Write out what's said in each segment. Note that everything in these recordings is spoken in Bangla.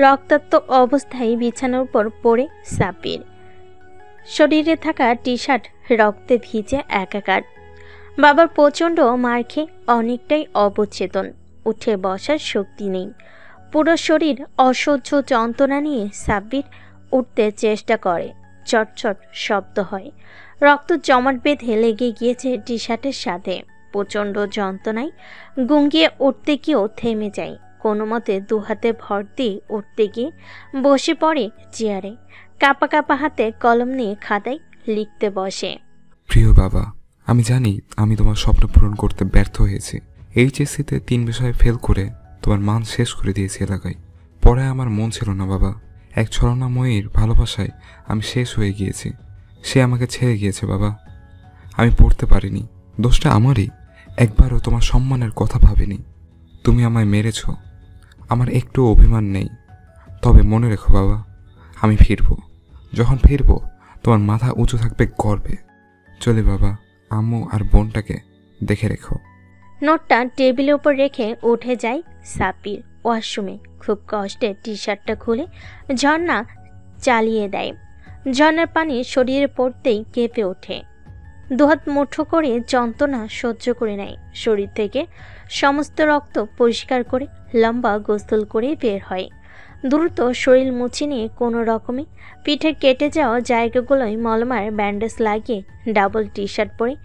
রক্তাক্ত অবস্থায় বিছানার উপর পড়ে সাব্বির। শরীরে থাকা টি শার্ট রক্তে ভিজে একাকার। বাবার প্রচণ্ড মার খেয়ে অনেকটাই অবচেতন, উঠে বসার শক্তি নেই। পুরো শরীর অসহ্য যন্ত্রণা নিয়ে সাব্বির উঠতে চেষ্টা করে। চটচট শব্দ হয়, রক্ত জমাট বেঁধে লেগে গিয়েছে টি শার্টের সাথে। প্রচণ্ড যন্ত্রণায় গুঙ্গিয়ে উঠতে গিয়েও থেমে যায়। কোনো মতে দুহাতে ভর দিয়ে উঠতে গিয়ে বসে পড়ে চেয়ারে। কাঁপা কাঁপা হাতে কলম নিয়ে খাতায় লিখতে বসে। প্রিয় বাবা, আমি জানি আমি তোমার স্বপ্ন পূরণ করতে ব্যর্থ হয়েছি। এইচএসসিতে 3 বিষয়ে ফেল করে তোমার মান শেষ করে দিয়েছি এলাকায়। পড়ায় আমার মন ছিল না বাবা। এক ছলনাময়ীর ভালোবাসায় আমি শেষ হয়ে গিয়েছি। সে আমাকে ছেড়ে গিয়েছে বাবা। আমি পড়তে পারিনি, দোষটা আমারই। একবারও তোমার সম্মানের কথা ভাবিনি। তুমি আমায় মেরেছ, আমার একটু অভিমান নেই। তবে মনে রেখো বাবা, আমি ফিরব। যখন ফিরব তোমার মাথা উঁচু থাকবে গর্বে। চলে বাবা, আম্মু আর বোনটাকে দেখে রেখো। নোটটা টেবিলের উপর রেখে উঠে যায় সাব্বির। ওয়াশরুমে খুব কষ্টে টি শার্টটা খুলে ঝর্ণা চালিয়ে দেয়। ঝর্ণার পানি শরীরে পড়তেই কেঁপে ওঠে। দুহাত মুঠো করে যন্ত্রণা সহ্য করে নেয়। শরীর থেকে সমস্ত রক্ত পরিষ্কার করে লম্বা গোসল করে বের হয়। দ্রুত শরীর মুছে নিয়ে কোনো রকমে পিঠে কেটে যাওয়া জায়গাগুলোয় মলমার ব্যান্ডেজ লাগিয়ে ডাবল টি শার্ট পরে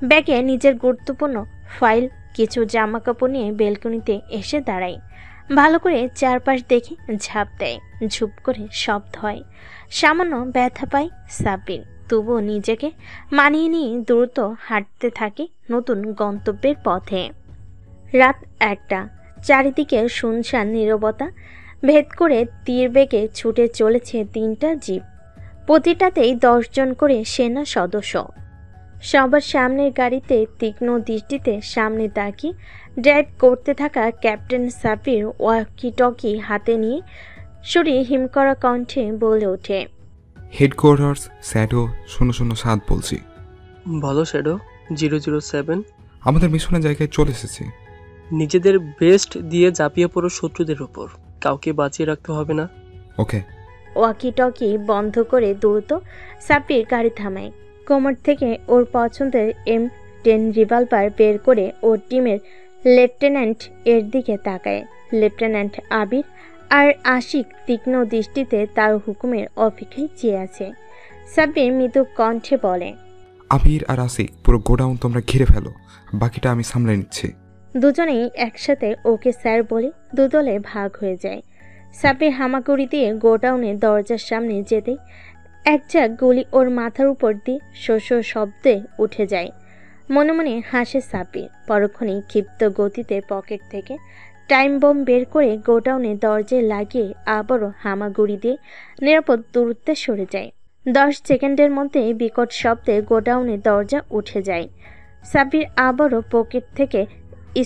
ব্যাগে নিজের গুরুত্বপূর্ণ ফাইল, কিছু জামা কাপড় নিয়ে বেলকনিতে এসে দাঁড়ায়। ভালো করে চারপাশ দেখে ঝাঁপ দেয়। ঝুপ করে শব্দ হয়। সামান্য ব্যথা পায় সাব্বির, তবুও নিজেকে মানিয়ে নিয়ে দ্রুত হাঁটতে থাকে নতুন গন্তব্যের পথে। রাত 1টা, চারিদিকে শুনশান নীরবতা ভেদ করে তীর বেগে ছুটে চলেছে 3টা জিপ। প্রতিটাতেই 10 জন করে সেনা সদস্য। সবার সামনের গাড়িতে তীক্ষ্ণ দৃষ্টিতে সামনে তাকিয়ে ড্রাইভ করতে থাকা ক্যাপ্টেন সাব্বির ওয়াকি টকি হাতে নিয়ে শরীর হিম করা কণ্ঠে বলে ওঠে, হেডকোয়ার্টার্স শ্যাডো 007 বলছি। বলো শ্যাডো 007। আমাদের মিশনের জায়গায় চলে এসেছি। নিজেদের বেস্ট দিয়ে ঝাঁপিয়ে পড়ো শত্রুদের উপর, কাউকে বাঁচিয়ে রাখতে হবে না। ওকে। ওয়াকি টকি বন্ধ করে দ্রুত সাব্বির গাড়ি থামায়। কোমর থেকে ওর পছন্দের M10 রিভলভার বের করে ওর টিমের লেফটেন্যান্ট এর দিকে তাকায়। লেফটেন্যান্ট আবির আর আশিক তীক্ষ্ণ দৃষ্টিতে তার হুকুমের অপেক্ষায় চেয়ে আছে। সাব্বির মৃদু কণ্ঠে বলে, আবির আর আসিক পুরো গোডাউন তোমরা ঘিরে ফেলো, বাকিটা আমি সামলে নিচ্ছি। দুজনেই একসাথে ওকে স্যার বলে দুদলে ভাগ হয়ে যায়। সাব্বির হামাগুড়ি দিয়ে গোডাউনের দরজার সামনে যেতেই এক ঝাঁক গুলি ওর মাথার উপর দিয়ে শোষ শব্দে উঠে যায়। মনে মনে হাসে সাব্বির। পরক্ষণেই ক্ষিপ্ত গতিতে পকেট থেকে টাইম বোম বের করে গোডাউনের দরজায় লাগিয়ে আবারও হামাগুড়ি দিয়ে নিরাপদ দূরত্বে সরে যায়। 10 সেকেন্ডের মধ্যে বিকট শব্দে গোডাউনের দরজা উঠে যায়। সাব্বির আবারও পকেট থেকে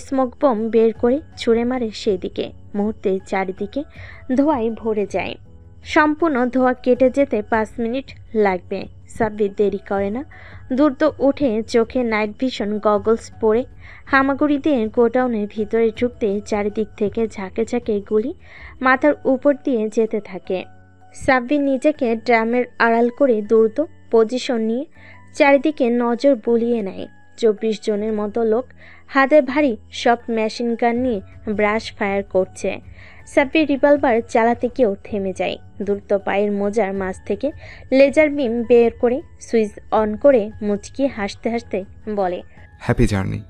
স্মোক বোম বের করে ছুঁড়ে মারে সেদিকে। মুহূর্তে চারিদিকে ধোঁয়ায় ভরে যায়। সম্পূর্ণ ধোঁয়া কেটে যেতে 5 মিনিট লাগবে। সাব্বির দেরি করে না, দ্রুত উঠে চোখে নাইট ভিশন গগলস পরে হামাগুড়ি দিয়ে গোডাউনের ভিতরে ঢুকতে চারিদিক থেকে ঝাঁকে ঝাঁকে গুলি মাথার উপর দিয়ে যেতে থাকে। সাব্বির নিজেকে ড্রামের আড়াল করে দ্রুত পজিশন নিয়ে চারিদিকে নজর বুলিয়ে নেয়। 24 জনের মতো লোক হাতে ভারী সব মেশিন গান নিয়ে ব্রাশ ফায়ার করছে। সাব্বির রিভলভার চালাতে গিয়েও থেমে যায়। দ্রুত পায়ের মোজার মাঝ থেকে লেজার বিম বের করে সুইচ অন করে মুচকি হাসতে হাসতে বলে, হ্যাপি জার্নি।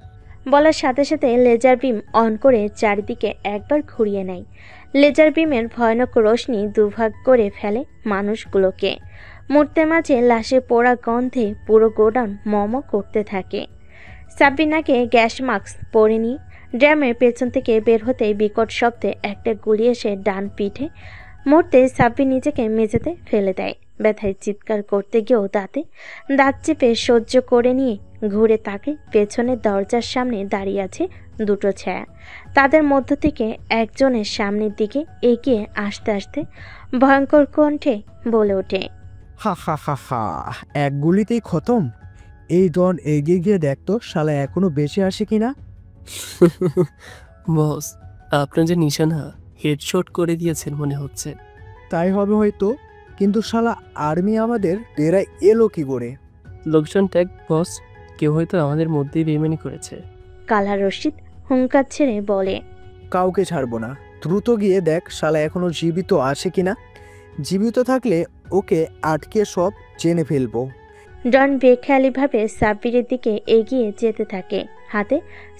বলার সাথে সাথে লেজার বিম অন করে চারিদিকে একবার ঘুরিয়ে নেয়। লেজার বিমের ভয়ানক রোশনি দুভাগ করে ফেলে মানুষগুলোকে। মুহূর্তের মাঝে লাশে পোড়া গন্ধে পুরো গোডাউন মম করতে থাকে। সাব্বির নাকে গ্যাস মাস্ক পরে নিয়ে ড্রামের পেছন থেকে বের হতে বিকট শব্দে একটা গুলি এসে ডান পিঠে। মুহূর্তে সাব্বির নিজেকে মেঝেতে ফেলে দেয়। ব্যথায় চিৎকার করতে গিয়েও দাঁত চেপে সহ্য করে নিয়ে ঘুরে তাকে পেছনের দরজার সামনে দাঁড়িয়ে আছে 2টো ছায়া। তাদের মধ্য থেকে একজনের সামনের দিকে এগিয়ে আসতে আসতে ভয়ঙ্কর কণ্ঠে বলে ওঠে, হা হা হা হা, এক গুলিতেই খতম। এই ডন এগিয়ে গিয়ে দেখতো শালা এখনো বেঁচে আসে কিনা। বস, আপনার যে নিশানা হেডশট করে দিয়েছেন মনে হচ্ছে। তাই হবে হয়তো, কিন্তু শালা আর্মি আমাদের ডেরায় এলো কি করে? লোকজন ট্যাগ বস, কেউ হয়তো আমাদের মধ্যেই বেইমানি করেছে। কালা রশিদ হুঙ্কার ছেড়ে বলে। কাউকে ছাড়বো না, দ্রুত গিয়ে দেখ শালা এখনো জীবিত আছে কিনা। জীবিত থাকলে ওকে আটকে সব জেনে ফেলবো। ডন বেখেয়ালিভাবে সাব্বিরের দিকে এগিয়ে যেতে থাকে, হাতে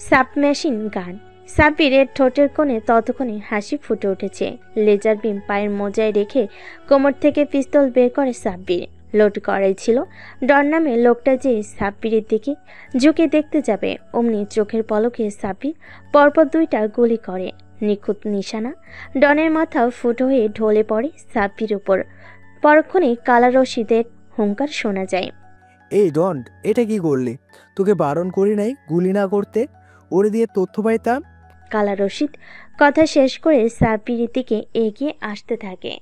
সাবমেশিন গান। সাব্বিরের ঠোঁটের কোণে ততক্ষণে হাসি ফুটে উঠেছে। লেজার বিম পায়ের মোজায় রেখে কোমর থেকে পিস্তল বের করে সাব্বির। লোড করাই ছিল। ডন নামে লোকটা যে সাব্বিরের দিকে ঝুঁকে দেখতে যাবে, অমনি চোখের পলকে সাব্বির পরপর 2টা গুলি করে। নিখুঁত নিশানা। ডনের মাথা ফুটো হয়ে ঢলে পড়ে সাব্বির উপর। পরক্ষণে কালা রশিদের হুঙ্কার শোনা যায়। এই ডন, এটা কি করলি? তোকে বারণ করি নাই গুলি না করতে? ওরে দিয়ে তথ্য পাইতাম। কালা রশিদ কথা শেষ করে সাব্বিরের দিকে এগিয়ে আসতে থাকে।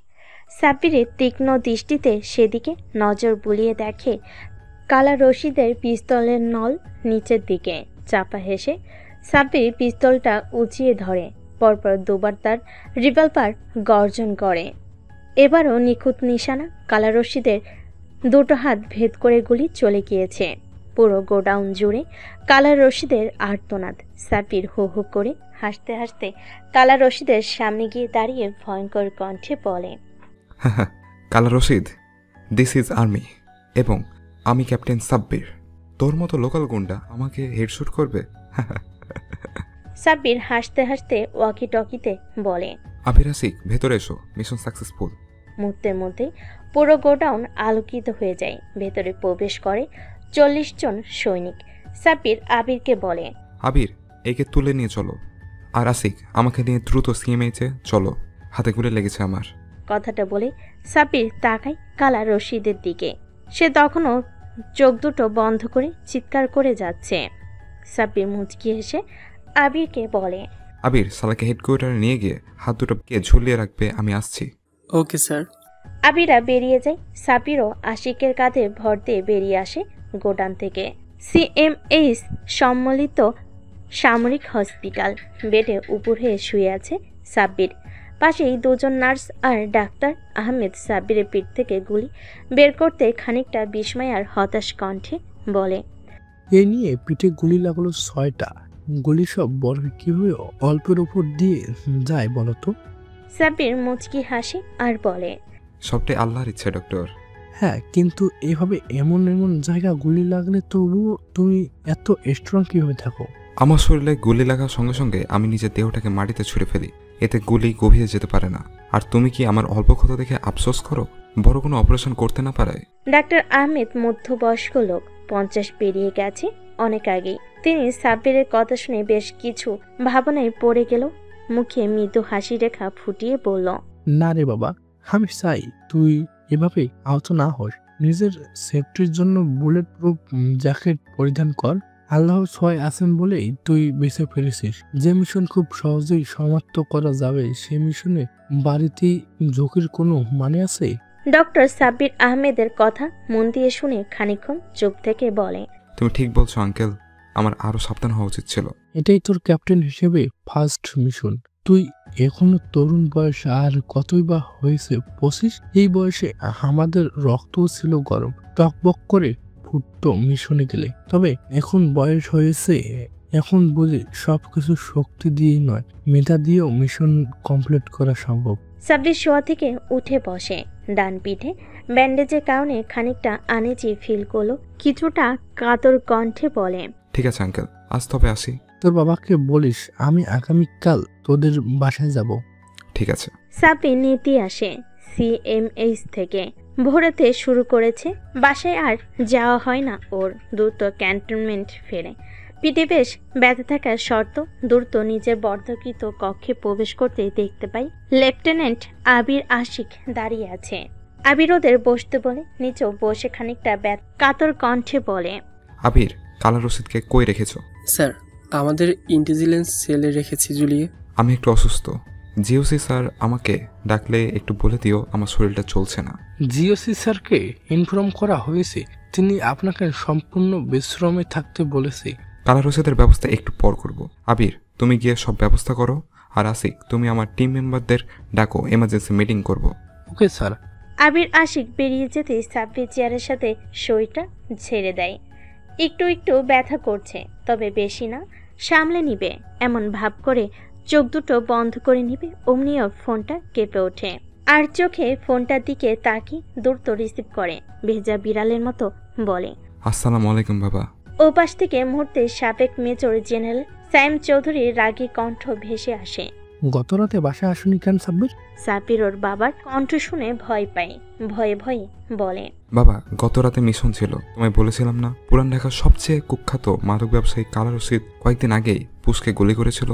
সাব্বিরের তীক্ষ্ণ দৃষ্টিতে সেদিকে নজর বুলিয়ে দেখে কালা রশিদের পিস্তলের নল নিচের দিকে। চাপা হেসে সাব্বির পিস্তলটা উঁচিয়ে ধরে। পরপর 2বার তার রিভলভার গর্জন করে। এবারও নিখুঁত নিশানা। কালা রশিদের 2টো হাত ভেদ করে গুলি চলে গিয়েছে। পুরো গোডাউন জুড়ে কালা রশিদের আর্তনাদ। সাব্বির হো হো করে হাসতে হাসতে কালা রশিদের সামনে গিয়ে দাঁড়িয়ে ভয়ঙ্কর কণ্ঠে বলে, কালা রশিদ, দিস ইজ আর্মি এবং আমি ক্যাপ্টেন সাব্বির। তোর মতো লোকাল গুন্ডা আমাকে হেডশুট করবে? সাব্বির হাসতে হাসতে ওয়াকি টকিতে বলে। আবির আসিক, ভেতরে এসো, মিশন সাকসেসফুল। মুহূর্তের মধ্যে পুরো গোডাউন আলোকিত হয়ে যায়। ভেতরে প্রবেশ করে 40 জন সৈনিক। সাব্বির আবিরকে বলে, আবির, একে তুলে নিয়ে চলো। আর আসিক, আমাকে নিয়ে দ্রুত সিএমএইচে চলো, হাতে গুলি লেগেছে আমার। কথাটা বলে সাব্বির তাকায় কালা রশিদের দিকে। সে তখনও চোখ দুটো বন্ধ করে চিৎকার করে যাচ্ছে। সাব্বির মুচকি হেসে আবিরকে বলে, আবির, সালাকে হেডকোয়ার্টারে নিয়ে গিয়ে হাত দুটোকে ঝুলিয়ে রাখবে, আমি আসছি। Okay sir. আবিরা বেরিয়ে যায়। সাব্বিরও আশিকের কাঁধে ভর দিয়ে বেরিয়ে আসে গোডাউন থেকে। সিএমএইচ সম্মিলিত সামরিক হসপিটাল। বেডে উপর হয়ে শুয়ে আছে সাব্বির। পাশেই 2 জন নার্স আর ডাক্তার। আহমেদ সাব্বিরের পিঠ থেকে গুলি বের করতে খানিকটা বিস্ময় আর হতাশ কণ্ঠে বলে, এই নিয়ে পিঠে গুলি লাগলো 6টা। গুলি সব বরফে কিভাবে অল্পের উপর দিয়ে যায় বলতো? সাব্বির মুচকি হাসে আর বলে, সবটাই আল্লাহর ইচ্ছা ডক্টর। হ্যাঁ, কিন্তু এভাবে এমন এমন জায়গা গুলি লাগলে তবুও তুমি এত স্ট্রং কিভাবে থাকো? আমার শরীরে গুলি লাগার সঙ্গে সঙ্গে আমি নিজের দেহটাকে মাটিতে ছুঁড়ে ফেলি, এতে গুলি গভীরে যেতে পারে না। আর তুমি কি আমার অল্প ক্ষত দেখে আফসোস করো? বড় কোনো অপারেশন করতে না পারায়? ডাক্তার আহমেদ মধ্যবয়স্ক লোক, 50 পেরিয়ে গেছে অনেক আগেই। তিনি সাব্বিরের কথা শুনে বেশ কিছু ভাবনায় পড়ে গেল। মুখে মৃদু হাসি রেখা ফুটিয়ে বলল, না রে বাবা, আমি চাই তুই এভাবে আহত না হোস। নিজের সেফটির জন্য বুলেট প্রুফ জ্যাকেট পরিধান কর। আল্লাহ সহায় আছেন বলেই তুই বেঁচে ফিরেছিস। যে মিশন খুব সহজেই সমাপ্ত করা যাবে সেই মিশনে বাড়িতেই ঝুঁকির কোনো মানে আছে? ডক্টর সাব্বির আহমেদের কথা মন দিয়ে শুনে খানিকক্ষণ চুপ থেকে বলে, তুমি ঠিক বলছো আঙ্কেল, আমার আরো সাবধান হওয়া উচিত ছিল। এটাই তোর ক্যাপ্টেন হিসেবে ফার্স্ট মিশন। তুই এখনো তরুণ বয়স, আর কতই বা হয়েছে 25। এই বয়সে আমাদের রক্তও ছিল গরম, টকবক করে ফুটতো মিশনে গেলে। তবে এখন বয়স হয়েছে, এখন বুঝি সবকিছু শক্তি দিয়েই নয়, মেধা দিয়েও মিশন কমপ্লিট করা সম্ভব। সাব্বির শোয়া থেকে উঠে বসে। ডান পিঠে ব্যান্ডেজের কারণে খানিকটা আনেজি ফিল করলো। কিছুটা কাতর কণ্ঠে বলে, ঠিক আছে আঙ্কেল, আজ তবে আসি। তোর বাবাকে বলিস আমি আগামীকাল তোদের বাসায় যাব। ঠিক আছে। সাব্বির নীতি আসে সিএমএইচ থেকে। ভোরেতে শুরু করেছে। বাসায় আর যাওয়া হয় না ওর। দ্রুত ক্যান্টনমেন্ট ফেরে। পিঠে বেশ ব্যথা থাকার শর্ত দ্রুত নিজের বর্ধকৃত কক্ষে প্রবেশ করতে দেখতে পাই লেফটেন্যান্ট আবির আশিক দাঁড়িয়ে আছে। আবির ওদের বসতে বলে নিচেও বসে খানিকটা কাতর কণ্ঠে বলে, আবির, কালা রশিদকে কই রেখেছো? স্যার, আমাদের ইন্টেলিজেন্স সেলে রেখেছি ঝুলিয়ে। আমি একটু অসুস্থ। জিওসি স্যার আমাকে ডাকলে একটু বলে দিও, আমার শরীরটা চলছে না। জিওসি স্যারকে ইনফর্ম করা হয়েছে, তিনি আপনাকে সম্পূর্ণ বিশ্রামে থাকতে বলেছে। কালা রশিদের ব্যবস্থা একটু পর করব। আবির, তুমি গিয়ে সব ব্যবস্থা করো আর আসিক, তুমি আমার টিম মেম্বারদের ডাকো, এমার্জেন্সি মিটিং করব। Okay sir. আবির আশিক বেরিয়ে যেতে সাব্বির চেয়ারের সাথে শরীরটা ছেড়ে দেয়। একটু একটু ব্যথা করছে, তবে বেশি না, সামলে নিবে এমন ভাব করে চোখ দুটো বন্ধ করে নিবে। অমনিও ফোনটা কেঁপে ওঠে, আর চোখে ফোনটার দিকে তাকিয়ে দ্রুত রিসিভ করে ভেজা বিড়ালের মতো বলে, আসসালামু আলাইকুম বাবা। ওপাশ থেকে মুহূর্তে সাবেক মেজর জেনারেল সাইম চৌধুরীর রাগী কণ্ঠ ভেসে আসে। গত রাতে বাসায় আসুনি কেন সাব্বির? সাব্বির ওর বাবার কণ্ঠ শুনে ভয় পায়, ভয়ে ভয়ে বলে, বাবা, গত রাতে মিশন ছিল, তোমায় বলেছিলাম না পুরান ঢাকার সবচেয়ে কুখ্যাত মাদক ব্যবসায়ী কালা রশিদ কয়েকদিন আগেই পুষকে গুলি করেছিল।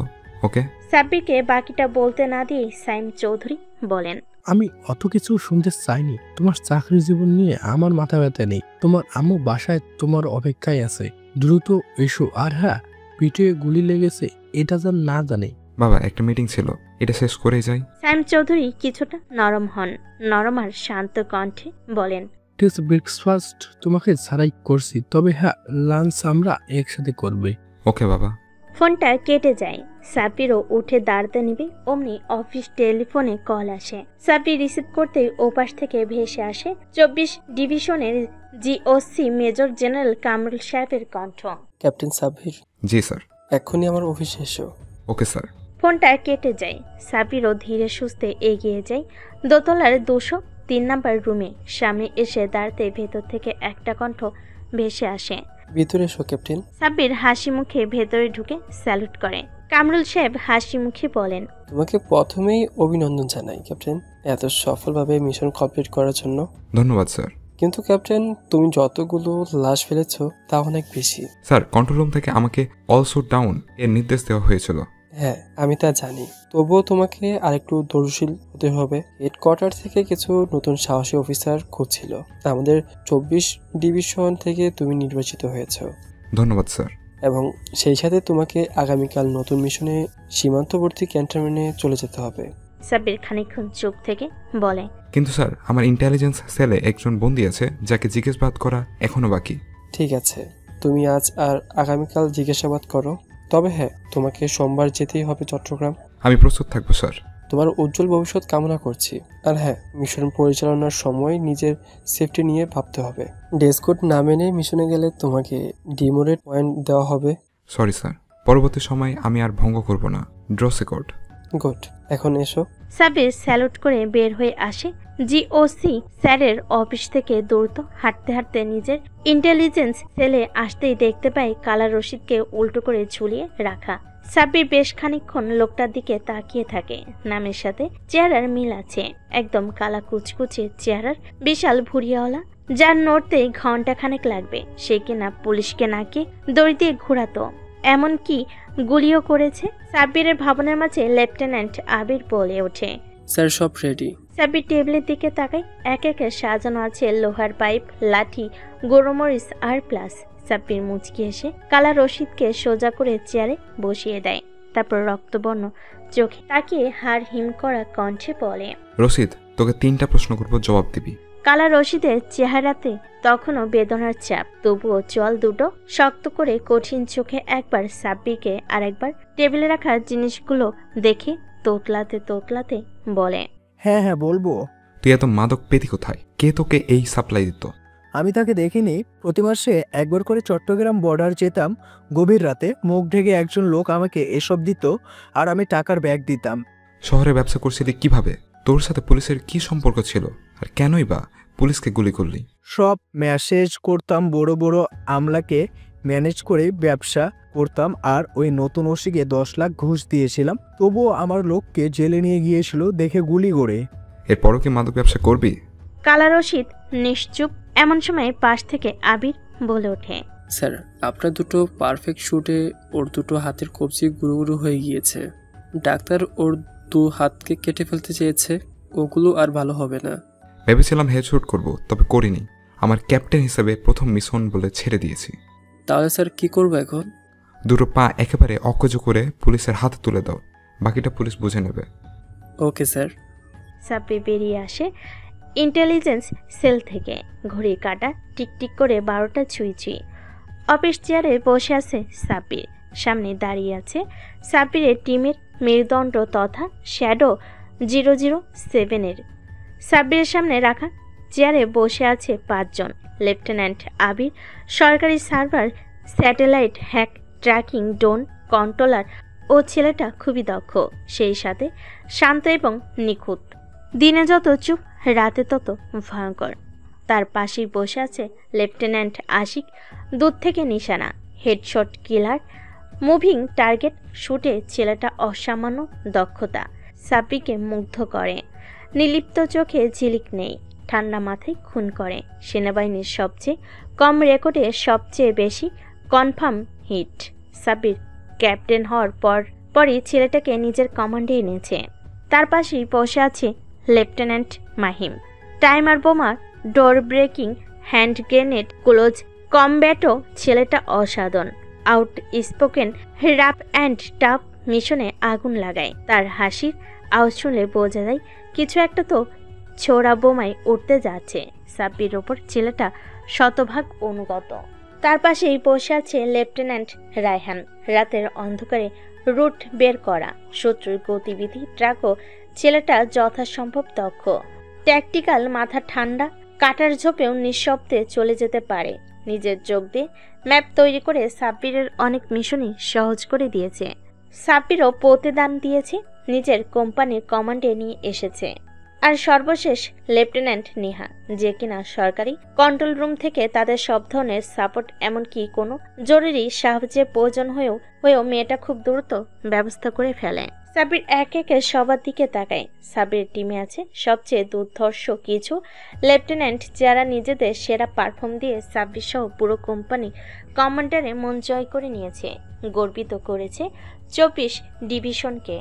ওকে। সাব্বিরকে বাকিটা বলতে না দিয়ে সাইম চৌধুরী বলেন, আমি অত কিছু শুনতে চাইনি। তোমার চাকরি জীবন নিয়ে আমার মাথা ব্যথা নেই। তোমার আম্মু বাসায় তোমার অপেক্ষায় আছে, দ্রুত এসো। আর হ্যাঁ, পিঠে গুলি লেগেছে এটা যেন না জানে। বাবা, একটা মিটিং ছিল, এটা শেষ করেই যাই। সাইম চৌধুরী কিছুটা নরম হন, নরম আর শান্ত কণ্ঠে বলেন, টেস্ট ব্রেকফাস্ট তোমাকে ছাড়াই করছি, তবে হ্যাঁ, লাঞ্চ আমরা একসাথে করবে। ওকে বাবা। ফোনটা কেটে যায়। সাব্বিরও উঠে দাঁড়াতে নিবে, অমনি অফিস টেলিফোনে কল আসে। সাব্বির রিসিভ করতেই ওপাশ থেকে ভেসে আসে 24 ডিভিশনের জিওসি মেজর জেনারেল কামরুল সাহেবের কণ্ঠ। ক্যাপ্টেন সাব্বির, জি স্যার। এক্ষুনি আমার অফিসে এসো। Okay sir. ফোনটা কেটে যায়। সাব্বিরও ধীরে সুস্থে এগিয়ে যায় দোতলার 203 নাম্বার রুমে। সামনে এসে দাঁড়াতে ভেতর থেকে একটা কণ্ঠ ভেসে আসে, ভিতরে এসো ক্যাপ্টেন। সাব্বির হাসি মুখে ভেতরে ঢুকে স্যালুট করে। কামরুল সাহেব হাসি মুখে বলেন, তোমাকে প্রথমেই অভিনন্দন জানাই ক্যাপ্টেন, এত সফলভাবে মিশন কমপ্লিট করার জন্য। ধন্যবাদ স্যার। কিন্তু ক্যাপ্টেন, তুমি যতগুলো লাশ ফেলেছো তা অনেক বেশি। স্যার, কন্ট্রোল রুম থেকে আমাকে অলসো ডাউন এর নির্দেশ দেওয়া হয়েছিল। হ্যাঁ, আমি তা জানি, তবুও তোমাকে আরেকটু ধৈর্যশীল হতে হবে। হেডকোয়ার্টার থেকে কিছু নতুন সাহসী অফিসার খুঁজছিল, আমাদের 24 ডিভিশন থেকে তুমি নির্বাচিত হয়েছো। ধন্যবাদ স্যার। এবং সেই সাথে তোমাকে আগামীকাল নতুন মিশনে সীমান্তবর্তী ক্যান্টনমেন্টে চলে যেতে হবে। সাব্বির খানিকক্ষণ চুপ থেকে বলে, কিন্তু স্যার, আমার ইন্টেলিজেন্স সেলে একজন বন্দী আছে যাকে জিজ্ঞাসাবাদ করা এখনো বাকি। ঠিক আছে, তুমি আজ আর আগামীকাল জিজ্ঞাসাবাদ করো, তবে হ্যাঁ, তোমাকে সোমবার যেতেই হবে চট্টগ্রাম। আমি প্রস্তুত থাকবো স্যার। তোমার উজ্জ্বল ভবিষ্যৎ কামনা করছি। আর হ্যাঁ, মিশন পরিচালনার সময় নিজের সেফটি নিয়ে ভাবতে হবে। ড্রেস কোড না মেনে মিশনে গেলে তোমাকে ডিমোরেট পয়েন্ট দেওয়া হবে। সরি স্যার, পরবর্তী সময় আমি আর ভঙ্গ করব না। Dress code. গুড, এখন এসো। সাব্বির স্যালুট করে বের হয়ে আসে জিওসি স্যারের অফিস থেকে। দ্রুত হাঁটতে হাঁটতে নিজের ইন্টেলিজেন্স সেলে আসতেই দেখতে পায় কালা রশিদকে উল্টো করে ঝুলিয়ে রাখা। সাব্বির বেশ খানিকক্ষণ লোকটার দিকে তাকিয়ে থাকে। নামের সাথে চেহারার মিল আছে, একদম কালা কুচকুচে চেহারার, বিশাল ভুরিয়াওয়ালা, যার নড়তে ঘন্টাখানেক লাগবে। সে কিনা পুলিশকে নাকি দড়ি দিয়ে ঘোরাতো, এমনকি গুলিও করেছে। সাব্বিরের ভাবনার মাঝে লেফটেন্যান্ট আবির বলে ওঠে, স্যার সব রেডি। সাব্বির টেবিলের দিকে তাকায়। এক একে সাজানো আছে লোহার পাইপ, লাঠি, গোরমরিচ আর প্লাস। সাব্বির মুচকি এসে কালা রশিদকে সোজা করে চেয়ারে বসিয়ে দেয়। তারপর রক্তবর্ণ চোখে তাকিয়ে হাড় হিম করা কণ্ঠে বলে, রশিদ, তোকে 3টা প্রশ্ন করবো, জবাব দিবি। কালা রশিদের চেহারাতে তখনও বেদনার চাপ, তবুও চল দুটো শক্ত করে কঠিন চোখে একবার সাব্বিরকে আর একবার টেবিলে রাখা জিনিসগুলো দেখে তোতলাতে তোতলাতে বলে, হ্যাঁ হ্যাঁ বলবো। তুই এত মাদক পেতি কোথায়? কে তোকে এই সাপ্লাই দিত? আমি তাকে দেখিনি। প্রতি মাসে একবার করে চট্টগ্রাম বর্ডার যেতাম। গভীর রাতে মুখ ঢেকে একজন লোক আমাকে এসব দিত, আর আমি টাকার ব্যাগ দিতাম। শহরে ব্যবসা করছিলি কিভাবে? তোর সাথে পুলিশের কি সম্পর্ক ছিল? আর কেনই বা পুলিশকে গুলি করলি? সব মেসেজ করতাম, বড় বড় আমলাকে ম্যানেজ করে ব্যবসা করতাম, আর ওই নতুন ওসিকে 10 লাখ ঘুষ দিয়েছিলাম। তবুও আমার লোককে জেলে নিয়ে গিয়েছিল দেখে গুলি করে। এরপরও কি মাদক ব্যবসা করবি? কালা রশিদ নিশ্চুপ। এমন সময় পাশ থেকে আবির বলে ওঠে, স্যার, আপনার দুটো পারফেক্ট শুটে ওর দুটো হাতের কবজি গুঁড়ো গুঁড়ো হয়ে গিয়েছে। ডাক্তার ওর 2 হাতকে কেটে ফেলতে চেয়েছে, ওগুলো আর ভালো হবে না। ভেবেছিলাম হেডশুট করব, তবে করিনি। আমার ক্যাপ্টেন হিসেবে প্রথম মিশন বলে ছেড়ে দিয়েছি। তাহলে স্যার কি করবো এখন? দুটো পা একেবারে অকেজো করে পুলিশের হাতে তুলে দাও, বাকিটা পুলিশ বুঝে নেবে। Okay sir. সাব্বির বেরিয়ে আসে ইন্টেলিজেন্স সেল থেকে। ঘড়ি কাটা টিকটিক করে 12টা ছুঁই ছুঁই। অফিস চেয়ারে বসে আছে সাব্বির। সামনে দাঁড়িয়ে আছে সাব্বিরের টিমের মেরুদণ্ড তথা শ্যাডো 007-এর। সাব্বিরের সামনে রাখা চেয়ারে বসে আছে 5 জন। লেফটেন্যান্ট আবির, সরকারি server, satellite hack tracking drone controller ও ছেলেটা খুবই দক্ষ, সেই সাথে শান্ত এবং নিখুঁত। দিনে যত চুপ, রাতে তত ভয়ঙ্কর। তার পাশেই বসে আছে লেফটেন্যান্ট আশিক, দূর থেকে নিশানা, হেডশট কিলার, মুভিং টার্গেট শুটে ছেলেটা অসামান্য দক্ষতা সাব্বিরকে মুগ্ধ করে। নিলিপ্ত চোখে ঝিলিক নেই, ঠান্ডা মাথায় খুন করে। সেনাবাহিনীর সবচেয়ে কম রেকর্ডে সবচেয়ে বেশি কনফার্ম হিট। সাব্বির ক্যাপ্টেন হওয়ার পরই ছেলেটাকে নিজের কমান্ডে এনেছে। তার পাশেই বসে আছে লেফটেন্যান্ট মাহিম, টাইমার বোমা, ডোর ব্রেকিং, হ্যান্ড গ্রেনেড, ক্লোজ কমব্যাটও ছেলেটা অসাধারণ। Out spoken, rough and tough মিশনে আগুন লাগায়। তার হাসির আওয়াজ শুনলে বোঝা যায় কিছু একটা তো ছোড়া বোমায় উঠতে যাচ্ছে। সাব্বির ওপর ছেলেটা শতভাগ অনুগত। তার পাশেই বসে আছে লেফটেন্যান্ট রায়হান, রাতের অন্ধকারে রুট বের করা, শত্রুর গতিবিধি ট্র্যাকও ছেলেটা যথাসম্ভব দক্ষ। ট্যাকটিক্যাল, মাথা ঠান্ডা, কাটার ঝোপেও নিঃশব্দে চলে যেতে পারে। নিজের যোগ দিয়ে ম্যাপ তৈরি করে সাব্বিরের অনেক মিশনই সহজ করে দিয়েছে। সাব্বিরও প্রতিদান দিয়েছে, নিজের কোম্পানির কমান্ডে নিয়ে এসেছে। আর সর্বশেষ লেফটেন্যান্ট নেহা, যে কিনা সরকারি কন্ট্রোল রুম থেকে তাদের সব ধরনের সাপোর্ট, এমনকি কোনো জরুরি সাহায্যের প্রয়োজন হয়েও মেয়েটা খুব দ্রুত ব্যবস্থা করে ফেলে। সাব্বির এক একে সবার দিকে তাকায়। সাব্বির টিমে আছে সবচেয়ে দুর্ধর্ষ কিছু লেফটেন্যান্ট, যারা নিজেদের সেরা পারফর্ম দিয়ে সাব্বির সহ পুরো কোম্পানি কমান্ডারে মন জয় করে নিয়েছে, গর্বিত করেছে 24 ডিভিশনকে।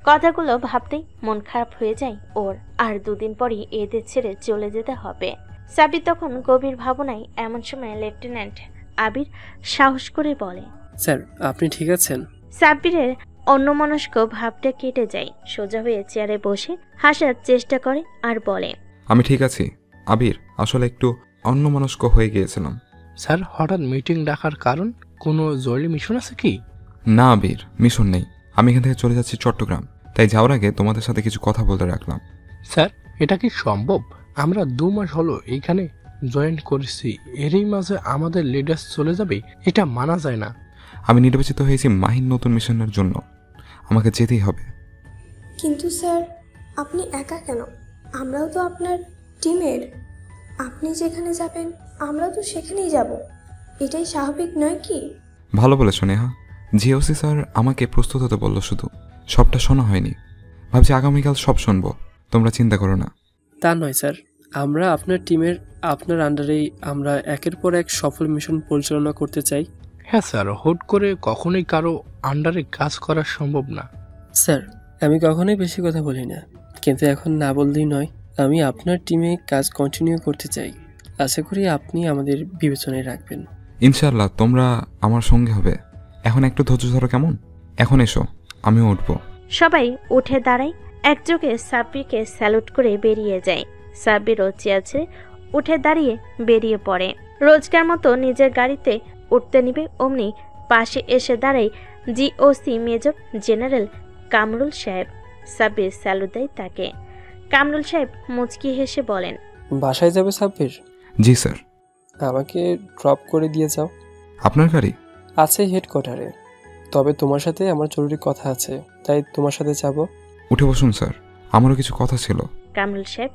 কথাগুলো ভাবতেই মন খারাপ হয়ে যায় ওর। আর 2 দিন পরই এদের ছেড়ে চলে যেতে হবে। সাব্বির তখন গভীর ভাবনায়। এমন সময় লেফটেন্যান্ট আবির সাহস করে বলে, স্যার আপনি ঠিক আছেন? সাব্বিরের অন্যমনস্ক ভাবটা কেটে যায়। সোজা হয়ে চেয়ারে বসে হাসার চেষ্টা করে আর বলে, আমি ঠিক আছি আবির, আসলে একটু অন্যমনস্ক হয়ে গিয়েছিলাম। স্যার, হঠাৎ মিটিং ডাকার কারণ? কোনো জরুরি মিশন আছে কি? না আবির, মিশন নেই। আমি এখান থেকে চলে যাচ্ছি চট্টগ্রাম, তাই যাওয়ার আগে তোমাদের সাথে কিছু কথা বলতে রাখলাম। স্যার, এটা কি সম্ভব? আমরা 2 মাস হলো এইখানে জয়েন করেছি, এরই মাঝে আমাদের লিডার চলে যাবে? এটা মানা যায় না। আমি নির্বাচিত হয়েছি মাহিন নতুন মিশনের জন্য, আমাকে যেতেই হবে। কিন্তু স্যার, আপনি একা কেন? আমরাও তো আপনার টিমের। আপনি যেখানে যাবেন আমরাও তো সেখানেই যাব। এটাই স্বাভাবিক নয় কি? ভালো বলেছ নেহা। জিওসি স্যার আমাকে প্রস্তুত হতে বলল, শুধু সবটা শোনা হয়নি। ভাবছি আগামীকাল সব শুনবো, তোমরা চিন্তা করো না। তা নয় স্যার, আমরা আপনার টিমের, আপনার আন্ডারেই আমরা একের পর এক সফল মিশন পরিচালনা করতে চাই। হ্যাঁ স্যার, হুট করে কখনোই কারো আন্ডারে কাজ করা সম্ভব না। স্যার, আমি কখনোই বেশি কথা বলি না, কিন্তু এখন না বললেই নয়। আমি আপনার টিমে কাজ কন্টিনিউ করতে চাই। আশা করি আপনি আমাদের বিবেচনায় রাখবেন। ইনশাআল্লাহ তোমরা আমার সঙ্গে হবে। এখন একটু ধৈর্য ধরো কেমন? এখন এসো, আমিও উঠবো। সবাই উঠে দাঁড়ায়। একযোগে সাব্বিরকে স্যালুট করে বেরিয়ে যায়। সাব্বিরও চেয়ার ছেড়ে উঠে দাঁড়িয়ে বেরিয়ে পড়ে। রোজকার মতো নিজের গাড়িতে উঠতে নিবে, অমনি পাশে এসে দাঁড়ায় জিওসি মেজর জেনারেল কামরুল সাহেব। সাব্বির স্যালুট দেয় তাকে। কামরুল সাহেব মুচকি হেসে বলেন, বাসায় যাবে সাব্বির? জি স্যার। আমাকে ড্রপ করে দিয়ে যাও। আপনার গাড়ি? আছে হেডকোয়ার্টারে, তবে তোমার সাথে আমার জরুরি কথা আছে, তাই তোমার সাথে যাব। উঠে বসুন স্যার, আমারও কিছু কথা ছিল। কামরুল সাহেব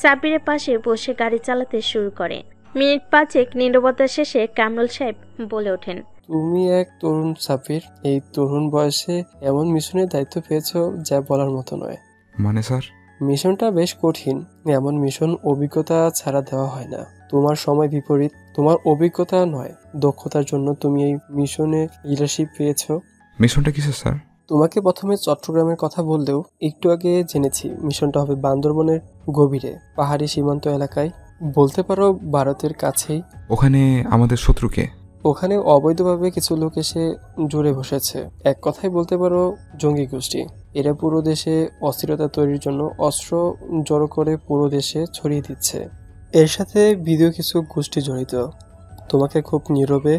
সাব্বিরের পাশে বসে গাড়ি চালাতে শুরু করে। মিনিট 5 নীরবতা শেষে কামরুল সাহেব বলে ওঠেন, তুমি এক তরুণ সাব্বির, এই তরুণ বয়সে এমন মিশনের দায়িত্ব পেয়েছো যা বলার মতো নয়। মানে স্যার? মিশনটা বেশ কঠিন। এমন মিশন অভিজ্ঞতা ছাড়া দেওয়া হয় না। তোমার সময় বিপরীত, তোমার অভিজ্ঞতা নয় দক্ষতার জন্য তুমি এই মিশনে লিডারশিপ পেয়েছো। মিশনটা কিসের স্যার? তোমাকে প্রথমে চট্টগ্রামের কথা বললেও একটু আগে জেনেছি মিশনটা হবে বান্দরবনের গভীরে, পাহাড়ি সীমান্ত এলাকায়, বলতে পারো ভারতের কাছেই। ওখানে আমাদের শত্রুকে? ওখানে অবৈধভাবে কিছু লোক এসে জুড়ে বসেছে। এক কথায় বলতে পারো জঙ্গি গোষ্ঠী। এরা পুরো দেশে অস্থিরতা তৈরির জন্য অস্ত্র জড়ো করে পুরো দেশে ছড়িয়ে দিচ্ছে। এর সাথে ভিডিও কিছু গোষ্ঠী জড়িত। তোমাকে খুব নীরবে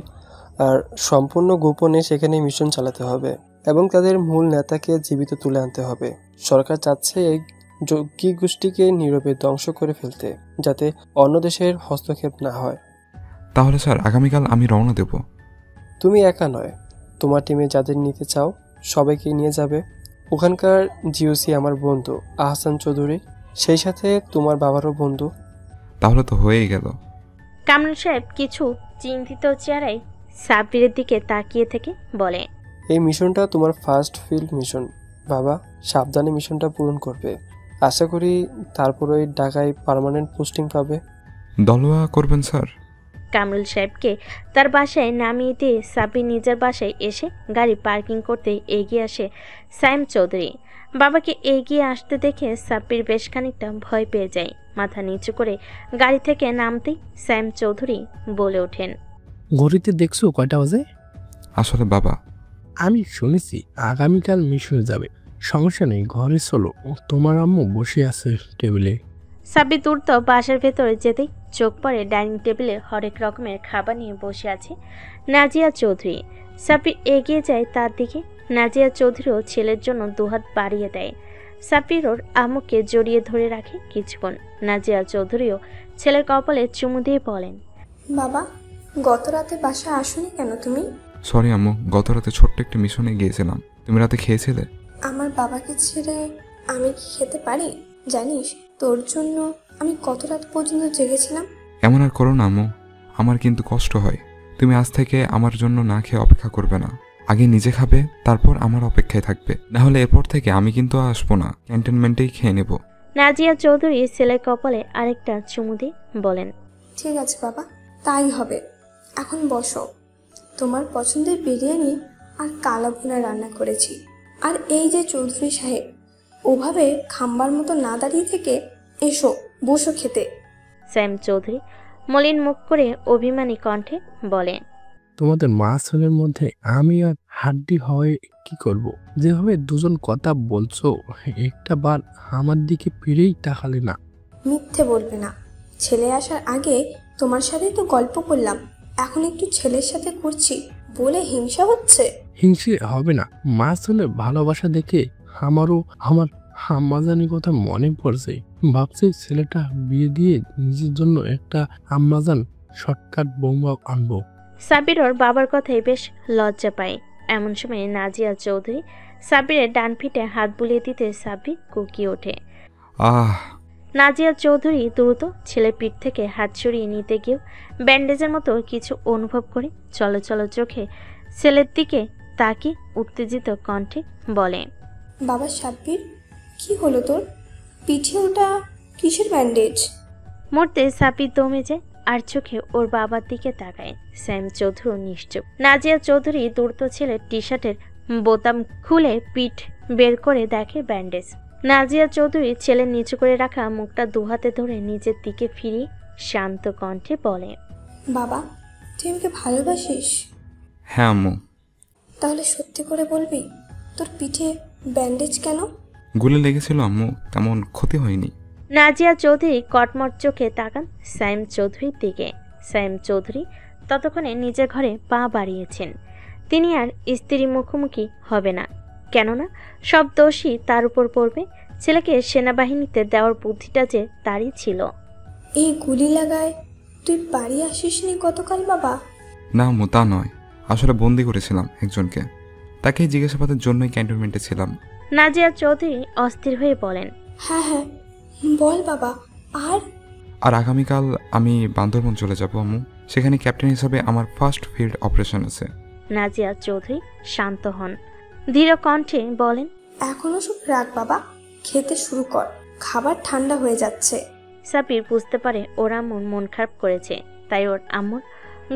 আর সম্পূর্ণ গোপনে সেখানে মিশন চালাতে হবে। এবং তাদের মূল নেতাকে জীবিত তুলে আনতে হবে। সরকার চাচ্ছে এই জঙ্গি গোষ্ঠীকে নীরবে ধ্বংস করে ফেলতে, যাতে অন্য দেশের হস্তক্ষেপ না হয়। তাহলে স্যার আগামীকাল আমি রওনা দেব। তুমি একা নয়, তোমার টিমে যাদের নিতে চাও সবাইকে নিয়ে যাবে। ওখানকার জিওসি আমার বন্ধু আহসান চৌধুরী, সেই সাথে তোমার বাবারও বন্ধু। তাহলে তো হয়েই গেল। কামরুল সাহেব কিছু চিন্তিত চেহারায় সাব্বিরের দিকে তাকিয়ে থেকে বলে, এই মিশনটা তোমার ফার্স্ট ফিল্ড মিশন বাবা, সাবধানে মিশনটা পূরণ করবে। আশা করি তারপর ওই ঢাকায় পার্মানেন্ট পোস্টিং পাবে। দলোয়া করবেন স্যার? কামরুল সাহেবকে তার বাসায় নামিয়ে দিয়ে সাব্বির নিজের বাসায় এসে গাড়ি পার্কিং করতে এগিয়ে আসে সাইম চৌধুরী। বাবাকে এগিয়ে আসতে দেখে সাব্বির বেশ খানিকটা ভয় পেয়ে যায়। মাথা নিচু করে গাড়ি থেকে নামতেই সাইম চৌধুরী বলে ওঠেন, ঘড়িতে দেখছো কয়টা বাজে? আসলে বাবা, আমি শুনেছি আগামীকাল মিশনে যাবে। সমস্যা নেই, ঘরে চলো, তোমার আম্মু বসে আছে টেবিলে। সাব্বির দ্রুত বাসার ভেতরে যেতেই চোখ পড়ে ডাইনিং টেবিলে হরেক রকমের খাবার নিয়ে বসে আছে নাজিয়া চৌধুরী। সাব্বির এগিয়ে যায় তার দিকে। নাজিয়া চৌধুরীও ছেলের জন্য দুহাত বাড়িয়ে দেয়। সাব্বির ওর আম্মুকে জড়িয়ে ধরে রাখে কিছুক্ষণ। নাজিয়া চৌধুরীও ছেলের কপালে চুমু দিয়ে বলেন, বাবা, গত রাতে বাসায় আসোনি কেন তুমি? সরি আম্মু, গত রাতে ছোট্ট একটা মিশনে গিয়েছিলাম। তুমি রাতে খেয়েছিলে? আমার বাবাকে ছেড়ে আমি কি খেতে পারি? জানিস তোর জন্য আমি কত রাত পর্যন্ত জেগেছিলাম। এমন আর করো না আম্মু, আমার কিন্তু কষ্ট হয়। তুমি আজ থেকে আমার জন্য না খেয়ে অপেক্ষা করবে না। আগে নিজে খাবে, তারপর আমার অপেক্ষায় থাকবে। না হলে এরপর থেকে আমি কিন্তু আসবো না, ক্যান্টনমেন্টেই খেয়ে নেব। নাজিয়া চৌধুরী ছেলের কপালে আরেকটা চুমু দিয়ে বলেন, ঠিক আছে বাবা, তাই হবে। এখন বসো, তোমার পছন্দের বিরিয়ানি আর কালা ভুনা রান্না করেছি। আর এই যে চৌধুরী সাহেব, ওভাবে খাম্বার মতো না দাঁড়িয়ে থেকে এসো, বসো খেতে। সাইম চৌধুরী মলিন মুখ করে অভিমানী কণ্ঠে বলে, তোমাদের মা ছেলের মধ্যে আমি আর হাড্ডি হয় কি করব? যেভাবে দুজন কথা বলছো, একটা বার আমার দিকে ফিরেই তাকালে না। মিথ্যে বলবে না। ছেলে আসার আগে তোমার সাথে তো গল্প করলাম, এখন একটু ছেলের সাথে করছি বলে হিংসা হচ্ছে? হিংসে হবে না। মা ছেলের ভালোবাসা দেখে আমারও আমার আম্মাজানি কথা মনে পড়ছে। ভাবছি ছেলেটা বিয়ে দিয়ে নিজের জন্য একটা আম্মাজান শর্টকাট বৌমা আনবো। সাব্বির ওর বাবার কথায় বেশ লজ্জা পায়। এমন সময় নাজিয়া চৌধুরী সাব্বিরের ডান পিঠে হাত বুলিয়ে দিতে সাব্বির কুকিয়ে ওঠে। আহ! নাজিয়া চৌধুরী দ্রুত ছেলের পিঠ থেকে হাত সরিয়ে নিতে গিয়েও ব্যান্ডেজের মতো কিছু অনুভব করে চলো চলো চোখে ছেলের দিকে তাকিয়ে উত্তেজিত কণ্ঠে বলে, বাবা সাব্বির, কি হলো তোর পিঠে? ওটা কিসের ব্যান্ডেজ? মুহূর্তে সাব্বির দমে যায় আর চোখে ওর বাবার দিকে তাকায়। স্যাম চৌধুরী নিশ্চুপ। নাজিয়া চৌধুরী দ্রুত ছেলের টি শার্টের বোতাম খুলে পিঠ বের করে দেখে ব্যান্ডেজ। নাজিয়া চৌধুরী ছেলের নিচু করে রাখা মুখটা দুহাতে ধরে নিজের দিকে ফিরিয়ে শান্ত কণ্ঠে বলে, বাবা, তুই আমাকে ভালোবাসিস? হ্যাঁ আম্মু। তাহলে সত্যি করে বলবি, তোর পিঠে ব্যান্ডেজ কেন? গুলি লেগেছিল আম্মু, তেমন ক্ষতি হয়নি। নাজিয়া চৌধুরী কটমট চোখে তাকান সাইম চৌধুরীর দিকে। সাইম চৌধুরী ততক্ষণে নিজের ঘরে পা বাড়িয়েছেন। তিনি আর স্ত্রী মুখোমুখি হবে না, কেননা সব দোষই তার উপর পড়বে। ছেলেকে সেনাবাহিনীতে দেওয়ার বুদ্ধিটা যে তারই ছিল। এই গুলি লাগায় তুই বাড়ি আসিসনি গতকাল বাবা? না আম্মু, তা নয়। আসলে বন্দি করেছিলাম একজনকে, তাকে জিজ্ঞাসাবাদের জন্যই ক্যান্টনমেন্টে ছিলাম। নাজিয়া চৌধুরী অস্থির হয়ে বলেন, হ্যাঁ হ্যাঁ, বল বাবা। আর আগামীকাল আমি বান্দরবন চলে যাব আম্মু। সেখানে ক্যাপ্টেন হিসাবে আমার ফার্স্ট ফিল্ড অপারেশন আছে। নাজিয়া চৌধুরী শান্ত হন, ধীর কণ্ঠে বলেন, এখনো সব রাখ বাবা, খেতে শুরু কর, খাবার ঠান্ডা হয়ে যাচ্ছে। সাব্বির বুঝতে পারে ওর আম্মুর মন খারাপ করেছে, তাই ওর আম্মুর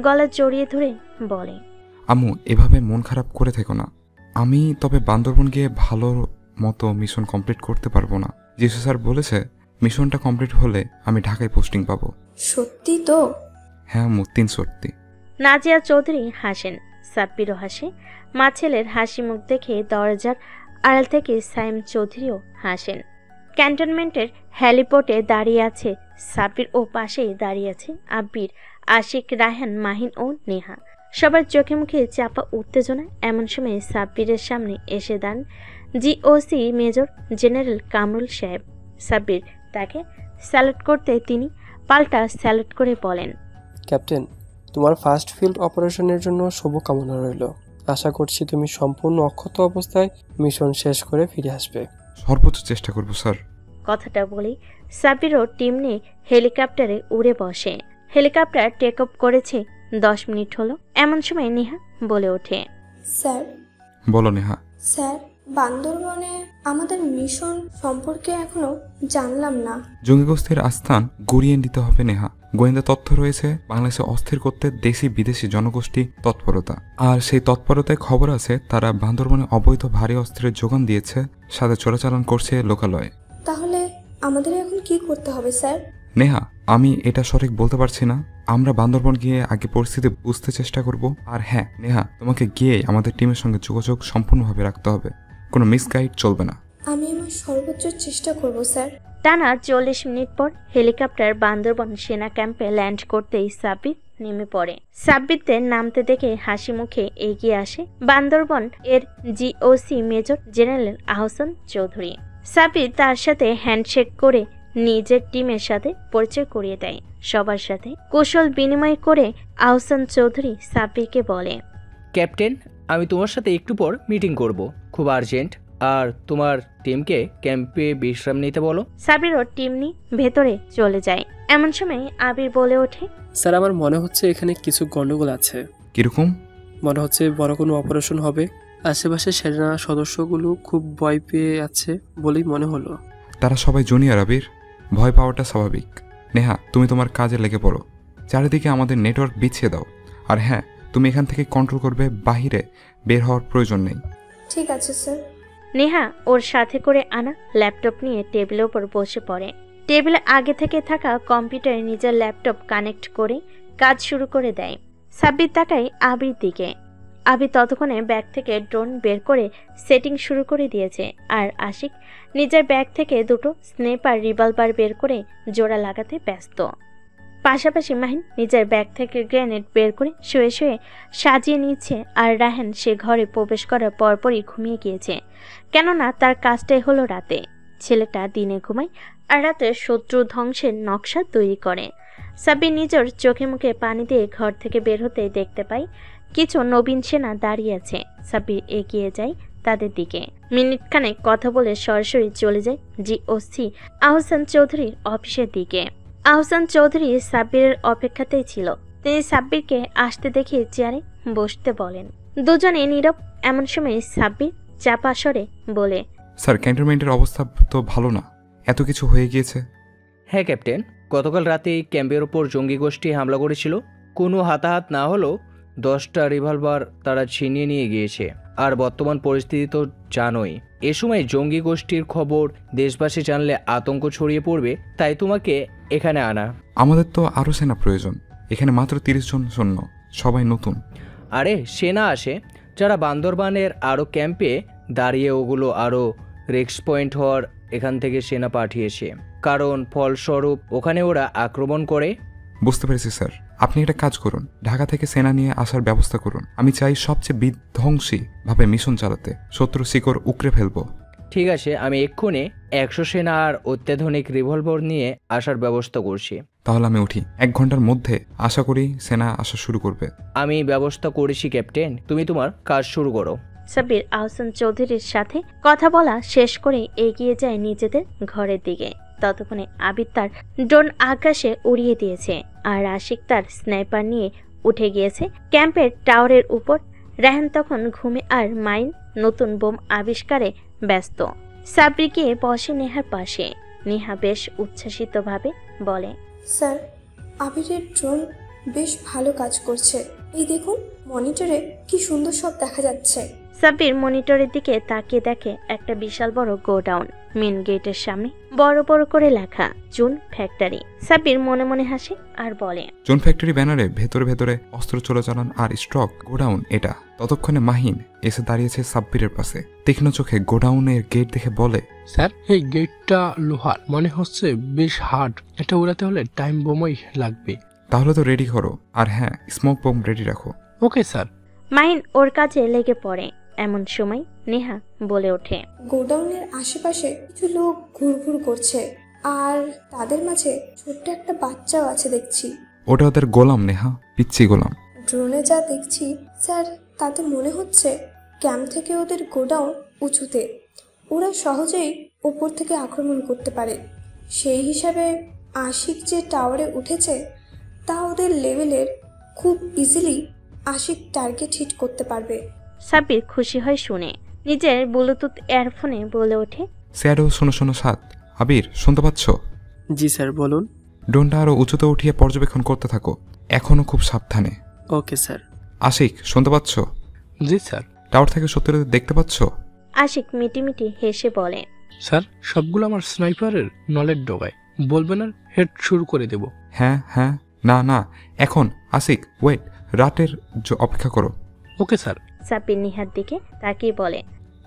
গলা জড়িয়ে ধরে বলে, আম্মু এভাবে মন খারাপ করে থেকো না। আমি তবে বান্দরবন গিয়ে ভালো মতো মিশন কমপ্লিট করতে পারবো না। জিসু স্যার বলেছে মিশনটা কমপ্লিট হলে আমি ঢাকায় পোস্টিং পাবো। সত্যি তো? হ্যাঁ আম্মু, 3 সত্যি। নাজিয়া চৌধুরী হাসেন, সাব্বিরও হাসে। মা ছেলের হাসি মুখ দেখে দরজার আড়াল থেকে সাইম চৌধুরীও হাসেন। ক্যান্টনমেন্টের হ্যালিপোর্টে দাঁড়িয়ে আছে সাব্বির ও পাশেই দাঁড়িয়ে আছে আব্বির, আশিক, রায়হান, মাহিন ও নেহা। সবার চোখে মুখে চাপা উত্তেজনা। এমন সময় সাব্বিরের সামনে এসে দাঁড়ান জিওসি মেজর জেনারেল কামরুল সাহেব। সাব্বির তাকে স্যালুট করতে তিনি পাল্টা স্যালুট করে বলেন, ক্যাপ্টেন, তোমার ফার্স্ট ফিল্ড অপারেশনের জন্য শুভকামনা রইল। আশা করছি তুমি সম্পূর্ণ অক্ষত অবস্থায় মিশন শেষ করে ফিরে আসবে। সর্বোচ্চ চেষ্টা করব স্যার। কথাটা বলেই সাব্বিরও টিম নিয়ে হেলিকপ্টারে উড়ে বসে। হেলিকপ্টার টেক অফ করেছে 10 মিনিট হলো। এমন সময় নেহা বলে ওঠে, স্যার বলো নেহা। স্যার, বান্দরবনে আমাদের মিশন সম্পর্কে এখনো জানলাম না। জঙ্গি গোষ্ঠীর আস্থান গড়িয়ে দিতে হবে নেহা। গোয়েন্দা তথ্য রয়েছে বাংলাদেশে অস্থির করতে দেশি বিদেশি জনগোষ্ঠী তৎপরতা, আর সেই তৎপরতায় খবর আছে তারা বান্দরবনে অবৈধ ভারী অস্ত্রের যোগান দিয়েছে, সাথে চোরাচালান করছে লোকালয়ে। তাহলে আমাদের এখন কি করতে হবে স্যার? নেহা, আমি এটা সঠিক বলতে পারছি না। আমরা বান্দরবন গিয়ে আগে পরিস্থিতি বুঝতে চেষ্টা করব। আর হ্যাঁ নেহা, তোমাকে গিয়ে আমাদের টিমের সঙ্গে যোগাযোগ সম্পূর্ণভাবে রাখতে হবে, কোনো মিসগাইড চলবে না। আমি আমার সর্বোচ্চ চেষ্টা করব স্যার। টানা 40 মিনিট পর হেলিকপ্টার বান্দরবন সেনা ক্যাম্পে ল্যান্ড করতেই সাব্বির নেমে পড়ে। সাব্বিরদের নামতে দেখে হাসি মুখে এগিয়ে আসে বান্দরবন এর GOC major general Ahsan Chowdhury. Sabbir তার সাথে হ্যান্ডশেক করে নিজের টিমের সাথে পরিচয় করিয়ে দেয়। সবার সাথে কৌশল বিনিময় করে আহসান চৌধুরী সাব্বিরকে বলে, ক্যাপ্টেন, আমি তোমার সাথে একটু পর মিটিং করব, খুব আর্জেন্ট। আর তোমার টিমকে ক্যাম্পে বিশ্রাম নিতে বলো। সাব্বিরও টিম নিয়ে ভেতরে চলে যায়। এমন সময় আবির বলে ওঠে, স্যার, আমার মনে হচ্ছে এখানে কিছু গন্ডগোল আছে। কিরকম? মনে হচ্ছে বড় কোনো অপারেশন হবে। আশেপাশে সেনা সদস্যগুলো খুব ভয় পেয়ে আছে বলেই মনে হলো। তারা সবাই জুনিয়র আবির, ভয় পাওয়াটা স্বাভাবিক। নেহা, তুমি তোমার কাজে লেগে পড়ো, চারিদিকে আমাদের নেটওয়ার্ক বিছিয়ে দাও। আর হ্যাঁ, তুমি এখান থেকে কন্ট্রোল করবে, বাহিরে বের হওয়ার প্রয়োজন নেই। ঠিক আছে স্যার। নেহা ওর সাথে করে আনা ল্যাপটপ নিয়ে টেবিলের উপর বসে পড়ে। টেবিলে আগে থেকে থাকা কম্পিউটারে নিজের ল্যাপটপ কানেক্ট করে কাজ শুরু করে দেয়। সাব্বির তাকায় আবির দিকে। আবির ততক্ষণে ব্যাগ থেকে ড্রোন বের করে সেটিং শুরু করে দিয়েছে। আর আশিক নিজের ব্যাগ থেকে দুটো স্নেপার রিভলভার বের করে জোড়া লাগাতে ব্যস্ত। পাশাপাশি মাহিন নিজের ব্যাগ থেকে গ্রেনেড বের করে শুয়ে শুয়ে সাজিয়ে নিচ্ছে। আর রাহান সে ঘরে প্রবেশ করার পরপরই ঘুমিয়ে গিয়েছে, কেননা তার কাজটাই হলো রাতে। ছেলেটা দিনে ঘুমায় আর রাতে শত্রু ধ্বংসের নকশা তৈরি করে। সাব্বির নিজের চোখে মুখে পানি দিয়ে ঘর থেকে বের হতে দেখতে পায় কিছু নবীন সেনা দাঁড়িয়ে আছে। সাব্বির এগিয়ে যায় তাদের দিকে। মিনিটখানেক কথা বলে সরাসরি চলে যায় জিওসি আহসান চৌধুরীর অফিসের দিকে। আহসান চৌধুরী সাব্বিরের অপেক্ষাতেই ছিল। তিনি সাব্বিরকে আসতে দেখে চেয়ারে বসতে বলেন। দুজনে নীরব। এমন সময় সাব্বির চাপা স্বরে বলে, স্যার, ক্যান্টনমেন্টের অবস্থা তো ভালো না, এত কিছু হয়ে গিয়েছে। হ্যাঁ ক্যাপ্টেন, গতকাল রাতে ক্যাম্পের ওপর জঙ্গি গোষ্ঠী হামলা করেছিল। কোনো হাতাহাত না হলেও 10টা রিভলভার তারা ছিনিয়ে নিয়ে গিয়েছে। আর বর্তমান পরিস্থিতি তো জানোই। এ সময় জঙ্গি গোষ্ঠীর খবর দেশবাসী জানলে আতঙ্ক ছড়িয়ে পড়বে, তাই তোমাকে এখানে আনা। আমাদের তো আরও সেনা প্রয়োজন। এখানে মাত্র 30 জন সৈন্য, সবাই নতুন। আরে সেনা আসে যারা বান্দরবানের আরও ক্যাম্পে দাঁড়িয়ে, ওগুলো আরও রিস্ক পয়েন্ট হওয়ার এখান থেকে সেনা পাঠিয়েছে, কারণ ফলস্বরূপ ওখানে ওরা আক্রমণ করে। বুঝতে পেরেছি স্যার, আপনি একটা কাজ করুন, ঢাকা থেকে সেনা নিয়ে আসার ব্যবস্থা করুন। আমি চাই সবচেয়ে বিধ্বংসী ভাবে মিশন চালাতে, শত্রু শিকড় উকড়ে ফেলবো। ঠিক আছে, আমি এক্ষুনি 100 সেনা আর অত্যাধুনিক রিভলভার নিয়ে আসার ব্যবস্থা করছি। তাহলে আমি উঠি। 1 ঘন্টার মধ্যে আশা করি সেনা আসা শুরু করবে। আমি ব্যবস্থা করেছি ক্যাপ্টেন, তুমি তোমার কাজ শুরু করো। সাব্বির আহসান চৌধুরীর সাথে কথা বলা শেষ করে এগিয়ে যায় নিজেদের ঘরের দিকে। ততক্ষণে আবির তার ড্রোন আকাশে উড়িয়ে দিয়েছে আর আশিক তার স্নাইপার নিয়ে উঠে গিয়েছে ক্যাম্পের টাওয়ারের উপর। রাহান তখন ঘুমে আর মাইন নতুন বোম আবিষ্কারে ব্যস্ত। সাব্বির গিয়ে বসে নেহার পাশে। নেহা বেশ উচ্ছ্বাসিতভাবে বলে, স্যার, আবিরের ড্রোন বেশ ভালো কাজ করছে। এই দেখুন, মনিটরে কি সুন্দর সব দেখা যাচ্ছে। সাব্বির মনিটরের দিকে তাকিয়ে দেখে একটা বিশাল বড় গোডাউন। মেন গেটের সামনে বড় বড় করে লেখা জুন ফ্যাক্টরি। সাব্বির মনে মনে হাসে আর বলে, জুন ফ্যাক্টরি ব্যানারে ভেতরে ভেতরে অস্ত্র চোরাচালান আর স্টক গোডাউন এটা। ততক্ষণে মাহিন এসে দাঁড়িয়েছে সাব্বিরের পাশে। তীক্ষ্ণ চোখে গোডাউনের গেট দেখে বলে, স্যার, এই গেটটা লোহার, মনে হচ্ছে বেশ হার্ড। এটা উড়াতে হলে টাইম বোমই লাগবে। তাহলে তো রেডি করো। আর হ্যাঁ, স্মোক বোম রেডি রাখো। Okay sir. মাহিন ওর কাজে লেগে পড়ে। এমন সময় নেহা বলে ওঠে, গোডাউনের আশেপাশে কিছু লোক ঘুরঘুর করছে, আর তাদের মাঝে ছোট্ট একটা বাচ্চাও আছে দেখছি। ওটা ওদের গোলাম নেহা, পিচ্ছি গোলাম। ড্রোনে যা দেখছি স্যার, তাতে মনে হচ্ছে ক্যাম্প থেকে ওদের গোডাউন উঁচুতে, ওরা সহজেই উপর থেকে আক্রমণ করতে পারে। সেই হিসাবে আশিক যে টাওয়ারে উঠেছে তা ওদের লেভেলের, খুব ইজিলি আশিক টার্গেট হিট করতে পারবে। সাব্বির খুশি হয় শুনে। নিজের ব্লুটুথ ইয়ারফোনে বলে ওঠে, স্যারও শোনো 7। আবির শুনতে পাচ্ছ? জি স্যার, বলুন। ড্রোনটা আরও উঁচুতে উঠিয়ে পর্যবেক্ষণ করতে থাকো, এখনও খুব সাবধানে। Okay sir. আশিক শুনতে পাচ্ছ? জি স্যার। টাওয়ার থেকে সত্যি দেখতে পাচ্ছ? আশিক মিটিমিটি হেসে বলে, স্যার সবগুলো আমার স্নাইপারের নলের ডগায়, বলবেন আর হেড শুরু করে দেব। হ্যাঁ, না এখন। আশিক ওয়েট, রাতের অপেক্ষা করো। Okay sir. সাব্বির নেহার দিকে তাকিয়ে বলে,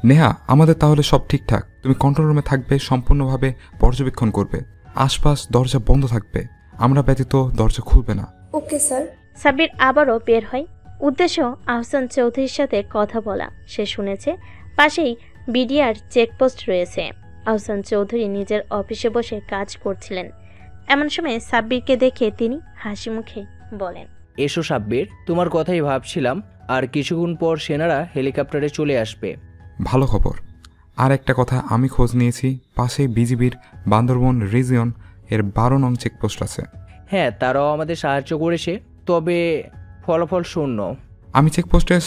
নেহা আমাদের তাহলে সব ঠিকঠাক। তুমি কন্ট্রোল রুমে থাকবে, সম্পূর্ণভাবে পর্যবেক্ষণ করবে। আশপাশ দরজা বন্ধ থাকবে, আমরা ব্যতীত দরজা খুলবে না। Okay sir. সাব্বির আবারও বের হয়। উদ্দেশ্য আহসান চৌধুরীর সাথে কথা বলা। সে শুনেছে পাশেই বিডিআর চেকপোস্ট রয়েছে। আহসান চৌধুরী নিজের অফিসে বসে কাজ করছিলেন। এমন সময় সাব্বিরকে দেখে তিনি হাসি মুখে বলেন, এসো সাব্বির, তোমার কথাই ভাবছিলাম। আর কিছুক্ষণ পর সেনারা হেলিকপ্টারে চলে আসবে। ভালো খবর। আর একটা কথা, আমি খোঁজ নিয়েছি, পাশেই বিজিবির বান্দরবন রিজিয়ন এর 12 নং চেকপোস্ট আছে। হ্যাঁ, তারাও আমাদের সাহায্য করেছে, তবে ফলাফল শূন্য। আমি চেকপোস্টের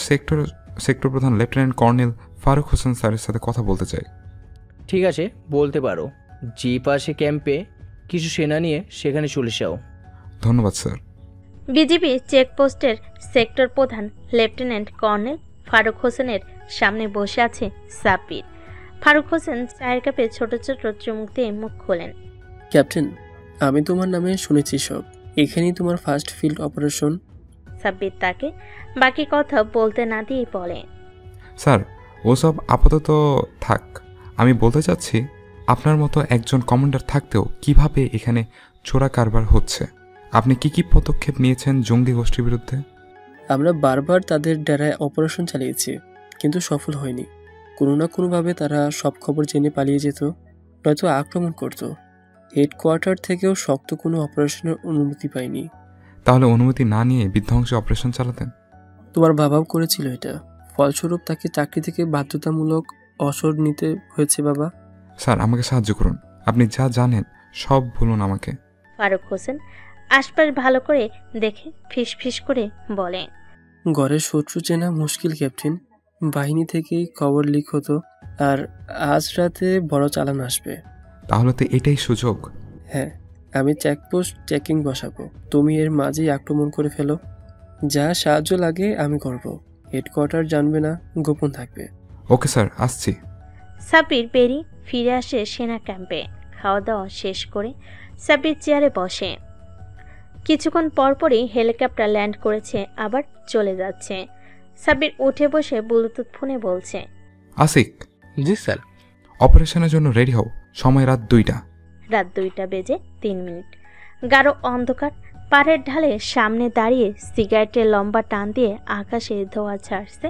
সেক্টর প্রধান লেফটেন্যান্ট কর্নেল ফারুক হোসেন স্যারের সাথে কথা বলতে চাই। ঠিক আছে, বলতে পারো। জিপ আসে ক্যাম্পে, কিছু সেনা নিয়ে সেখানে চলে যাও। ধন্যবাদ স্যার। বিজিবি চেকপোস্টের সেক্টর প্রধান লেফটেন্যান্ট কর্নেল ফারুক হোসেনের সামনে বসে আছে সাব্বির। ফারুক হোসেন চায়ের কাপে ছোট ছোট চুমুক দিয়ে মুখ খোলেন। ক্যাপ্টেন, আমি তোমার নামে শুনেছি সব। এখানেই তোমার ফার্স্ট ফিল্ড অপারেশন। সাব্বির তাকে বাকি কথা বলতে না দিয়েই বলে, স্যার ওসব আপাতত থাক। আমি বলতে চাচ্ছি, আপনার মতো একজন কমান্ডার থাকতেও কিভাবে এখানে চোরা কারবার হচ্ছে? আপনি কি পদক্ষেপ নিয়েছেন জঙ্গি গোষ্ঠীর বিরুদ্ধে? আমরা বারবার তাদের ডেরায় অপারেশন চালিয়েছি, কিন্তু সফল হয়নি। কোনো না কোনোভাবে তারা সব খবর জেনে পালিয়ে যেত, নয়তো আক্রমণ করত। হেডকোয়ার্টার থেকেও শক্ত কোনো অপারেশনের অনুমতি পাইনি। তাহলে অনুমতি না নিয়ে বিধ্বংসী অপারেশন চালাতেন? তোমার বাবাও করেছিল এটা, ফলস্বরূপ তাকে চাকরি থেকে বাধ্যতামূলক অসর নিতে হয়েছে। বাবা স্যার আমাকে সাহায্য করুন, আপনি যা জানেন সব বলুন আমাকে। ফারুক হোসেন আশপাশ ভালো করে দেখে ফিস ফিস করে বলে, ঘরের শত্রু চেনা মুশকিল ক্যাপ্টেন। বাহিনী থেকেই খবর লিক হতো, আর আজ রাতে বড় চালান আসবে। তাহলে তো এটাই সুযোগ। হ্যাঁ, আমি চেকপোস্ট চেকিং বসাবো, তুমি এর মাঝেই আক্রমণ করে ফেলো। যা সাহায্য লাগে আমি করব। হেডকোয়ার্টার জানবে না, গোপন থাকবে। ওকে স্যার, আসছি। সাব্বির বেরিয়ে ফিরে আসে সেনা ক্যাম্পে। খাওয়া দাওয়া শেষ করে সাব্বির চেয়ারে বসে। কিছুক্ষণ পরপরই হেলিকপ্টার ল্যান্ড করেছে, আবার চলে যাচ্ছে। সাব্বির উঠে বসে ব্লুটুথ ফোনে বলছে, আশিক। জি স্যার। অপারেশনের জন্য রেডি হও, সময় রাত 2টা। রাত 2:03। গাঢ় অন্ধকার। পাড়ের ঢালে সামনে দাঁড়িয়ে সিগারেটের লম্বা টান দিয়ে আকাশে ধোঁয়া ছাড়ছে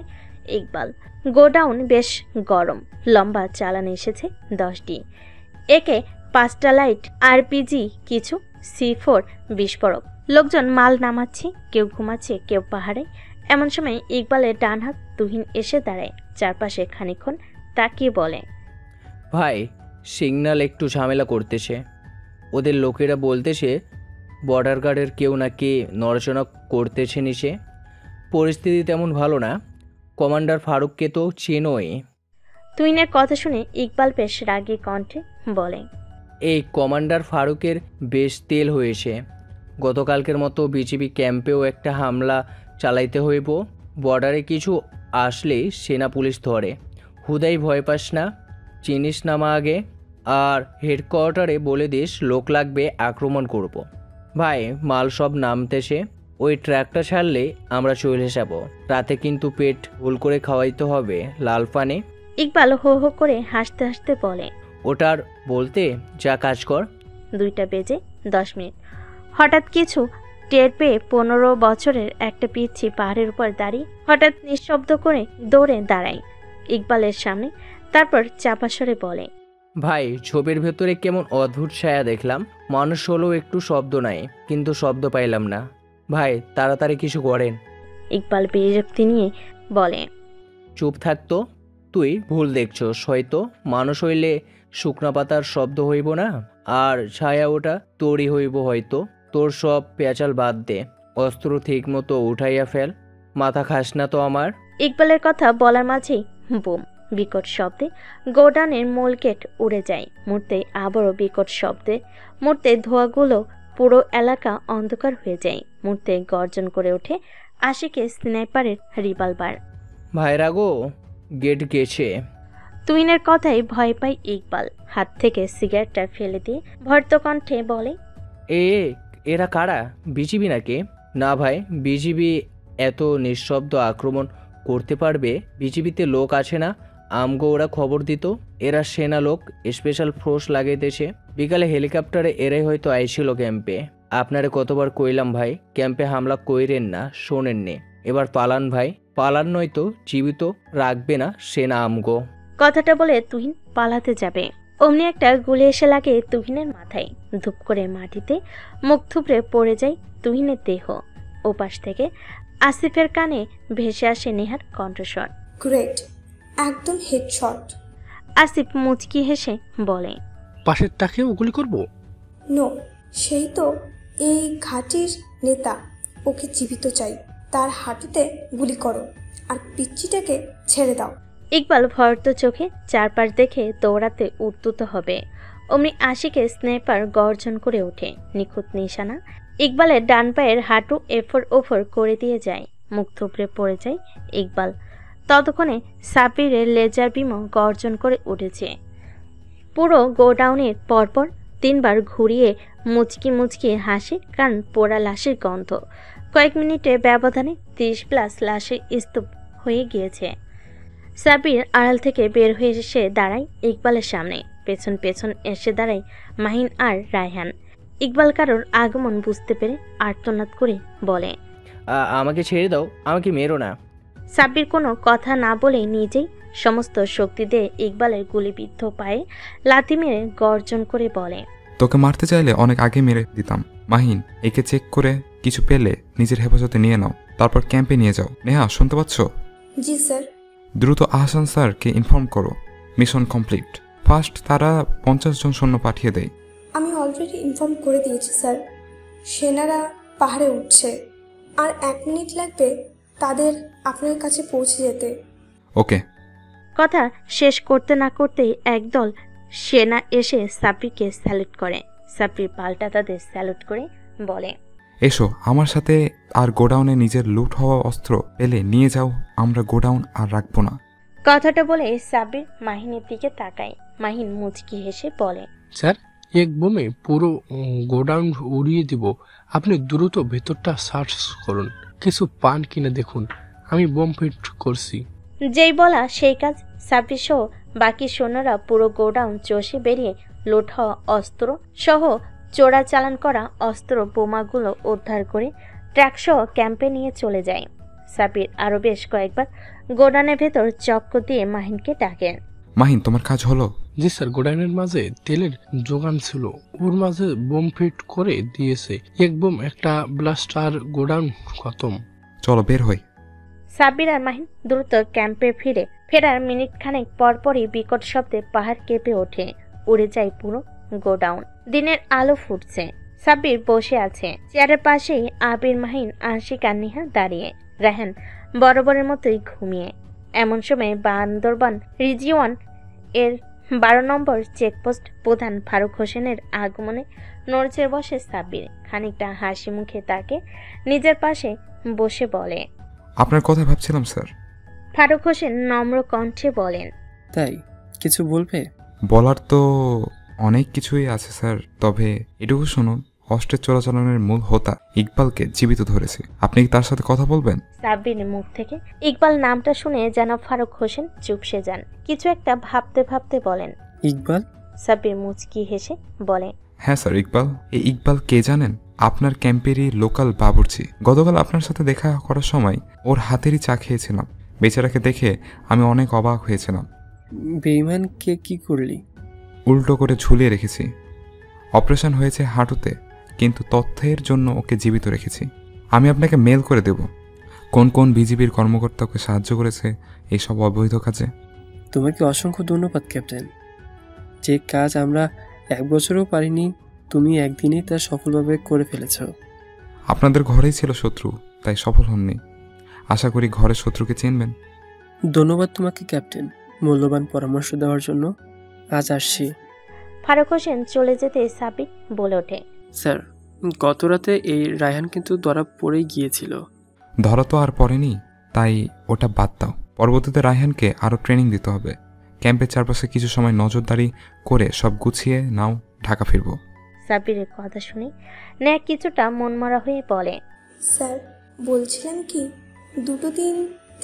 ইকবাল। গোডাউন বেশ গরম। লম্বা চালান এসেছে 10টি। একে 5টা লাইট আরপিজি, কিছু C4 বিস্ফোরক। লোকজন মাল নামাচ্ছে, কেউ ঘুমাচ্ছে, কেউ পাহাড়ে। এমন সময় ইকবালের ডান হাত তুহিন এসে দাঁড়ায়। চারপাশে খানিকক্ষণ তাকিয়ে বলে, ভাই, সিগন্যাল একটু ঝামেলা করতেছে। ওদের লোকেরা বলতেছে বর্ডার গার্ডের কেউ নাকি নড়াচড়া করতেছে নিচে। পরিস্থিতি তেমন ভালো না। কমান্ডার ফারুককে তো চেনোই। তুহিনের কথা শুনে ইকবাল বেশ রাগী কণ্ঠে বলে, এই কমান্ডার ফারুকের বেশ তেল হয়েছে। গতকালকের মতো বিজিবি ক্যাম্পেও একটা হামলা চালাইতে হইব। বর্ডারে কিছু আসলেই সেনা পুলিশ ধরে। হুদাই ভয় পাস না, চিনিস নামা আগে। আর হেডকোয়ার্টারে বলে দিস লোক লাগবে, আক্রমণ করব। ভাই, মাল সব নামতেছে। ওই ট্র্যাকটা ছাড়লে আমরা চলে যাব। রাতে কিন্তু পেট ভুল করে খাওয়াইতে হবে লাল পানে। ইকবাল হো হো করে হাসতে হাসতে বলে, ওটার বলতে যা কাজ কর। 2:10। হঠাৎ কিছু টের পেয়ে 15 বছরের একটা পিচ্ছি পাহাড়ের উপর দাঁড়িয়ে হঠাৎ নিঃশব্দ করে দৌড়ে দাঁড়ায় ইকবালের সামনে। তারপর চাপা স্বরে বলে, ভাই, ছবির ভেতরে কেমন অদ্ভুত ছায়া দেখলাম। মানুষ হলেও একটু শব্দ নাই, কিন্তু শব্দ পাইলাম না। ভাই, তাড়াতাড়ি কিছু করেন। ইকবাল বিরক্তি নিয়ে বলে, চুপ থাকতো। তুই ভুল দেখছস হয়তো। মানুষ হইলে শুকনা পাতার শব্দ হইব না, আর ছায়া ওটা তোরই হইব হয়তো। তোর সব পেঁচাল বাদ দে, অস্ত্র ঠিক মতো উঠাইয়া ফেল। মাথা খাস না তো আমার। ইকবালের কথা বলার মাঝেই বুম বিকট শব্দে গোডাউনের মূল গেট উড়ে যায়। মুহূর্তে আবারও বিকট শব্দে মুহূর্তে ধোঁয়াগুলো পুরো এলাকা অন্ধকার হয়ে যায়। মুহূর্তে গর্জন করে ওঠে আশিকের স্নাইপারের রিভলভার। ভাইরা গো, গেট গেছে। তুহিনের কথায় ভয় পায় ইকবাল। হাত থেকে সিগারেটটা ফেলে দিয়ে ভর্ত কণ্ঠে বলে, এরা কারা? বিজিবি নাকি? না ভাই, বিজিবি এত নিঃশব্দ আক্রমণ করতে পারবে? বিজিবিতে লোক আছে না? আমগো ওরা খবর দিত। এরা সেনা লোক, স্পেশাল ফোর্স লাগাইতেছে। বিকালে হেলিকপ্টারে এরাই হয়তো আইছিল ক্যাম্পে। আপনারে কতবার কইলাম ভাই, ক্যাম্পে হামলা কইরেন না, শোনেননি। এবার পালান ভাই, পালান, নয়তো জীবিত রাখবে না সেনা আমগো। কথাটা বলে তুহিন পালাতে যাবে, অমনি একটা গুলি এসে লাগে তুহিনের মাথায়। ধূপ করে মাটিতে মুখ থুবড়ে পড়ে যায় তুহিনের দেহ। ওপাশ থেকে আসিফের কানে ভেসে আসে নেহার কণ্ঠস্বর, গ্রেট, একদম হেডশট। আসিফ মুচকি হেসে বলে, পাশেরটাকেও গুলি করব? নো, সেই তো এই ঘাটির নেতা, ওকে জীবিত চাই। তার হাঁটুতে গুলি করো আর পিচ্চিটাকে ছেড়ে দাও। ইকবাল ভয়ত চোখে চারপাশ দেখে দৌড়াতে উদ্যত হবে, অমনি আশিকে স্নাইপার গর্জন করে ওঠে। নিখুঁত নিশানা ইকবালের ডান পায়ের হাঁটু এফর ওফর করে দিয়ে যায়। মুখ থুবড়ে পড়ে যায় ইকবাল। ততক্ষণে সাব্বিরের লেজার বিমও গর্জন করে উঠেছে। পুরো গোডাউনের পরপর 3 বার ঘুরিয়ে মুচকি মুচকি হাসি, কারণ পোড়া লাশের গন্ধ। কয়েক মিনিটের ব্যবধানে 30+ লাশের স্তূপ হয়ে গিয়েছে। সাব্বির আড়াল থেকে বের হয়ে এসে দাঁড়ায় ইকবালের সামনে। পেছন পেছন এসে দাঁড়ায় মাহিন আর রায়হান। ইকবাল কারোর আগমন বুঝতে পেরে আর্তনাদ করে বলে, আমাকে ছেড়ে দাও, আমাকে মেরো না। সাব্বির কোনো কথা না বলে নিজেই সমস্ত শক্তি দিয়ে ইকবালের গুলিবিদ্ধ পায়ে লাথি মেরে গর্জন করে বলে, তোকে মারতে চাইলে অনেক আগে মেরে দিতাম। মাহিন, একে চেক করে কিছু পেলে নিজের হেফাজতে নিয়ে নাও, তারপর ক্যাম্পে নিয়ে যাও। নেহা, শুনতে পাচ্ছ? জি স্যার। দ্রুত আহসান স্যারকে ইনফর্ম করো, মিশন কমপ্লিট। ফার্স্ট তারা 50 জন সৈন্য পাঠিয়ে দেয়। আমি অলরেডি ইনফর্ম করে দিয়েছি স্যার। সেনারা পাহাড়ে উঠছে, আর 1 মিনিট লাগবে তাদের আপনার কাছে পৌঁছে যেতে। ওকে। কথা শেষ করতে না করতেই একদল সেনা এসে সাব্বিরকে স্যালুট করে। সাব্বির পাল্টা তাদের স্যালুট করে বলে, এসো আমার সাথে। আর গোডাউনে নিজের লুট হওয়া অস্ত্র পেলে নিয়ে যাও, আমরা গোডাউন আর রাখবো না। কথাটা বলে সাব্বির মাহিনের দিকে তাকায়। মাহিন মুচকি হেসে বলে, স্যার, এক বোমে পুরো গোডাউন উড়িয়ে দিব। আপনি দ্রুত ভেতরটা সার্চ করুন, কিছু পান কিনে দেখুন। আমি বোম ফিট করছি। যেই বলা সেই কাজ। সাব্বির সহ বাকি সৈন্যরা পুরো গোডাউন চষে বেরিয়ে লুট হওয়া অস্ত্র সহ চোরাচালান করা অস্ত্র বোমাগুলো উদ্ধার করে ট্রাকসহ ক্যাম্পে নিয়ে চলে যায়। সাব্বির আরও বেশ কয়েকবার গোডাউনের ভেতর চক্কর দিয়ে মাহিনকে ডাকেন। মাহিন, তোমার কাজ হলো? জি স্যার, গোডাউনের মাঝে তেলের যোগান ছিল, ওর মাঝে বোম ফিট করে দিয়েছে। এক বোম, একটা ব্লাস্ট, আর গোডাউন খতম। চলো বের হই। সাব্বির আর মাহিন দ্রুত ক্যাম্পে ফেরার মিনিট খানেক পরপরই বিকট শব্দে পাহাড় কেঁপে ওঠে। উড়ে যায় পুরো গোডাউন। দিনের আলো ফুটছে। সাব্বির বসে আছে চেয়ারের পাশেই। আবির, মাহিন, আশিক আর নেহা দাঁড়িয়ে। রায়হান বরাবরের মতোই ঘুমিয়ে। এমন সময় বান্দরবান রিজিয়ন এর 12 নম্বর চেকপোস্ট প্রধান ফারুক হোসেনের আগমনে নড়ছে বসে সাব্বির। খানিকটা হাসি মুখে তাকে নিজের পাশে বসে বলে, আপনার কথা ভাবছিলাম স্যার। ফারুক হোসেন নম্র কণ্ঠে বলেন, তাই কিছু বলবে? বলার তো অনেক কিছুই আছে স্যার, তবে এটুকু শুনুন, অস্ত্রের চোরাচালানের মূল হোতা ইকবালকে জীবিত ধরেছে। আপনি কি তার সাথে কথা বলবেন? সাব্বিরের মুখ থেকে ইকবাল নামটা শুনে যেন ফারুক হোসেন চুপসে যান। কিছু একটা ভাবতে ভাবতে বলেন, ইকবাল? সাব্বির মুচকি হেসে বলে, হ্যাঁ স্যার, ইকবাল। এই ইকবাল কে জানেন? আপনার ক্যাম্পেরই লোকাল বাবুর্চি। গতকাল আপনার সাথে দেখা করার সময় ওর হাতেরই চা খেয়েছিলাম। বেচারাকে দেখে আমি অনেক অবাক হয়েছিলাম। বেঈমানকে কি করলি? উল্টো করে ঝুলিয়ে রেখেছি। অপারেশন হয়েছে হাঁটুতে, কিন্তু তথ্যের জন্য ওকে জীবিত রেখেছি। আমি আপনাকে মেল করে দেব কোন কোন বিজিবির কর্মকর্তা ওকে সাহায্য করেছে এইসব অবৈধ কাজে। তোমাকে অসংখ্য ধন্যবাদ ক্যাপ্টেন। যে কাজ আমরা 1 বছরও পারিনি, তুমি একদিনেই তা সফলভাবে করে ফেলেছ। আপনাদের ঘরেই ছিল শত্রু, তাই সফল হননি। আশা করি ঘরের শত্রুকে চিনবেন। ধন্যবাদ তোমাকে ক্যাপ্টেন, মূল্যবান পরামর্শ দেওয়ার জন্য। আজ আসছি। ফারুক হোসেন চলে যেতে সাব্বির বলে ওঠে, স্যার, গত রাতে এই রায়হান কিন্তু ধরা পড়েই গিয়েছিল। ধরা তো আর পড়েনি, তাই ওটা বাদ দাও। পরবর্তীতে রায়হানকে আরও ট্রেনিং দিতে হবে। ক্যাম্পের চারপাশে কিছু সময় নজরদারি করে সব গুছিয়ে নাও, ঢাকা ফিরবো। সাব্বিরের কথা শুনে নেহা কিছুটা মনমরা হয়ে বলে, স্যার, বলছিলাম কি 2 দিন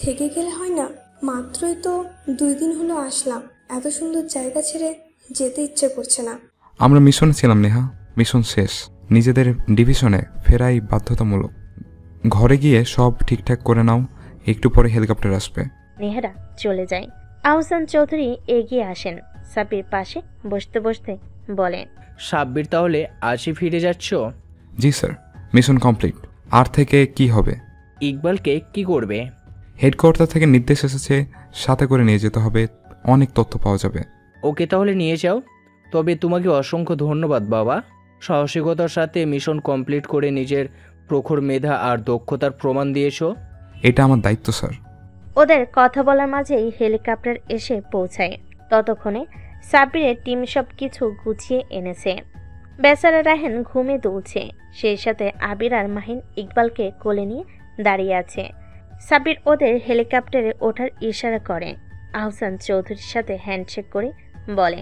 থেকে গেলে হয় না? মাত্রই তো 2 দিন হলো আসলাম, এত সুন্দর জায়গা ছেড়ে যেতে ইচ্ছে করছে না। আমরা মিশনে ছিলাম নেহা, মিশন শেষ। নিজেদের ডিভিশনে ফেরাই বাধ্যতামূলক। ঘরে গিয়ে সব ঠিকঠাক করে নাও, একটু পরে হেলিকপ্টার আসবে। নেহারা চলে যায়। আহসান চৌধুরী এগিয়ে আসেন, সাব্বির পাশে বসতে বসতে বলেন, সাব্বির তাহলে আজই ফিরে যাচ্ছ? জি স্যার, মিশন কমপ্লিট। আর থেকে কি হবে? ইকবালকে কি করবে? হেডকোয়ার্টার থেকে নির্দেশ এসেছে, সাথে করে নিয়ে যেতে হবে, অনেক তথ্য পাওয়া যাবে। ওকে তাহলে নিয়ে যাও। তবে তোমাকে অসংখ্য ধন্যবাদ বাবা, সাহসিকতার সাথে মিশন কমপ্লিট করে নিজের প্রখর মেধা আর দক্ষতার প্রমাণ দিয়েছো। এটা আমার দায়িত্ব স্যার। ওদের কথা বলার মাঝেই হেলিকপ্টার এসে পৌঁছায়। ততক্ষণে সাব্বিরের টিম সব কিছু গুছিয়ে এনেছে। বেচারা রাহেন ঘুমে দুলছে, সেই সাথে আবির আর মাহিন ইকবালকে কোলে নিয়ে দাঁড়িয়ে আছে। সাব্বির ওদের হেলিকপ্টারে ওঠার ইশারা করে। আহসান চৌধুরীর সাথে হ্যান্ডশেক করে বলে,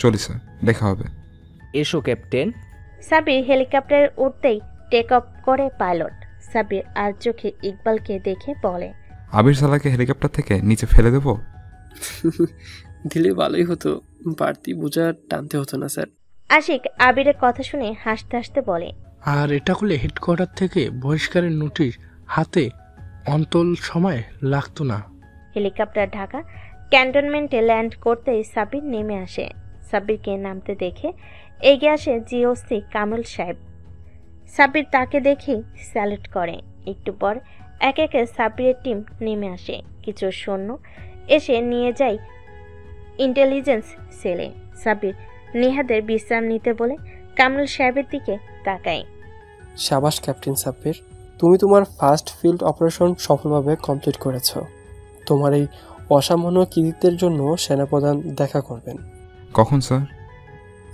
চলি স্যার, দেখা হবে। এসো ক্যাপ্টেন। সাব্বির হেলিকপ্টারে উঠতেই টেক অফ করে পাইলট। সাব্বির আর চোখে ইকবালকে দেখে বলে, আবির সালাকে হেলিকপ্টার থেকে নিচে ফেলে দেবো? দিলে ভালোই হতো, বাড়তি বোঝা টানতে হতো না স্যার। আশিক আবিরের কথা শুনে হাসতে হাসতে বলে, আর এটা করলে হেডকোয়ার্টার থেকে বহিষ্কারের নোটিশ হাতে অন্তল সময় লাগতো না। হেলিকপ্টার ঢাকা ক্যান্টনমেন্টে ল্যান্ড করতেই সাব্বির নেমে আসে। সাব্বিরকে নামতে দেখে এগিয়ে আসে জিওসি কামরুল সাহেব। সাব্বির তাকে দেখে স্যালুট করে। একটু পর একে একে সাব্বিরের টিম নেমে আসে। কিছু সৈন্য এসে নিয়ে যায় ইন্টেলিজেন্স সেলে। সাব্বির নেহাদের বিশ্রাম নিতে বলে কামরুল সাহেবের দিকে তাকায়। সাবাস ক্যাপ্টেন সাব্বির, তুমি তোমার ফার্স্ট ফিল্ড অপারেশন সফলভাবে কমপ্লিট করেছ। তোমার এই অসামান্য কৃতিত্বের জন্য সেনাপ্রধান দেখা করবেন। কখন স্যার?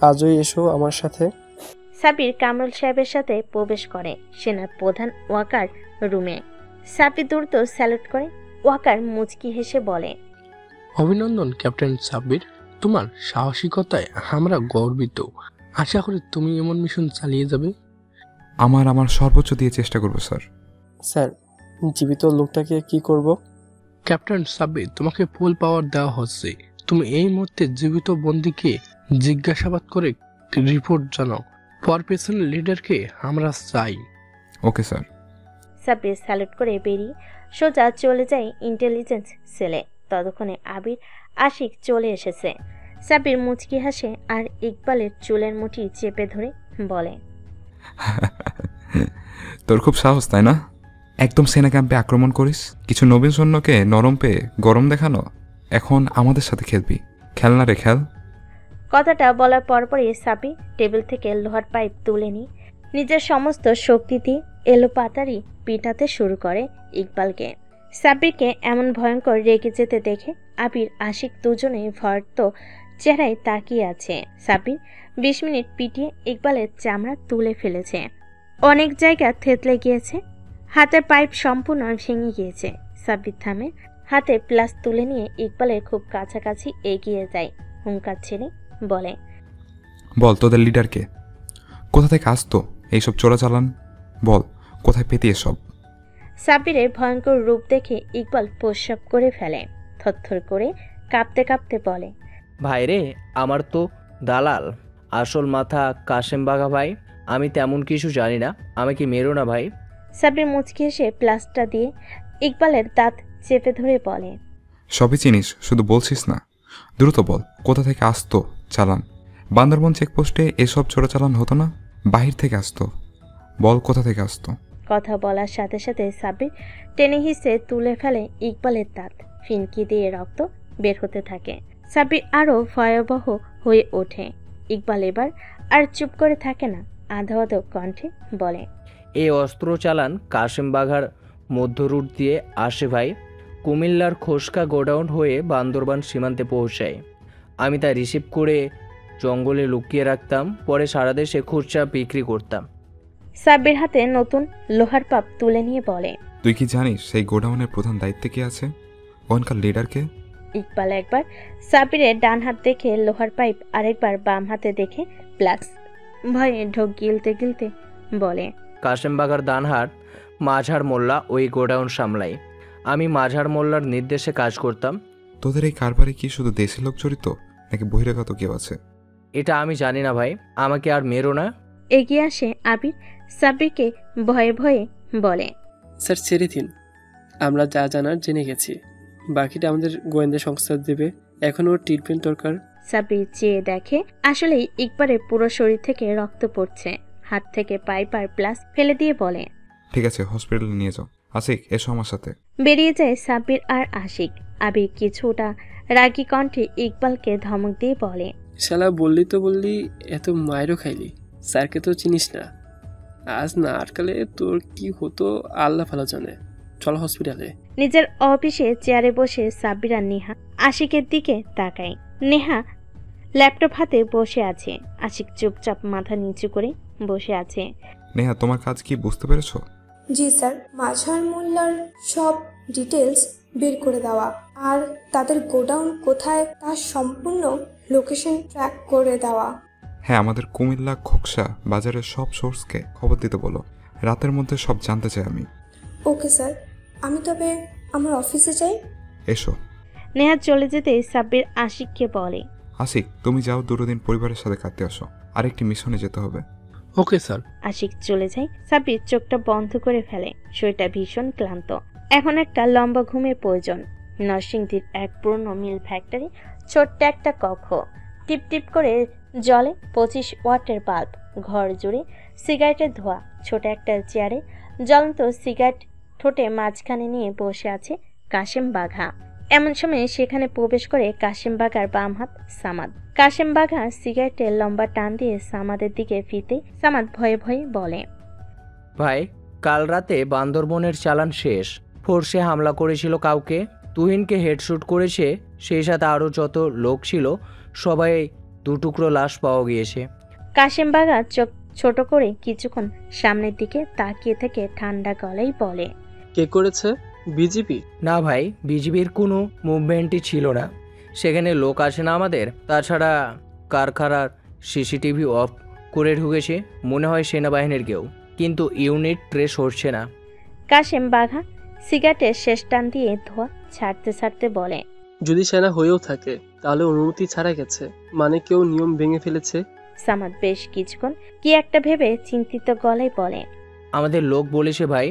আজই এসো আমার সাথে। সাব্বির কামরুল সাহেবের সাথে প্রবেশ করে সেনার প্রধান ওয়াকার রুমে। সাব্বির দ্রুত স্যালুট করে। ওয়াকার মুচকি হেসে বলে, অভিনন্দন ক্যাপ্টেন সাব্বির, তোমার সাহসিকতায় আমরা গর্বিত। আশা করি তুমি এমন মিশন চালিয়ে যাবে। আমার সর্বোচ্চ দিয়ে চেষ্টা করব স্যার। স্যার, জীবিত লোকটাকে কি করব? ক্যাপ্টেন সাব্বির, তোমাকে ফুল পাওয়ার দেওয়া হচ্ছে। তুমি এই মুহূর্তে জীবিত বন্দীকে জিজ্ঞাসাবাদ করে রিপোর্ট জানাও। পেছনের লিডারকে আমরা চাই। Okay sir. সাব্বির স্যালুট করে বেরিয়ে সোজা চলে যায় ইন্টেলিজেন্স সেলে। ততক্ষণে আবির আশিক চলে এসেছে। সাব্বির মুচকি হাসে আর ইকবালের চুলের মুঠি চেপে ধরে বলে, তোর খুব সাহস তাই না? একদম সেনা ক্যাম্পে আক্রমণ করিস, কিছু নবীন সৈন্যকে নরম পেয়ে গরম দেখানো। এখন আমাদের সাথে খেলবি, খেলনা রে খেল। কথাটা বলার পরপরই সাব্বির টেবিল থেকে লোহার পাইপ তুলে নিয়ে নিজের সমস্ত শক্তি দিয়ে এলোপাতাড়ি পিটাতে শুরু করে ইকবালকে। সাব্বিরকে এমন ভয়ঙ্কর রেগে যেতে দেখে আবির আশিক দুজনেই ভয়ার্ত চেহারায় তাকিয়ে আছে। সাব্বির 20 মিনিট পিটিয়ে ইকবালের চামড়া তুলে ফেলেছে। অনেক জায়গা থেতলে গিয়েছে, হাতের পাইপ সম্পূর্ণ ভেঙে গিয়েছে। সাব্বির থামে, হাতে প্লাস তুলে নিয়ে ইকবালের খুব কাছাকাছি এগিয়ে যায়। হুঙ্কার ছেড়ে বলে, বল তোদের লিডারকে, কোথা থেকে আসতো এইসব চোরাচালান? বল কোথায় পেতি এসব? সাব্বিরের ভয়ঙ্কর রূপ দেখে ইকবাল প্রস্রাব করে ফেলে। থরথর করে কাঁপতে কাঁপতে বলে, ভাইরে, আমার তো দালাল, আসল মাথা কাশেম বাঘা ভাই। আমি তেমন কিছু জানি না, আমাকে মেরো না ভাই। সাব্বির মুচকি এসে প্লাস্টার দিয়ে ইকবালের দাঁত চেপে ধরে বলে, সবই চিনিস, শুধু বলছিস না। দ্রুত বল, কোথা থেকে আসতো চালান? বান্দরবন চেকপোস্টে এসব চোরাচালান হতো না? বাহির থেকে আসতো। বল, কোথা থেকে আসতো? কথা বলার সাথে সাথে সাব্বির টেনে হিসে তুলে ফেলে ইকবালের দাঁত। ফিনকি দিয়ে রক্ত বের হতে থাকে। সাব্বির আরও ভয়াবহ হয়ে ওঠে। ইকবাল এবার আর চুপ করে থাকে না, আধো আধো কণ্ঠে বলে, এই অস্ত্র চালান কাশেম বাঘার মধ্য রুট দিয়ে আসে ভাই। কুমিল্লার খোসকা গোডাউন হয়ে বান্দরবান সীমান্তে পৌঁছায়। আমি তা রিসিভ করে জঙ্গলে লুকিয়ে রাখতাম, পরে সারা দেশে খুচরা বিক্রি করতাম। সাব্বির হাতে নতুন লোহার পাপ তুলে নিয়ে বলে, তুই কি জানিস সেই গোডাউনের প্রধান দায়িত্বে কে আছে? ওখানকার লিডারকে? ইকবাল একবার সাব্বিরের ডান হাত দেখে লোহার পাইপ, আরেকবার বাম হাতে দেখে প্লাক্স। ভয়ে ঢোক গিলতে গিলতে বলে, কাশেম বাঘার ডানহাত মাঝার মোল্লা ওই গোডাউন সামলাই। আমি মাঝার মোল্লার নির্দেশে কাজ করতাম। তোদের এই কারবারে কি শুধু দেশি লোক জড়িত, নাকি বহিরাগত কেউ আছে? এটা আমি জানি না ভাই, আমাকে আর মেরো না। এগিয়ে আসে আবির। সাব্বিরকে ভয়ে ভয়ে বলে, স্যার ছেড়ে দিন, আমরা যা জানার জেনে গেছি, বাকিটা আমাদের গোয়েন্দা সংস্থা দেবে। এখন ওর ট্রিটমেন্ট দরকার। সাব্বির চেয়ে দেখে আসলেই ইকবালের পুরো শরীর থেকে রক্ত পড়ছে। হাত থেকে পাইপ আর প্লাস ফেলে দিয়ে বলে, ঠিক আছে, হসপিটালে নিয়ে যাও। আশিক, এসো আমার সাথে। বেরিয়ে যায় সাব্বির আর আশিক। আবির কিছুটা রাগী কণ্ঠে ইকবালকে ধমক দিয়ে বলে, শালা বললি তো বললি, এত মায়েরও খাইলি। স্যারকে তো চিনিস না, আজ না আটকালে তোর কি হতো আল্লাহ ভালো জানে। চল হসপিটালে। নিজের অফিসে চেয়ারে বসে সাব্বির আর নেহা আশিকের দিকে তাকায়। নেহা ল্যাপটপ হাতে বসে আছে, আশিক চুপচাপ মাথা নিচু করে বসে আছে। নেহা, তোমার কাজ কি বুঝতে পেরেছো? জি স্যার, মাঝার মোল্লার সব ডিটেলস বের করে দেওয়া আর তাদের গোডাউন কোথায় তার সম্পূর্ণ লোকেশন ট্র্যাক করে দেওয়া। হ্যাঁ, আমাদের কুমিল্লা খোকসা বাজারের সব সোর্সকে খবর দিতে বলো। রাতের মধ্যে সব জানতে চাই আমি। ওকে স্যার, আমি তবে আমার অফিসে যাই। এসো। নেহা চলে যেতে সাব্বির আশিককে বলে, আশিক, তুমি যাও, দুদিন পরিবারের সাথে কাটতে আসো। আরেকটি মিশনে যেতে হবে। Okay sir. আশিক চলে যায়। সাব্বির চোখটা বন্ধ করে ফেলে। শরীরটা ভীষণ ক্লান্ত। এখন একটা লম্বা ঘুমের প্রয়োজন। নরসিংদীর এক পুরনো মিল ফ্যাক্টরি, ছোট্ট একটা কক্ষ, টিপ টিপ করে জলে 25 ওয়াটের বাল্ব, ঘর জুড়ে সিগারেটের ধোঁয়া। ছোট একটা চেয়ারে জ্বলন্ত সিগারেট ঠোঁটে মাঝখানে নিয়ে বসে আছে কাশেম বাঘা। এমন সময় সেখানে প্রবেশ করে কাশেম বাঘার বাম হাত সামাদ। কাশেম বাঘা সিগারেটের লম্বা টান দিয়ে সামাদের দিকে ফিরতে সামাদ ভয়ে ভয়ে বলে, ভাই, কাল রাতে বান্দরবনের চালান শেষ। ফোর্সে হামলা করেছিল কাউকে, তুহিনকে হেডশুট করেছে, সেই সাথে আরও যত লোক ছিল সবাই দুটুকরো লাশ পাওয়া গিয়েছে। কাশেম বাঘা চোখ ছোট করে কিছুক্ষণ সামনের দিকে তাকিয়ে থেকে ঠান্ডা গলায় বলে, কে করেছে? বিজেপি? না ভাই, বিজিবির কোনো মুভমেন্টই ছিল না। সেখানে লোক আসে না আমাদের। তাছাড়া কারখানার সিসিটিভি অফ করে ঢুকেছে, মনে হয় সেনাবাহিনীর কেউ, কিন্তু ইউনিট ট্রেস হচ্ছে না। কাশেম বাঘা সিগারেটের শেষ টান দিয়ে ধোঁয়া ছাড়তে ছাড়তে বলে, যদি সেনা হয়েও থাকে তাহলে অনুমতি ছাড়া গেছে, মানে কেউ নিয়ম ভেঙে ফেলেছে। সামাদ বেশ কিছুক্ষণ কি একটা ভেবে চিন্তিত গলায় বলে, আমাদের লোক বলেছে ভাই,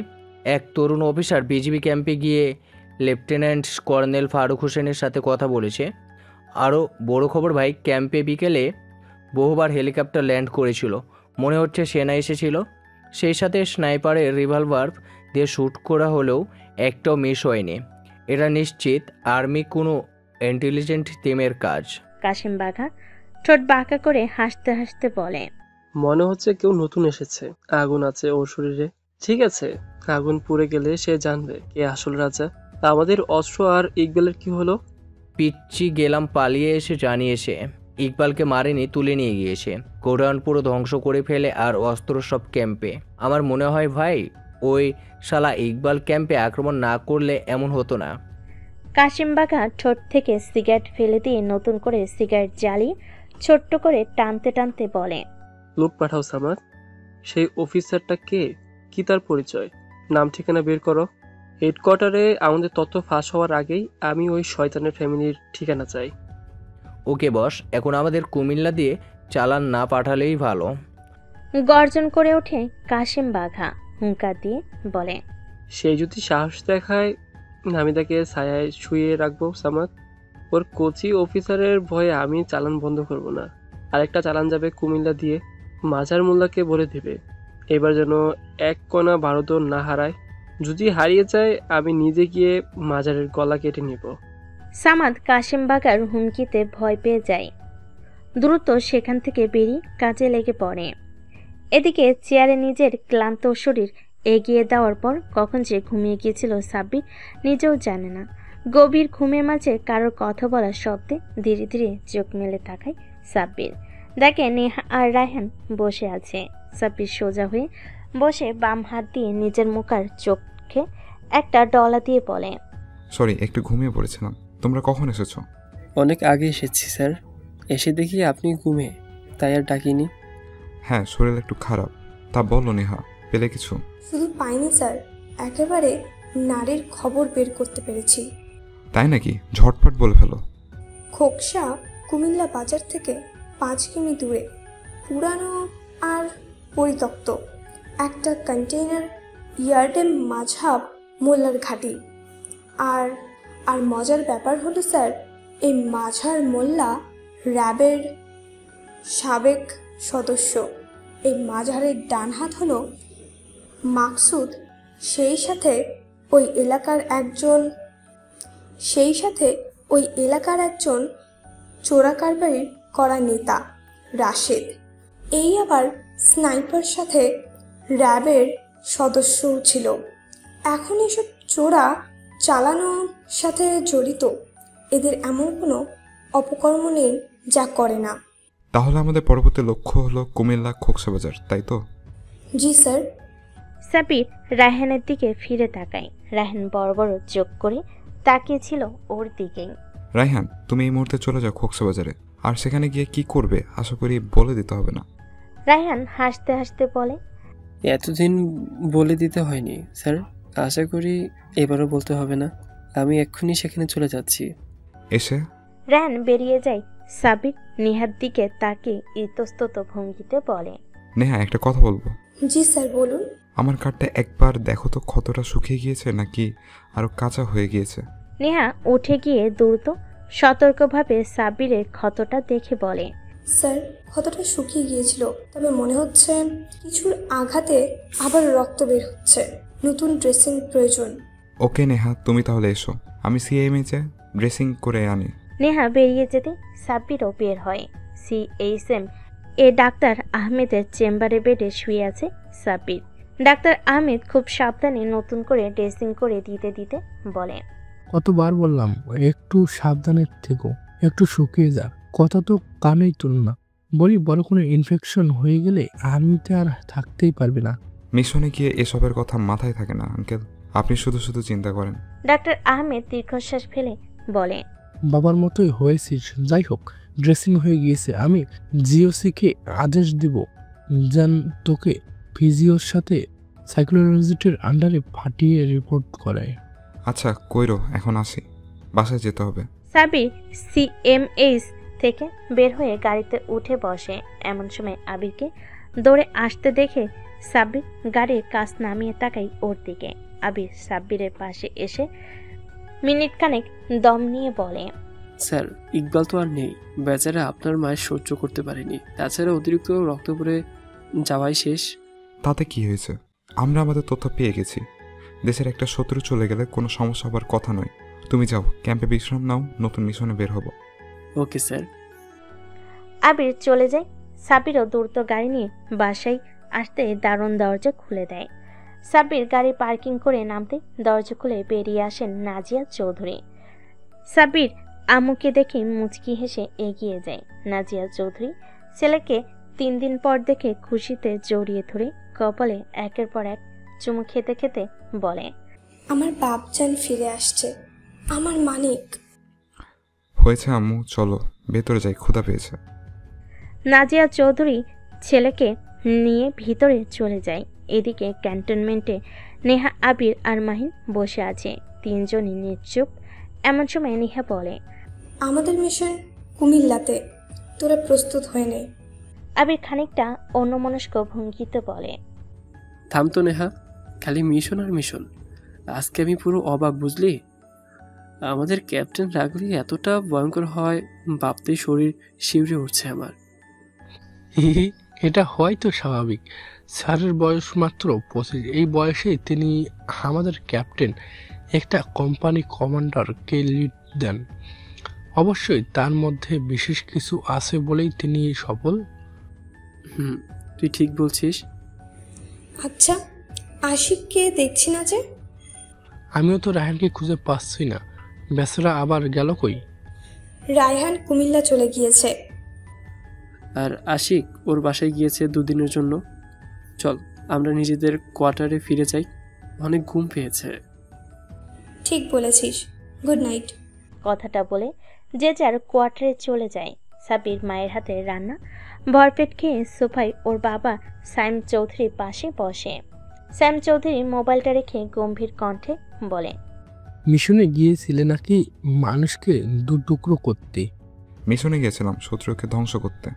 এক তরুণ অফিসার বিজিবি ক্যাম্পে গিয়ে লেফটেন্যান্ট কর্নেল ফারুক হোসেনের সাথে কথা বলেছে। আরও বড় খবর ভাই, ক্যাম্পে বিকেলে বহুবার হেলিকপ্টার ল্যান্ড করেছিল, মনে হচ্ছে সেনা এসেছিল। সেই সাথে স্নাইপারের রিভলভার দিয়ে শ্যুট করা হলেও একটাও মিস হয়নি। এটা নিশ্চিত আর্মি কোনো ইন্টেলিজেন্ট টিমের কাজ। কাশেম বাঘা ঠোঁট বাঁকা করে হাসতে হাসতে বলে, মনে হচ্ছে কেউ নতুন এসেছে। আগুন আছে ওর শরীরে। ঠিক আছে, আগুন পুড়ে গেলে সে জানবে কে আসল রাজা। তা আমাদের অস্ত্র আর ইকবালের কি হলো? পিচ্ছি গেলাম পালিয়ে এসে জানিয়েছে ইকবালকে মারেনি, তুলে নিয়ে গিয়েছে। গোডাউন পুরো ধ্বংস করে ফেলে আর অস্ত্র সব ক্যাম্পে। আমার মনে হয় ভাই, ওই শালা ইকবাল ক্যাম্পে আক্রমণ না করলে এমন হতো না। কাশেম বাঘা ঠোঁট থেকে সিগারেট ফেলে দিয়ে নতুন করে সিগারেট জ্বালিয়ে ছোট্ট করে টানতে টানতে বলে, লোক পাঠাও সামাদ। সেই অফিসারটা কে? কি তার পরিচয়? নাম ঠিকানা বের করো। হেডকোয়ার্টারে আমাদের তথ্য ফাঁস হওয়ার আগেই আমি ওই শয়তানের ফ্যামিলির ঠিকানা চাই। ওকে বস, এখন আমাদের কুমিল্লা দিয়ে চালান না পাঠালেই ভালো। গর্জন করে ওঠে কাশেম বাঘা, হুঙ্কার দিয়ে বলে, সে যদি সাহস দেখায় আমি তাকে ছায়ায় শুয়ে রাখবো সামাদ। ওর কোচি অফিসারের ভয়ে আমি চালান বন্ধ করব না। আরেকটা চালান যাবে কুমিল্লা দিয়ে, মাজার মোল্লাকে বলে দেবে এবার যেন এক কণা ভারতও না হারায়। যদি হারিয়ে যায় আমি নিজে গিয়ে মাজারের গলা কেটে নেব। সামাদ কাশেম বাগার হুমকিতে ভয় পেয়ে যায়। দ্রুত সেখান থেকে বেরিয়ে কাজে লেগে পড়ে। এদিকে চেয়ারে নিজের ক্লান্ত শরীর এগিয়ে দেওয়ার পর কখন যে ঘুমিয়ে গিয়েছিল সাব্বির নিজেও জানে না। গভীর ঘুমের মাঝে কারোর কথা বলার শব্দে ধীরে ধীরে চোখ মেলে তাকায় সাব্বির। দেখে নেহা আর রায়হান বসে আছে। সাব্বির সোজা হয়ে বসে বাম হাত দিয়ে নিজের মুখ আর চোখে একটা ডলা দিয়ে বলে, সরি, একটু ঘুমিয়ে পড়েছিলাম। তোমরা কখন এসেছো? অনেক আগে এসেছি স্যার, এসে দেখি আপনি ঘুমে, তাই আর ডাকিনি। হ্যাঁ, শরীর একটু খারাপ। তা বলো নেহা, পেলে কিছু? শুধু পাইনি স্যার, একেবারে নারীর খবর বের করতে পেরেছি। তাই নাকি? ঝটপট বলে ফেলো। খোকসা কুমিল্লা বাজার থেকে 5 কিমি দূরে পুরানো আর পরিত্যক্ত একটা কন্টেইনার ইয়ার্ডে মাঝহাব মোল্লার ঘাঁটি। আর আর মজার ব্যাপার হলো স্যার, এই মাঝার মোল্লা র্যাবের সাবেক সদস্য। এই মাঝারের ডান হাত হলো মাকসুদ, সেই সাথে ওই এলাকার একজন চোরা কারবারির করা নেতা রাশেদ। এই আবার স্নাইপার সাথে র্যাবের সদস্যও ছিল। এখন এসব চোরা চালানোর সাথে জড়িত। এদের এমন কোনো অপকর্ম নেই যা করে না। তাহলে আমাদের পরবর্তী লক্ষ্য হলো কুমিল্লা খোকসা বাজার, তাই তো? জি স্যার। সাব্বির রায়হানের দিকে ফিরে তাকায়। রায়হান বড় বড় চোখ করে তাকিয়েছিল ওর দিকেই। রায়হান, তুমি এই মুহূর্তে চলে যাও খোকসা বাজারে। আর সেখানে গিয়ে কি করবে আশা করি বলে দিতে হবে না। রায়হান হাসতে হাসতে বলে, এতদিন বলে দিতে হয়নি স্যার, আশা করি এবারও বলতে হবে না। আমি এক্ষুনি সেখানে চলে যাচ্ছি। এসে রায়হান বেরিয়ে যায়। সাব্বির নেহার দিকে তাকিয়ে ইতস্তত ভঙ্গিতে বলে, নেহা, একটা কথা বলবো। জি স্যার, বলুন। আমার কার্ডটা একবার দেখো তো, ক্ষতটা শুকিয়ে গিয়েছে নাকি আরো কাঁচা হয়ে গিয়েছে? নেহা উঠে গিয়ে দ্রুত সতর্কভাবে সাব্বিরের ক্ষতটা দেখে বলে, স্যার, ক্ষতটা শুকিয়ে গিয়েছিল, তবে মনে হচ্ছে কিছুর আঘাতে আবার রক্ত বের হচ্ছে। নতুন ড্রেসিং প্রয়োজন। ওকে নেহা, তুমি তাহলে এসো, আমি সিএমএইচে ড্রেসিং করে আনি। নেহা বেরিয়ে যেতে সাব্বিরও বের হয়। সিএইচএম এ ডাক্তার আহমেদের চেম্বারে বেডে শুয়ে আছে সাব্বির। ডাক্তার আহমেদ খুব সাবধানে নতুন করে ড্রেসিং করে দিতে দিতে বলে, কতবার বললাম একটু সাবধানে থেকো, একটু শুকিয়ে যা। কথা তো কানেই তুল না। বলি বড় কোনো ইনফেকশন হয়ে গেলে আর্মিতে আর থাকতেই পারবে না। মিশনে গিয়ে এসবের কথা মাথায় থাকে না আঙ্কেল, আপনি শুধু শুধু চিন্তা করেন। ডাক্তার আহমেদ দীর্ঘশ্বাস ফেলে বলে, বাবার মতোই হয়েছিস। যাই হোক, ড্রেসিং হয়ে গিয়েছে। আমি জিওসিকে আদেশ দিব যেন তোকে ফিজিওর সাথে সাইকোলজিস্টের আন্ডারে ফাটিয়ে রিপোর্ট করায়। আচ্ছা কইরো, এখন আসি, বাসায় যেতে হবে। সাব্বির সিএমএইচ থেকে বের হয়ে গাড়িতে উঠে বসে। এমন সময় আবিরকে দৌড়ে আসতে দেখে সাব্বির গাড়ির কাছ নামিয়ে তাকাই ওর দিকে। আবির সাব্বিরের পাশে এসে মিনিটখানেক দম নিয়ে বলে, স্যার, ইকবাল তো আর নেই। বেচারা আপনার মায়ের সহ্য করতে পারেনি। তাছাড়া অতিরিক্ত রক্ত পড়ে যাওয়াই শেষ। তাতে কি হয়েছে? আমরা আমাদের তথ্য পেয়ে গেছি। দেশের একটা শত্রু চলে গেলে কোনো সমস্যা হবার কথা নয়। তুমি যাও, ক্যাম্পে বিশ্রাম নাও, নতুন মিশনে বের হবো। Okay sir. আবির চলে যায়। সাব্বিরও দ্রুত গাড়ি নিয়ে বাসায় আসতে দারুণ দরজা খুলে দেয়। সাব্বির গাড়ি পার্কিং করে নামতে দরজা খুলে বেরিয়ে আসেন নাজিয়া চৌধুরী। সাব্বির আম্মুকে দেখে মুচকি হেসে এগিয়ে যায়। নাজিয়া চৌধুরী ছেলেকে 3 দিন পর দেখে খুশিতে জড়িয়ে ধরে কপালে একের পর এক চুমু খেতে খেতে বলে, আমার বাপজান ফিরে আসছে, আমার মানিক। হয়েছে আম্মু, চলো ভেতরে যাই, ক্ষুধা পেয়েছে। নাজিয়া চৌধুরী ছেলেকে নিয়ে ভিতরে চলে যায়। এদিকে ক্যান্টনমেন্টে নেহা, আবির আর মাহিন বসে আছে। 3 জনই নিশ্চুপ। এমন সময় নেহা বলে, আমাদের মিশন কুমিল্লাতে, তোরা প্রস্তুত হয়ে নে। আবির খানিকটা অন্যমনস্ক ভঙ্গিতে বলে, থাম তো নেহা, খালি মিশন আর মিশন। আজকে আমি পুরো অবাক, বুঝলি? আমাদের ক্যাপ্টেন রাগলি এতটা ভয়ঙ্কর হয় ভাবতেই শরীর শিউরে উঠছে আমার। এটা হয়তো স্বাভাবিক। স্যারের বয়স মাত্র 25। এই বয়সে তিনি আমাদের ক্যাপ্টেন, একটা কোম্পানি কমান্ডারকে লিড দেন। অবশ্যই তার মধ্যে বিশেষ কিছু আছে বলেই তিনি সফল। তুই ঠিক বলছিস। আচ্ছা, আশিককে দেখছি না যে? আমিও তো রায়হানকে খুঁজে পাচ্ছি না। বেচারা আবার গেল কই? রায়হান কুমিল্লা চলে গিয়েছে। আর আশিক ওর বাসায় গিয়েছে 2 দিনের জন্য। চল আমরা নিজেদের কোয়ার্টারে ফিরে যাই, অনেক ঘুম পেয়েছে। ঠিক বলেছিস, গুড নাইট। কথাটা বলে যে যার কোয়ার্টারে চলে যায়। সাব্বির মায়ের হাতে রান্না ভরপেট খেয়ে সোফায় ওর বাবা সাইম চৌধুরীর পাশে বসে। স্যাম চৌধুরী মোবাইলটা রেখে গম্ভীর কণ্ঠে বলে, মিশনে গিয়েছিলে নাকি মানুষকে দু টুকরো করতে? মিশনে গিয়েছিলাম শত্রুকে ধ্বংস করতে।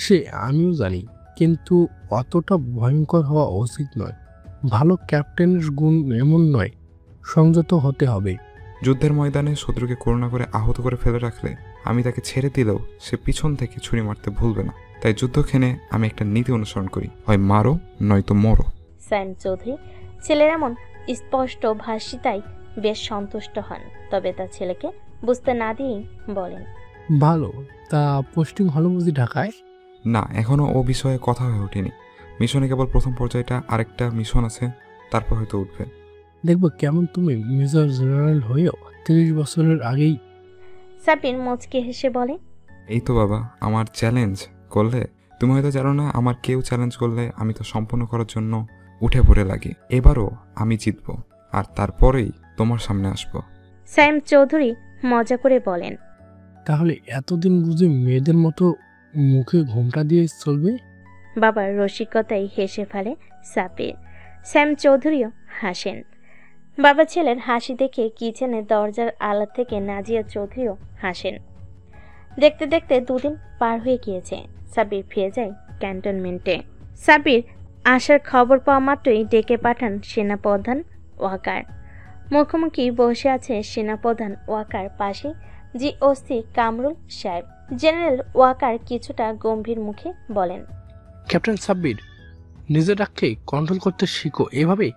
সে আমিও জানি, কিন্তু অতটা ভয়ঙ্কর হওয়া উচিত নয়। ভালো ক্যাপ্টেনের গুণ এমন নয়, সংযত হতে হবে। যুদ্ধের ময়দানে শত্রুকে করুণা করে আহত করে ফেলে রাখলে আমি তাকে ছেড়ে দিলেও সে পিছন থেকে ছুরি মারতে ভুলবে না। তাই যুদ্ধক্ষেত্রে আমি একটা নীতি অনুসরণ করি, হয় মারো নয়তো মরো। স্যাম চৌধুরী ছেলের এমন স্পষ্ট ভাষিতায় বেশ সন্তুষ্ট হন, তবে তার ছেলেকে বুঝতে না দিয়েই বলেন, ভালো। তা পোস্টিং হলো বুঝি ঢাকায়? না, এখনো ও বিষয়ে কথা হয়ে ওঠেনি। মিশনে কেবল প্রথম পর্যায়টা, আরেকটা মিশন আছে, তারপর হয়তো উঠবে। দেখবো কেমন তুমি মেজর জেনারেল হয়েও 30 বছরের আগেই। সাব্বির মুচকি হেসে বলে, এই তো বাবা, আমার চ্যালেঞ্জ করলে তুমি হয়তো জানো না, আমার কেউ চ্যালেঞ্জ করলে আমি তো সম্পূর্ণ করার জন্য উঠে পড়ে লাগি। এবারও আমি জিতবো, আর তারপরেই তোমার সামনে আসবো। স্যাম চৌধুরী মজা করে বলেন, তাহলে এতদিন বুঝে মেয়েদের মতো মুখে ঘোমটা দিয়ে চলবে? বাবার রসিকতায় হেসে ফেলে সাব্বির। স্যাম চৌধুরীও হাসেন। বাবা ছেলের হাসি দেখে কিচেনের দরজার আড়াল থেকে নাজিয়া চৌধুরীও হাসেন। দেখতে দেখতে 2 দিন পার হয়ে গিয়েছে। সাব্বির ফিরে যায় ক্যান্টনমেন্টে। সাব্বির আসার খবর পাওয়া মাত্রই ডেকে পাঠান সেনাপ্রধান ওয়াকার। মুখোমুখি বসে আছে সেনাপ্রধান ওয়াকার, পাশে জিওসি কামরুল সাহেব। জেনারেল ওয়াকার কিছুটা গম্ভীর মুখে বলেন, ক্যাপ্টেন সাব্বির, নিজের রাগকে কন্ট্রোল করতে শিখো। এভাবে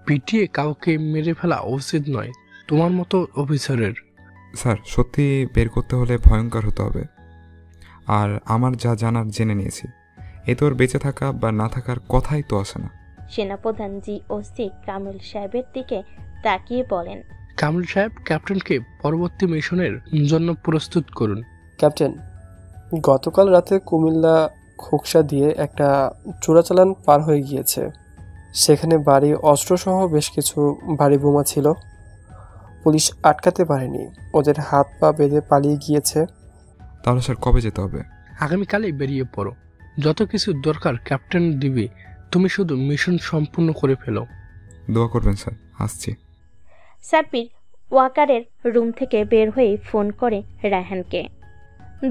পিটিয়ে কাউকে মেরে ফেলা উচিত নয় তোমার মতো অফিসারের। স্যার, সত্যি বের করতে হলে ভয়ঙ্কর হতে হবে। আর আমার যা জানার জেনে নিয়েছি। এ তোর বেঁচে থাকা বা না থাকার কথাই তো আসে না। সেনাপ্রধান জিওসি কামরুল সাহেবের দিকে তাকিয়ে বলেন, কামরুল সাহেব, ক্যাপ্টেনকে পরবর্তী মিশনের জন্য প্রস্তুত করুন। ক্যাপ্টেন, গতকাল রাতে কুমিল্লা খোকসা দিয়ে একটা চোরাচালান পার হয়ে গিয়েছে। সেখানে বাড়ি অস্ত্রসহ বেশ কিছু ভারী বোমা ছিল। পুলিশ আটকাতে পারেনি, ওদের হাত পা বেঁধে পালিয়ে গিয়েছে। তাহলে স্যার কবে যেতে হবে? আগামীকালেই বেরিয়ে পড়ো। যত কিছু দরকার ক্যাপ্টেন দিবে, তুমি শুধু মিশন সম্পূর্ণ করে ফেলো। দোয়া করবেন স্যার, আসছি। সাব্বির ওয়াকারের রুম থেকে বের হয়ে ফোন করে রায়হানকে।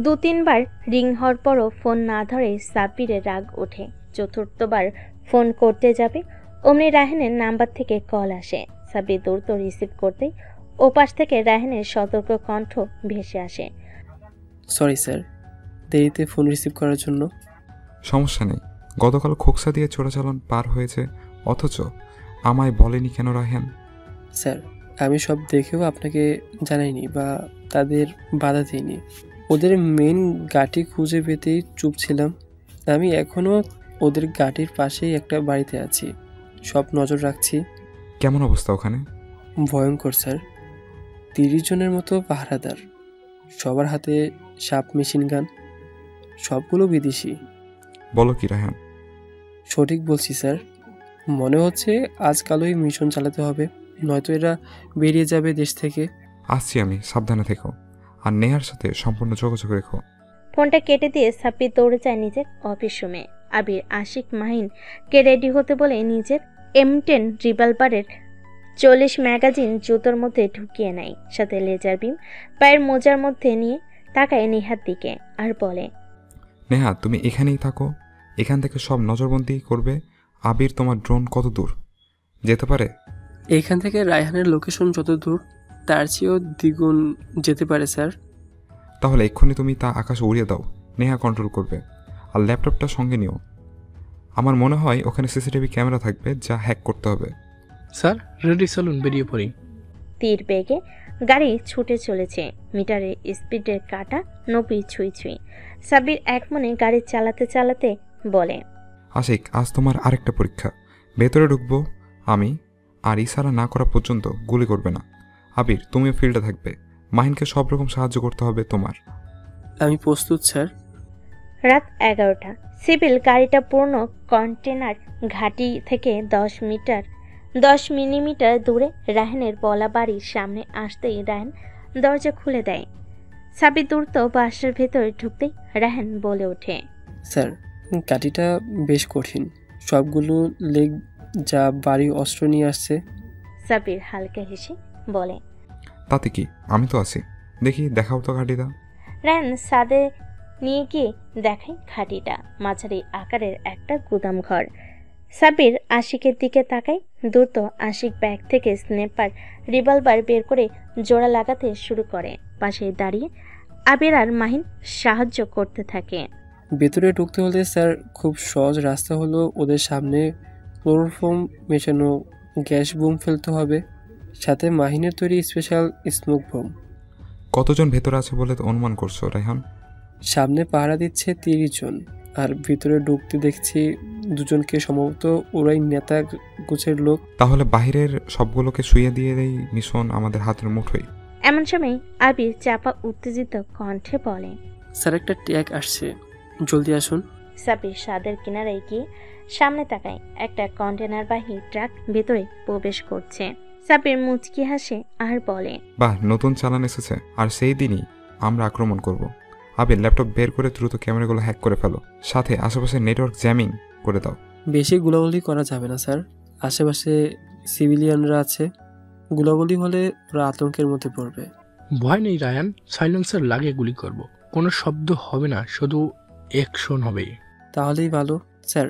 2-3 বার রিং হওয়ার পরও ফোন না ধরে সাব্বিরের রাগ ওঠে। 4র্থবার ফোন করতে যাবে অমনি রায়হানের নাম্বার থেকে কল আসে। সাব্বির দ্রুত রিসিভ করতেই ওপাশ থেকে রায়হানের সতর্ক কণ্ঠ ভেসে আসে, সরি স্যার, দেরিতে ফোন রিসিভ করার জন্য। সমস্যা নেই, গতকাল খোকসা দিয়ে চোরাচালান পার হয়েছে, অথচ আমায় বলেনি কেন রায়হান? স্যার, আমি সব দেখেও আপনাকে জানাইনি বা তাদের বাধা দিইনি। ওদের মেন গাটি খুঁজে পেতেই চুপ ছিলাম। আমি এখনও ওদের গাটির পাশেই একটা বাড়িতে আছি, সব নজর রাখছি। কেমন অবস্থা ওখানে? ভয়ঙ্কর স্যার, 30 জনের মতো পাহারাদার, সবার হাতে সাব মেশিন গান, সবগুলো বিদেশি। বলো কি রায়হান? সঠিক বলছি স্যার, মনে হচ্ছে আজকালই মিশন চালাতে হবে, নয়তো এরা বেরিয়ে যাবে দেশ থেকে। আসছি আমি, সাবধানে থেকো, আর নেহার সাথে সম্পূর্ণ যোগাযোগ রেখো। ফোনটা কেটে দিয়ে সাব্বির দৌড়ে যায় নিজের অফিস রুমে। আবির আশিক মাহিনকে রেডি হতে বলে নিজের M10 রিভলভারের 40 ম্যাগাজিন জুতোর মধ্যে ঢুকিয়ে নেয়, সাথে লেজার বিম পায়ের মোজার মধ্যে নিয়ে তাকায় নেহার দিকে আর বলে, নেহা, তুমি এখানেই থাকো। এখান থেকে সব নজরবন্দি করবে। আবির, তোমার ড্রোন কত দূর যেতে পারে? এখান থেকে রায়হানের লোকেশন যত দূর তার চেয়েও দ্বিগুণ যেতে পারে স্যার। তাহলে এক্ষুনি তুমি তা আকাশে উড়িয়ে দাও। নেহা কন্ট্রোল করবে। আর ল্যাপটপটা সঙ্গে নিও। আমার মনে হয় ওখানে সিসিটিভি ক্যামেরা থাকবে, যা হ্যাক করতে হবে। স্যার রেডি, চলুন বেরিয়ে পড়ি। তীর বেগে গাড়ি ছুটে চলেছে। মিটারে স্পিডের কাটা 90 ছুঁই ছুঁই। সাব্বির এক মনে গাড়ি চালাতে চালাতে বলে, আশিক, আজ তোমার আরেকটা পরীক্ষা। ভেতরে ঢুকবো আমি, আর ইশারা না করা পর্যন্ত গুলি করবে না। আবির, তুমিও ফিল্ডে থাকবে। মাহিনকে সব রকম সাহায্য করতে হবে তোমার। আমি প্রস্তুত স্যার। রাত 11টা। সিভিল গাড়িটা পূর্ণ কন্টেনার ঘাঁটি থেকে 10 মিলিমিটার দূরে রায়হানের বলা বাড়ির সামনে আসতেই রায়হান দরজা খুলে দেয়। সাব্বির দ্রুত বাসার ভেতরে ঢুকতেই রায়হান বলে ওঠে, স্যার, কাঠিটা বেশ কঠিন। সবগুলো লেগ যা বাড়ি অস্ত্র নিয়ে আসছে। সাব্বির হালকা হেসে বলে, তাতে কি, আমি তো আছি। দেখি, দেখাও তো ঘাটিটা। রায়হান সাদে নিয়ে গিয়ে দেখায় ঘাঁটিটা। মাঝারি আকারের একটা গুদাম ঘর। সাব্বির আশিকের দিকে তাকায়। দ্রুত আশিক ব্যাগ থেকে স্নেপার রিভলভার বের করে জোড়া লাগাতে শুরু করে। পাশে দাঁড়িয়ে আবির আর মাহিন সাহায্য করতে থাকে। ভেতরে ঢুকতে হলে স্যার খুব সহজ রাস্তা হলো ওদের সামনে ক্লোরোফর্ম মেশানো গ্যাস বুম ফেলতে হবে, সাথে মাহিনের তৈরি স্পেশাল স্মোক বোম। কতজন ভেতরে আছে বলে অনুমান করছো রায়হান? সামনে পাহারা দিচ্ছে 30 জন, আর ভিতরে ঢুকতে দেখছি 2 জনকে। সম্ভবত ওরাই নেতা গোছের লোক। তাহলে বাহিরের সবগুলোকে শুইয়ে দিয়ে দেই, মিশন আমাদের হাতের মুঠোয়। এমন সময় আবির চাপা উত্তেজিত কণ্ঠে বলে, স্যার, একটা ট্যাগ আসছে, জলদি আসুন। সাব্বির সাদের কিনারায় গিয়ে সামনে তাকায়। একটা কন্টেনারবাহী ট্রাক ভেতরে প্রবেশ করছে। সাব্বির মুচকি হাসে আর বলে, বাহ, নতুন চালান এসেছে। আর সেই দিনই আমরা আক্রমণ করব। আবির, ল্যাপটপ বের করে দ্রুত ক্যামেরাগুলো হ্যাক করে ফেলো। সাথে আশেপাশে নেটওয়ার্ক জ্যামিং করে দাও। বেশি গুলাগুলি করা যাবে না স্যার, আশেপাশে সিভিলিয়ানরা আছে। গুলাগুলি হলে ওরা আতঙ্কের মধ্যে পড়বে। ভয় নেই রায়ান, সাইলেন্সার লাগিয়ে গুলি করব। কোনো শব্দ হবে না, শুধু অ্যাকশন হবে। তাহলেই ভালো। স্যার,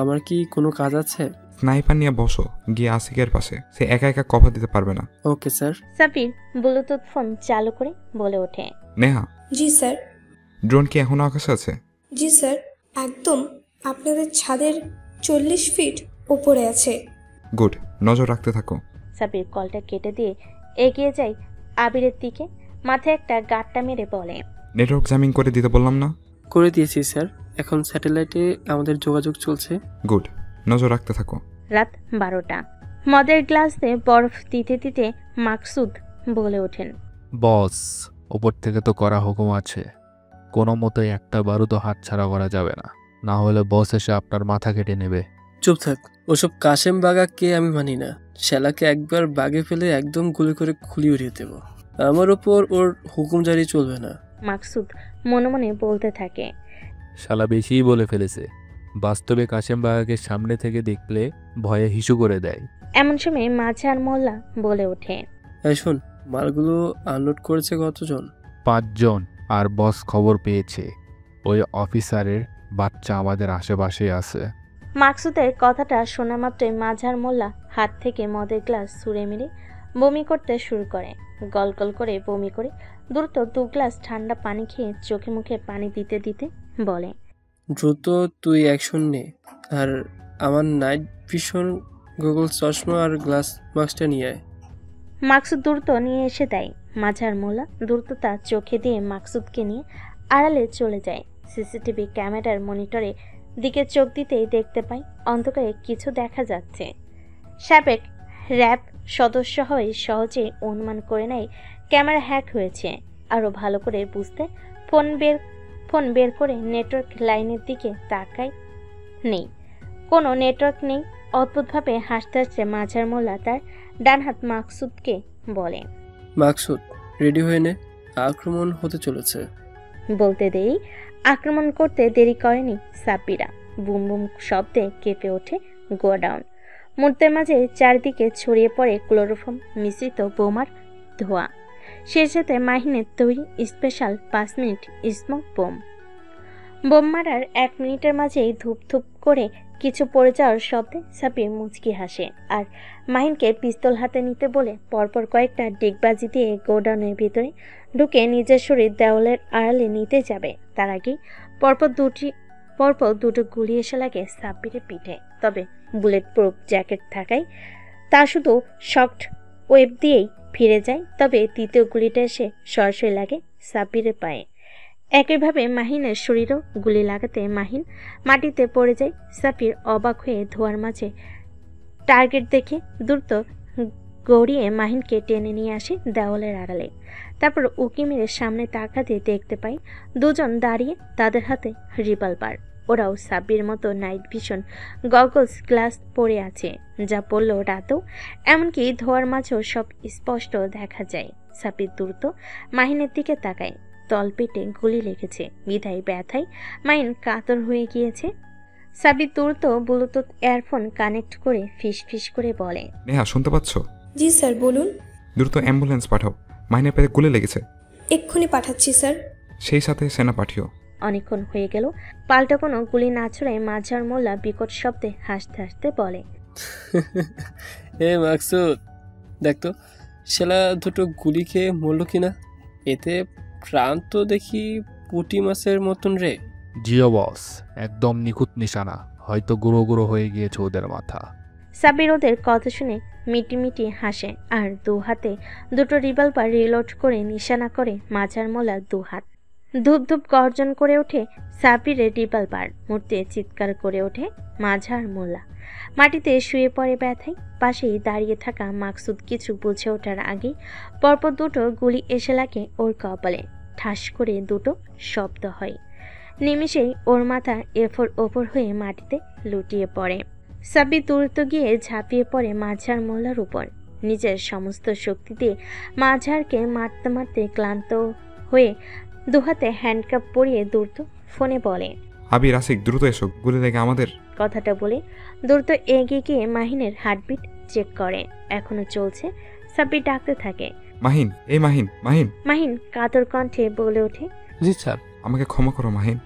আমার কি কোনো কাজ আছে? স্নাইপার নিয়ে বসো গিয়ে আশিকের পাশে। সে একা একা কভার দিতে পারবে না। Okay sir. Sabbir Bluetooth phone চালু করে বলে ওঠে, নেহা, জি স্যার। ড্রোন কি এখনো আকাশে আছে? জি স্যার, একদম আপনাদের ছাদের 40 ফিট উপরে আছে। গুড, নজর রাখতে থাকো। সাব্বির কলটা কেটে দিয়ে এগিয়ে যায় আবিরের দিকে। মাথায় একটা গাঁটটা মেরে বলে, নেটওয়ার্ক জ্যামিং করে দিতে বললাম না? করে দিয়েছি স্যার, এখন স্যাটেলাইটে আমাদের যোগাযোগ চলছে। গুড, নজর রাখতে থাকো। রাত 12টা। মদের গ্লাসে বরফ দিতে দিতে মাকসুদ বলে ওঠেন, বস, ওপর থেকে তো করা হুকুম আছে, কোনো মতে একটা বারুদও হাতছাড়া করা যাবে না, না হলে বস এসে আপনার মাথা কেটে নেবে। চুপ থাক, ওসব কাশেম বাগাকে আমি মানি না। শালাকে একবার বাগে ফেলে একদম গুলি করে খুলি উড়িয়ে দেব। আমার ওপর ওর হুকুম জারি চলবে না। মাকসুদ মনে মনে বলতে থাকে, শালা বেশিই বলে ফেলেছে। বাস্তবে কাশেম বাগাকে সামনে থেকে দেখলে ভয়ে হিসু করে দেয়। এমন সময় মাঝার মোল্লা বলে ওঠে, এই শোন, মালগুলো আনলোড করেছে কতজন? 5 জন। আর বস খবর পেয়েছে ওই অফিসারের বাচ্চা আমাদের আশেপাশে আছে। মাকসুদের কথাটা শোনা মাত্রই মাঝার মোল্লা হাত থেকে মদের গ্লাস ছুঁড়ে মেরে বমি করতে শুরু করে। গলগল করে বমি করে দ্রুত 2 গ্লাস ঠান্ডা পানি খেয়ে চোখে মুখে পানি দিতে দিতে বলে, দ্রুত তুই অ্যাকশন নে, আর আমার নাইট ভিশন গুগল চশমা আর গ্লাস মাস্কটা নিয়ে আয়। মাকসুদ দ্রুত নিয়ে এসে দেয়। মাঝার মোল্লা দ্রুত তা চোখে দিয়ে মাকসুদকে নিয়ে আড়ালে চলে যায়। সিসিটিভি ক্যামেরার মনিটরে দিকে চোখ দিতেই দেখতে পাই অন্ধকারে কিছু দেখা যাচ্ছে। সাবেক র্যাব সদস্য হয়ে সহজে অনুমান করে নেয় ক্যামেরা হ্যাক হয়েছে। আরও ভালো করে বুঝতে ফোন বের করে নেটওয়ার্ক লাইনের দিকে তাকায়। নেই, কোনো নেটওয়ার্ক নেই। অদ্ভুতভাবে হাসতে হাসতে মাঝার মোল্লা তার ডান হাত মাকসুদকে বলে, মাকসুদ, রেডি হয়ে নে, আক্রমণ হতে চলেছে। বলতে দেরি আক্রমণ করতে দেরি করেনি সাব্বিরা। বুম বুম শব্দে কেঁপে ওঠে গোডাউন। মুহূর্তের মাঝে চারদিকে ছড়িয়ে পড়ে ক্লোরোফর্ম মিশ্রিত বোমার ধোঁয়া। সে সাথে মাহিনের তৈরি special 5 minute smoke bomb. Bomb মারার 1 মিনিটের মাঝেই ধূপ ধূপ করে কিছু পড়ে যাওয়ার শব্দে সাব্বির মুচকি হাসে আর মাহিনকে পিস্তল হাতে নিতে বলে পরপর কয়েকটা ডিগবাজি দিয়ে গোডাউনের ভিতরে ঢুকে নিজের শরীর দেওয়ালের আড়ালে নিতে যাবে। তার আগেই পরপর দুটো গুলি এসে লাগে সাব্বিরের পিঠে। তবে বুলেট প্রুফ জ্যাকেট থাকায় তা শুধু শক্ট ওয়েব দিয়েই ফিরে যায়। তবে তৃতীয় গুলিটা এসে সরাসরি লাগে সাব্বিরের পায়ে। একইভাবে মাহিনের শরীরও গুলি লাগাতে মাহিন মাটিতে পড়ে যায়। সাব্বির অবাক হয়ে ধোয়ার মাঝে টার্গেট দেখে দ্রুত গড়িয়ে মাহিনকে টেনে নিয়ে আসে দেওয়ালের আড়ালে। তারপর উকি মেরে সামনে তাকাতে দেখতে পাই দুজন দাঁড়িয়ে, তাদের হাতে রিভলভার। ওরাও সাব্বির মতো নাইট ভিশন গগলস গ্লাস পরে আছে, যা পড়লো রাতেও, এমনকি ধোয়ার মাঝেও সব স্পষ্ট দেখা যায়। সাব্বির দ্রুত মাহিনের দিকে তাকায়। তলপেটে গুলি লেগেছে বিধায় ব্যথায় মাহিন কাতর হয়ে গিয়েছে। সাব্বির দ্রুত ব্লুটুথ ইয়ারফোন কানেক্ট করে ফিস ফিস করে বলে, নেহা শুনতে পাচ্ছ? জি স্যার, বলুন। দ্রুত অ্যাম্বুলেন্স পাঠাও, মাহিনের পেটে গুলি লেগেছে। এক্ষুনি পাঠাচ্ছি স্যার। সেই সাথে সেনা পাঠিও। অনেকক্ষণ হয়ে গেল পাল্টা কোনো গুলি না ছড়ায় মাঝার মোল্লা বিকট শব্দে হাসতে হাসতে বলে, এ মাকসুদ, দেখ তো শালা দুটো গুলি খেয়ে মরল কিনা। এতে প্রাণ তো দেখি পুঁটি মাছের মতন রে। জিও বস, একদম নিখুঁত নিশানা। হয়তো গুঁড়ো গুঁড়ো হয়ে গিয়েছে ওদের মাথা। সাব্বির ওদের কথা শুনে মিটি হাসে আর দু হাতে দুটো রিভলভার রিলোড করে নিশানা করে মাঝার মোল্লার দু হাত। ধূপ ধূপ গর্জন করে ওঠে সাব্বিরের রিভলভার, মুহূর্তে চিৎকার করে ওঠে মাঝার মোল্লা। মাটিতে শুয়ে পড়ে ব্যথায়। পাশেই দাঁড়িয়ে থাকা মাকসুদ কিছু বুঝে ওঠার আগেই পরপর দুটো গুলি এসে লাগে ওর কপালে। ঠাস করে দুটো শব্দ হয়। নিমিষেই ওর মাথা এফর ওপর হয়ে মাটিতে লুটিয়ে পড়ে। সাব্বির দ্রুত গিয়ে ঝাঁপিয়ে পড়ে মাঝার মোল্লার উপর। নিজের সমস্ত শক্তি দিয়ে মাঝারকে মারতে মারতে ক্লান্ত হয়ে দুহাতে হ্যান্ডকাপ পরিয়ে দ্রুত ফোনে বলে, আবির, আশিক, দ্রুত এসো, গুলি লেগে আমাদের। কথাটা বলে দ্রুত এগিয়ে গিয়ে মাহিনের হার্টবিট চেক করে। এখনো চলছে। সাব্বির ডাকতে থাকে, মাহিন, এই মাহিন, মাহিন। মাহিন কাতর কণ্ঠে বলে ওঠে, জি স্যার। আমাকে ক্ষমা করো মাহিন,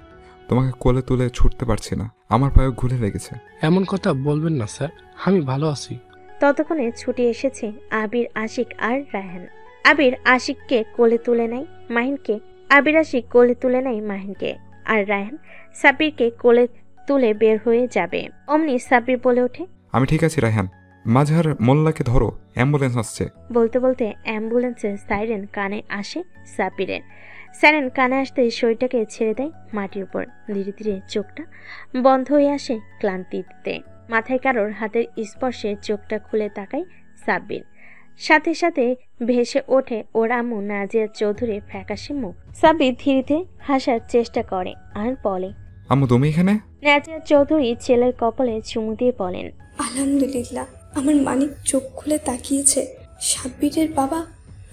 তোমাকে কোলে তুলে ছুটতে পারছি না, আমার পায়ে গুলি লেগেছে। এমন কথা বলবেন না স্যার, আমি ভালো আছি। ততক্ষণে ছুটে এসেছে আবির, আশিক আর রায়হান। আবির আশিককে কোলে তুলে নেয় মাহিনকে, আবির আশিক কোলে তুলে নেয় মাহিনকে, আর রায়হান সাব্বিরকে কোলে তুলে বের হয়ে যাবে। অমনি সাব্বির বলে ওঠে, আমি ঠিক আছি রায়হান, মাঝার মোল্লাকে ধরো, অ্যাম্বুলেন্স আসছে। বলতে বলতে অ্যাম্বুলেন্সের সাইরেন কানে আসে সাব্বিরের। সাইরেন কানে আসতে শরীরটাকে ছেড়ে দেয় মাটির উপর। ধীরে ধীরে চোখটা বন্ধ হয়ে আসে ক্লান্তিতে। মাথায় কারোর হাতের স্পর্শে চোখটা খুলে তাকায় সাব্বির। সাথে সাথে ভেসে ওঠে ওর আম্মু নাজিয়া চৌধুরীর ফ্যাকাশে মুখ। সাব্বির ধীরে ধীরে হাসার চেষ্টা করে আর বলে, আম্মু তুমি এখানে? নাজিয়া চৌধুরী ছেলের কপালে চুমু দিয়ে বলেন, আলহামদুলিল্লাহ, আমার মানিক চোখ খুলে তাকিয়েছে। সাব্বিরের বাবা,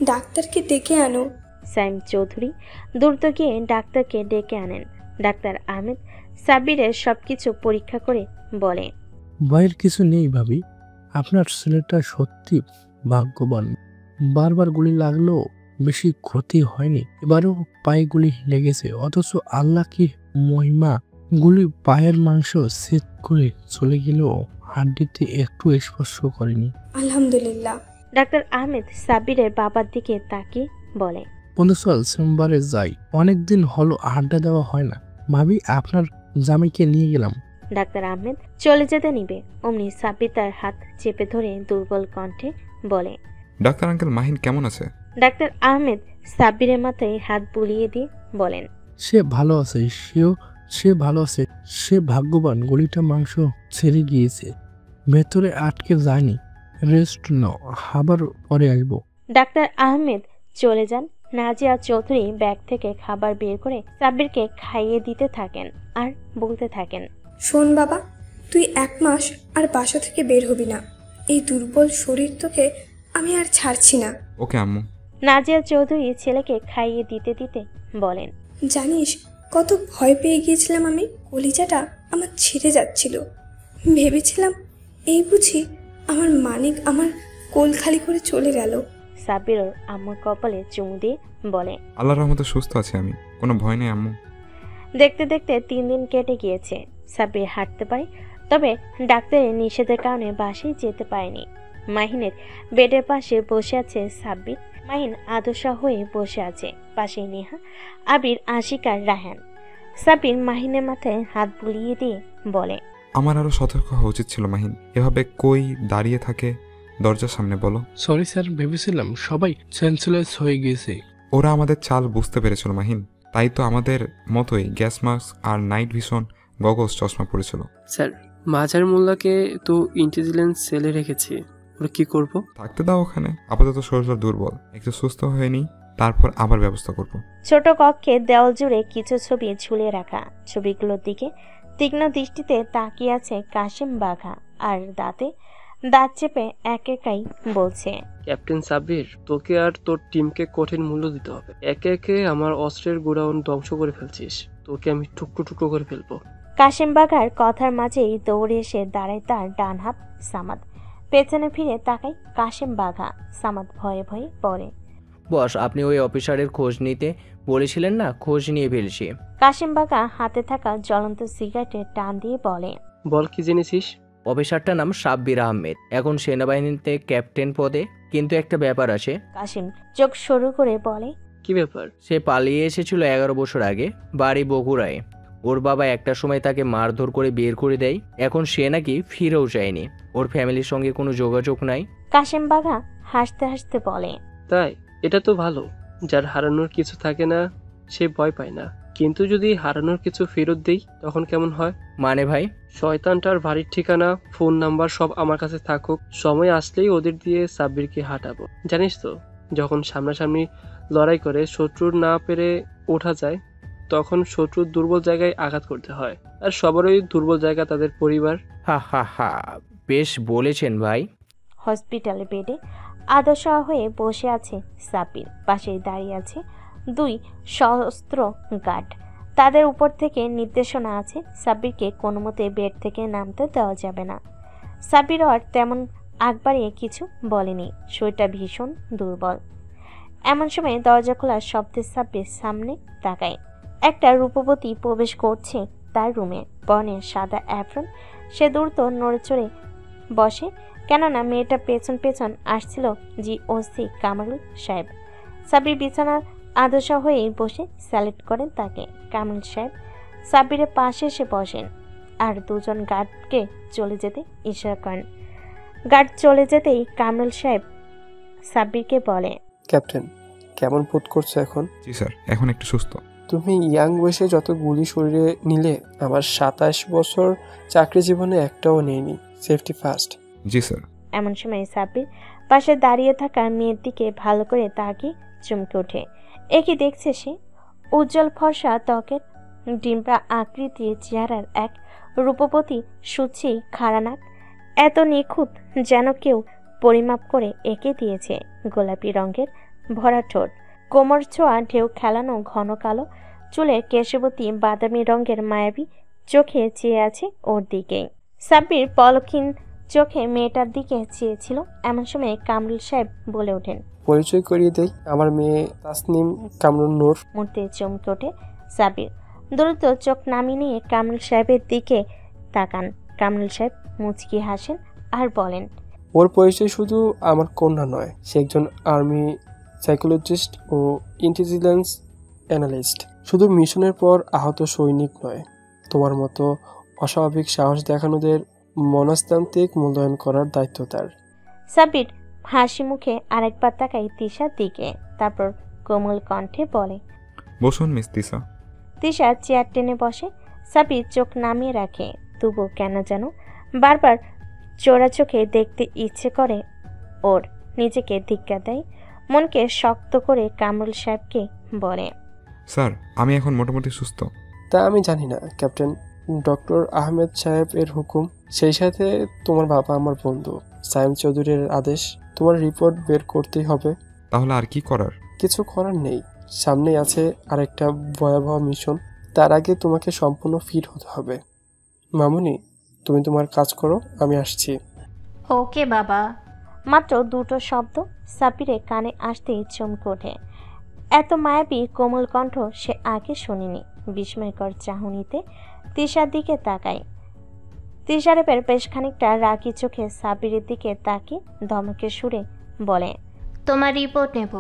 ডাক্তারকে ডেকে আনো। সাইম চৌধুরী দ্রুত গিয়ে ডাক্তারকে ডেকে আনেন। ডাক্তার আহমেদ সাব্বিরের সবকিছু পরীক্ষা করে বলে, ভয়ের কিছু নেই ভাবি, আপনার ছেলেটা সত্যি ভাগ্যবান। বারবার গুলি লাগলেও বেশি ক্ষতি হয়নি। এবারেও পায়ে গুলি লেগেছে, অথচ আল্লাহ কি মহিমা, গুলি পায়ের মাংস ছেদ করে চলে গেলেও হাড্ডিতে একটু স্পর্শ করেনি। আলহামদুলিল্লাহ। ডাক্তার আহমেদ সাব্বিরের বাবার দিকে তাকিয়ে বলে, বন্ধুসল চেম্বারে যাই, অনেকদিন হলো আড্ডা দেওয়া হয় না। ভাবি আপনার জামাইকে নিয়ে গেলাম। ডাক্তার আহমেদ চলে যেতে নিবে অমনি সাব্বির তার হাত চেপে ধরে দুর্বল কণ্ঠে বলে, ডাক্তার আঙ্কেল, মাহিন কেমন আছে? ডাক্তার আহমেদ সাব্বিরের মাথায় হাত বুলিয়ে দিয়ে বলেন, সে ভালো আছে, সে ভালো আছে, সে ভাগ্যবান। গুলিটা মাংস ছেড়ে গিয়েছে, ভেতরে আটকে যায়নি। রেস্ট নাও, আবার পরে আসবো। ডাক্তার আহমেদ চলে যান। নাজিয়া চৌধুরী ব্যাগ থেকে খাবার বের করে সাব্বিরকে খাইয়ে দিতে থাকেন আর বলতে থাকেন, শোন বাবা, তুই 1 মাস আর বাসা থেকে বের হবি না। এই দুর্বল শরীর তোকে আমি আর ছাড়ছি না। ওকে আম্মু। নাজিয়া চৌধুরী ছেলেকে খাইয়ে দিতে দিতে বলেন, জানিস কত ভয় পেয়ে গিয়েছিলাম আমি। কলিজাটা আমার ছিঁড়ে যাচ্ছিল। ভেবেছিলাম এই বুঝি আমার মানিক আমার কোল খালি করে চলে গেল। সাব্বির ওর আম্মুর কপালে চুমু দিয়ে বলে, আল্লাহর রহমতে সুস্থ আছি আমি, কোনো ভয় নেই আম্মু। দেখতে দেখতে 3 দিন কেটে গিয়েছে। সাব্বির হাঁটতে পারে, তবে ডাক্তারের নিষেধের কারণে বাসায় যেতে পারেনি। মাহিনের বেডের পাশে বসে আছে সাব্বির। মাহিন আদর্শা হয়ে বসে আছে, পাশে নেহা, আবির, আশিকার, রায়হান। সাব্বির মাহিনের মাথায় হাত বুলিয়ে দিয়ে বলে, আমার আরো সতর্ক হওয়া উচিত ছিল মাহিন। এভাবে কই দাঁড়িয়ে থাকে দরজার সামনে বলো। সরি স্যার, ভেবেছিলাম সবাই সেন্সলেস হয়ে গেছে। ওরা আমাদের চাল বুঝতে পেরেছিল মাহিন, তাই তো আমাদের মতোই গ্যাস মাস্ক আর নাইট ভিশন গগলস চশমা পড়েছিল। স্যার, মাজার মোল্লাকে তো ইন্টেলিজেন্স সেলে রেখেছি, ওরা কি করব? থাকতে দাও ওখানে, আপাতত শরীরটা দুর্বল, একটু সুস্থ হয়ে নিই, তারপর আবার ব্যবস্থা করব। ছোট কক্ষে দেওয়াল জুড়ে কিছু ছবি ঝুলিয়ে রাখা। ছবিগুলোর দিকে তীক্ষ্ণ দৃষ্টিতে তাকিয়ে আছে কাশিম বাঘা, আর দাঁতে দাঁত চেপে এক একাই বলছে, ক্যাপ্টেন সাব্বির, তোকে আর তোর টিমকে কঠিন মূল্য দিতে হবে। একে একে আমার অস্ত্রের গোডাউন ধ্বংস করে ফেলছিস, তোকে আমি টুকরো টুকরো করে ফেলবো। কাশিম বাঘার কথার মাঝেই দৌড়ে এসে দাঁড়ায় তার ডান হাত সামাদ। পেছনে ফিরে তাকায় কাশিম বাঘা। সামাদ ভয়ে ভয়ে পড়ে, বস, আপনি ওই অফিসারের খোঁজ নিতে বলেছিলেন না, খোঁজ নিয়ে ফেলেছি। কাশিম বাঘা হাতে থাকা জ্বলন্ত সিগারেটের টান দিয়ে বলে, বল কি জেনেছিস? অফিসারটার নাম সাব্বির আহমেদ, এখন সেনাবাহিনীতে ক্যাপ্টেন পদে, কিন্তু একটা ব্যাপার আছে। কাশিম চোখ সরু করে বলে, কি ব্যাপার? সে পালিয়ে এসেছিল 11 বছর আগে, বাড়ি বগুড়ায়। ওর বাবা একটা সময় তাকে মারধর করে বের করে দেয়, এখন সে নাকি ফিরেও যায়নি। ওর ফ্যামিলির সঙ্গে কোনো যোগাযোগ নাই। কাশিম বাঘা হাসতে হাসতে বলে, তাই? এটা তো ভালো, যার হারানোর কিছু থাকে না সে ভয় পায় না। কিন্তু যদি হারানোর কিছু ফেরত দেই তখন কেমন হয়? মানে ভাই? শয়তানটার বাড়ির ঠিকানা, ফোন নাম্বার সব আমার কাছে থাকুক, সময় আসলেই ওদের দিয়ে সাব্বিরকে হাঁটাবো। জানিস তো, যখন সামনাসামনি লড়াই করে শত্রুর না পেরে ওঠা যায়, তখন শত্রুর দুর্বল জায়গায় আঘাত করতে হয়, আর সবারই দুর্বল জায়গা তাদের পরিবার। হা হা হা, বেশ বলেছেন ভাই। হসপিটালে বেডে আদর্শা হয়ে বসে আছে সাব্বির। পাশেই দাঁড়িয়ে আছে 2 সশস্ত্র গার্ড। তাদের উপর থেকে নির্দেশনা আছে সাব্বিরকে কোনো মতে বেড থেকে নামতে দেওয়া যাবে না। সাব্বির আর তেমন আগ বাড়িয়ে কিছু বলেনি, শরীরটা ভীষণ দুর্বল। এমন সময় দরজা খোলার শব্দে সাব্বির সামনে তাকায়। একটা রূপবতী প্রবেশ করছে তার রুমে। পরনে সাদা অ্যাপ্রন, সে দ্রুত নড়েচড়ে বসে, কেননা মেয়েটা পেছন পেছন আসছিল জিওসি কামরুল সাহেব। সাব্বির বিছানার আদর্শা হয়েই বসে স্যালুট করেন তাকে। কামরুল সাহেব সাব্বিরের পাশে এসে বসেন আর দুজন গার্ডকে চলে যেতে ইশারা করেন। গার্ড চলে যেতেই কামরুল সাহেব সাব্বিরকে বলে, ক্যাপ্টেন, কেমন বোধ করছো এখন? জি স্যার, এখন একটু সুস্থ। তুমি ইয়াং বয়সে যত গুলি শরীরে নিলে, আমার 27 বছর চাকরি জীবনে একটাও নেইনি। Safety first. জি স্যার। এমন সময় সাব্বির পাশে দাঁড়িয়ে থাকা মেয়ের দিকে ভালো করে তাকিয়ে চমকে ওঠে। একই দেখছে সে। উজ্জ্বল ফর্সা ত্বকের, ডিম্পা আকৃতির চেহারার এক রূপবতী সুচি খাড়া নাক, এত নিখুঁত যেন কেউ পরিমাপ করে এঁকে দিয়েছে। গোলাপি রঙের ভরা ঠোঁট, কোমর ছোঁয়া ঢেউ খেলানো ঘন কালো চুলের কেশবতী বাদামি রঙের মায়াবী চোখে চেয়ে আছে ওর দিকেই। সাব্বির পলক্ষীন চোখে মেয়েটার দিকে চেয়েছিল। এমন সময় কামরুল সাহেব বলে ওঠেন, পরিচয় করিয়ে দেই, আমার মেয়ে তাসনিম কামরুন নূর। মুহূর্তে চমকে ওঠে সাব্বির। দ্রুত চোখ নামিয়ে নিয়ে কামরুল সাহেবের দিকে তাকান। কামরুল সাহেব মুচকি হাসেন আর বলেন, ওর পরিচয় শুধু আমার কন্যা নয়, সে একজন আর্মি সাইকোলজিস্ট ও ইন্টেলিজেন্স অ্যানালিস্ট। শুধু মিশনের পর আহত সৈনিক নয়, তোমার মতো অস্বাভাবিক সাহস দেখানোদের মনস্তান্ত্রিক মূল্যায়ন করার দায়িত্ব তার। সাব্বির হাসি মুখে আরেকবার তাকায় তিশার দিকে, তারপর কোমল কণ্ঠে বলে, বসুন মিস তিশা। তিশা চেয়ার টেনে বসে। সাব্বির চোখ নামিয়ে রাখে, তবু কেন যেন বারবার চোরা চোখে দেখতে ইচ্ছে করে ওর। নিজেকে ধিক্কা দেয়, মনকে শক্ত করে কামরুল সাহেবকে বলে, স্যার, আমি এখন মোটামুটি সুস্থ। তা আমি জানি না ক্যাপ্টেন, ডক্টর আহমেদ সাহেব এর হুকুম, সেই সাথে তোমার বাবা আমার বন্ধু সাইম চৌধুরীর আদেশ, তোমার রিপোর্ট বের করতেই হবে। তাহলে আর কি করার? কিছু করার নেই, সামনেই আছে আরেকটা ভয়াবহ মিশন, তার আগে তোমাকে সম্পূর্ণ ফিট হতে হবে। মামুনি, তুমি তোমার কাজ করো, আমি আসছি। ওকে বাবা। মাত্র দুটো শব্দ সাব্বিরের কানে আসতেই চমকে ওঠে। এত মায়াবী কোমল কণ্ঠ সে আগে শোনেনি। বিস্ময়কর চাহনিতে তিশার দিকে তাকায়। তিশারেপের বেশ খানিকটা রাগি চোখে সাব্বিরের দিকে তাকিয়ে ধমকের সুরে বলে, তোমার রিপোর্ট নেব,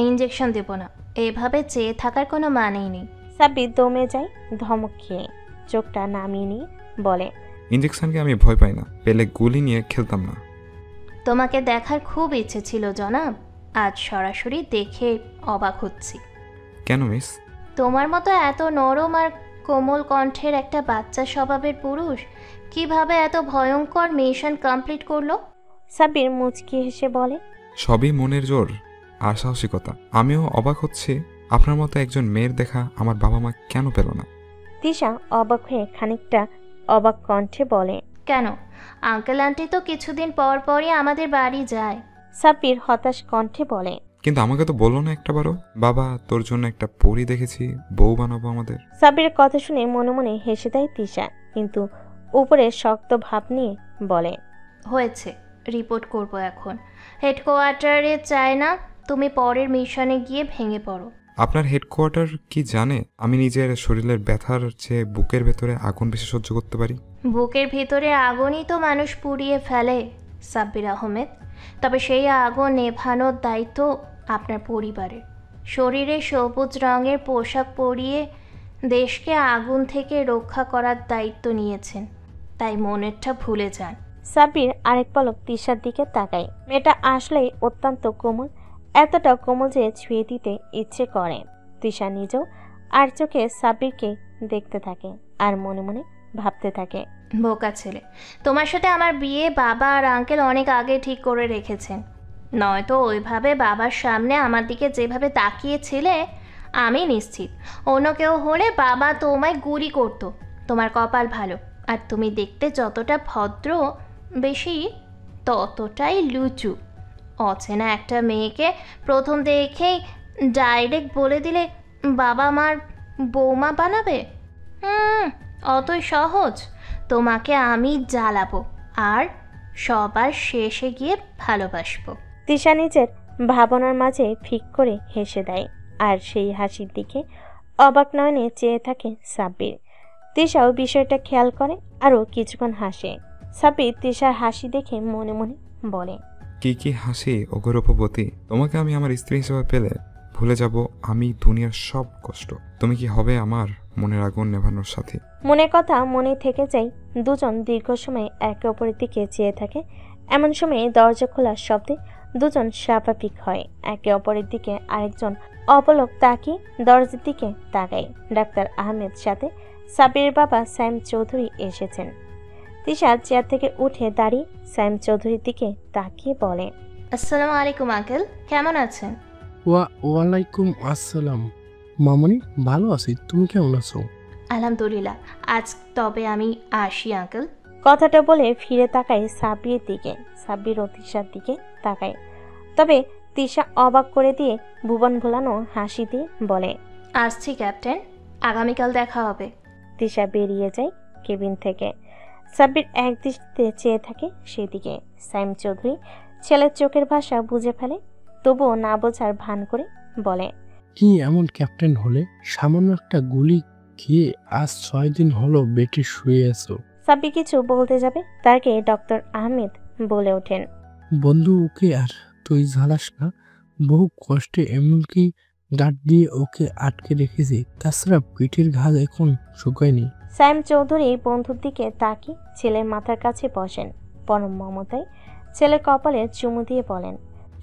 ইঞ্জেকশন দেব না। এভাবে চেয়ে থাকার কোনো মানেই নেই। সাব্বির দমে যায় ধমক খেয়ে, চোখটা নামিয়ে নিয়ে বলে, ইঞ্জেকশনকে আমি ভয় পাই না, পেলে গুলি নিয়ে খেলতাম না। তোমাকে দেখার খুব ইচ্ছে ছিল জনাব, আজ সরাসরি দেখে অবাক হচ্ছি। কেন মিস? তোমার মতো এত নরম আর কোমল কণ্ঠের একটা বাচ্চা স্বভাবের পুরুষ কিভাবে এত ভয়ঙ্কর মিশন কমপ্লিট করলো? সাব্বির মুচকি হেসে বলে, সবই মনের জোর আর সাহসিকতা। আমিও অবাক হচ্ছি, আপনার মতো একজন মেয়ের দেখা আমার বাবা মা কেন পেল না। তিশা অবাক হয়ে খানিকটা অবাক কণ্ঠে বলে, কেন, আঙ্কেল আন্টি তো কিছুদিন পর পরই আমাদের বাড়ি যায়। সাব্বির হতাশ কণ্ঠে বলে, কিন্তু আমাকে তো বললো না একটাবারও, বাবা তোর জন্য একটা পরী দেখেছি, বউ বানাবো আমাদের। সাব্বিরের কথা শুনে মনে মনে হেসে দেয় তিশা, কিন্তু উপরে শক্ত ভাব নিয়ে বলে, হয়েছে, রিপোর্ট করব এখন। হেডকোয়ার্টারে চায় না তুমি পরের মিশনে গিয়ে ভেঙে পড়ো। আপনার হেডকোয়ার্টার কি জানে আমি নিজের শরীরের ব্যথার চেয়ে বুকের ভেতরে আগুন বেশি সহ্য করতে পারি? বুকের ভিতরে আগুনই তো মানুষ পুড়িয়ে ফেলে সাব্বির আহমেদ। তবে সেই আগুন নেভানোর দায়িত্ব আপনার পরিবারের। শরীরে সবুজ রঙের পোশাক পরিয়ে দেশকে আগুন থেকে রক্ষা করার দায়িত্ব নিয়েছেন, তাই মনেরটা ভুলে যান। সাব্বির আরেক পলক তিশার দিকে তাকায়। মেয়েটা আসলেই অত্যন্ত কোমল, এতটা কোমল যে ছুঁয়ে দিতে ইচ্ছে করে। তিশা নিজেও আর চোখে সাব্বিরকে দেখতে থাকে আর মনে মনে ভাবতে থাকে, বোকা ছেলে, তোমার সাথে আমার বিয়ে বাবা আর আঙ্কেল অনেক আগে ঠিক করে রেখেছেন। নয়তো ওইভাবে বাবার সামনে আমার দিকে যেভাবে তাকিয়েছিলে, আমি নিশ্চিত অন্য কেউ হলে বাবা তোমায় গুলি করতো। তোমার কপাল ভালো, আর তুমি দেখতে যতটা ভদ্র বেশি ততটাই লুচু। অচেনা একটা মেয়েকে প্রথম দেখেই ডাইরেক্ট বলে দিলে বাবা মার বৌমা বানাবে। অতই সহজ। তোমাকে আমি জ্বালাবো আর সবার শেষে গিয়ে ভালোবাসবো। তিশা নিজের ভাবনার মাঝে ফিক করে হেসে দেয়, আর সেই হাসির দিকে অবাক নয়নে চেয়ে থাকে সাব্বির। তিশাও বিষয়টা খেয়াল করে, আরও কিছুক্ষণ হাসে। সাব্বির তিশার হাসি দেখে মনে মনে বলে, কি কি হাসি অগরূপবতী, তোমাকে আমি আমার স্ত্রী হিসেবে পেলে ভুলে যাব আমি দুনিয়ার সব কষ্ট। তুমি কি হবে আমার মনের আগুন নেভানোর সাথী। মনের কথা মনে থেকে যায়। দুজন দীর্ঘ সময় একে অপরের দিকে চেয়ে থাকে। এমন সময় দরজা খোলার শব্দে দুজন স্বাভাবিক হয়। একে অপরের দিকে আরেকজন অপলক তাকিয়ে দরজার দিকে তাকায়। ডাক্তার আহমেদ সাথে সাব্বিরের বাবা সাইম চৌধুরী এসেছেন। তিশা চেয়ার থেকে উঠে দাঁড়িয়ে সাইম চৌধুরীর দিকে তাকিয়ে বলে, আসসালামু আলাইকুম আঙ্কেল, কেমন আছেন? ওয়ালাইকুম আসসালাম মামনি, ভালো আছি, তুমি কেমন আছো? আলহামদুলিল্লাহ। আজ তবে আমি আসি আঙ্কেল। কথাটা বলে ফিরে তাকায় সাব্বিরের দিকে। সাব্বির ও তিশার দিকে তাকায়, তবে তিশা অবাক করে দিয়ে ভুবন ভোলানো হাসি দিয়ে বলে, আসছি ক্যাপ্টেন, আগামীকাল দেখা হবে। তিশা বেরিয়ে যায় কেবিন থেকে। সাব্বির এক দৃষ্টিতে চেয়ে থাকে সেদিকে। সাইম চৌধুরী ছেলের চোখের ভাষা বুঝে ফেলে, তবুও না বোঝার ভান করে বলে, কি এমন ক্যাপ্টেন হলে? সামান্য একটা গুলি খেয়ে আজ 6 দিন হলো বেটে শুয়ে আছো। সাব্বির কিছু বলতে যাবে, তাকে ডক্টর আহমেদ বলে ওঠেন, বন্ধু ওকে আর তুই ঝালাস না, বহু কষ্টে এমনকি গাঁট দিয়ে ওকে আটকে রেখেছি, তাছাড়া পিঠের ঘাস এখন শুকায়নি। সাইম চৌধুরী বন্ধুর দিকে তাকিয়ে ছেলের মাথার কাছে বসেন। পরম মমতায় ছেলের কপালে চুমু দিয়ে বলেন,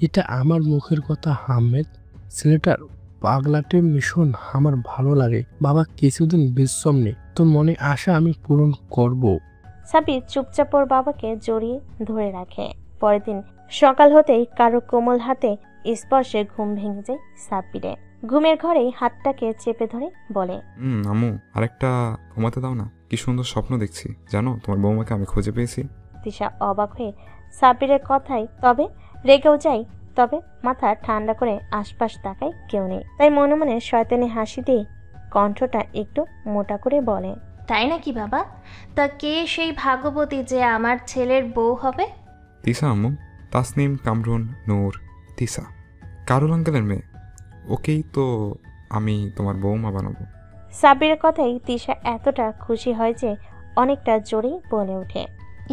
এটা আমার মুখের কথা আহমেদ, ছেলেটার পাগলাটে মিশন আমার ভালো লাগে। বাবা কিছুদিন বিশ্রাম নে, তোর মনে আশা আমি পূরণ করব। সাব্বির চুপচাপ ওর বাবাকে জড়িয়ে ধরে রাখে। পরের দিন সকাল হতেই কারো কোমল হাতে স্পর্শে ঘুম ভেঙে যায় সাব্বিরে। ঘুমের ঘরেই হাতটাকে চেপে ধরে বলে, আম্মু আরেকটা ঘুমাতে দাও না, কি সুন্দর স্বপ্ন দেখছি জানো, তোমার বৌমাকে আমি খুঁজে পেয়েছি। তিশা অবাক হয়ে সাব্বিরের কথায় তবে রেগেও যায়, তবে মাথা ঠান্ডা করে আশপাশ তাকায়, কেউ নেই। তাই মনে মনে শয়তানি হাসি দিয়ে কণ্ঠটা একটু মোটা করে বলে, তাই নাকি বাবা? তা কে সেই ভাগ্যবতী যে আমার ছেলের বউ হবে? তিশা আম্মু, তাসনিম, কামরুন, নূর, তিশা, কারুল আঙ্কেলের মেয়ে। ওকেই তো আমি তোমার বৌমা বানাবো। সাব্বিরের কথাই তিশা এতটা খুশি হয় যে অনেকটা জোরেই বলে ওঠে।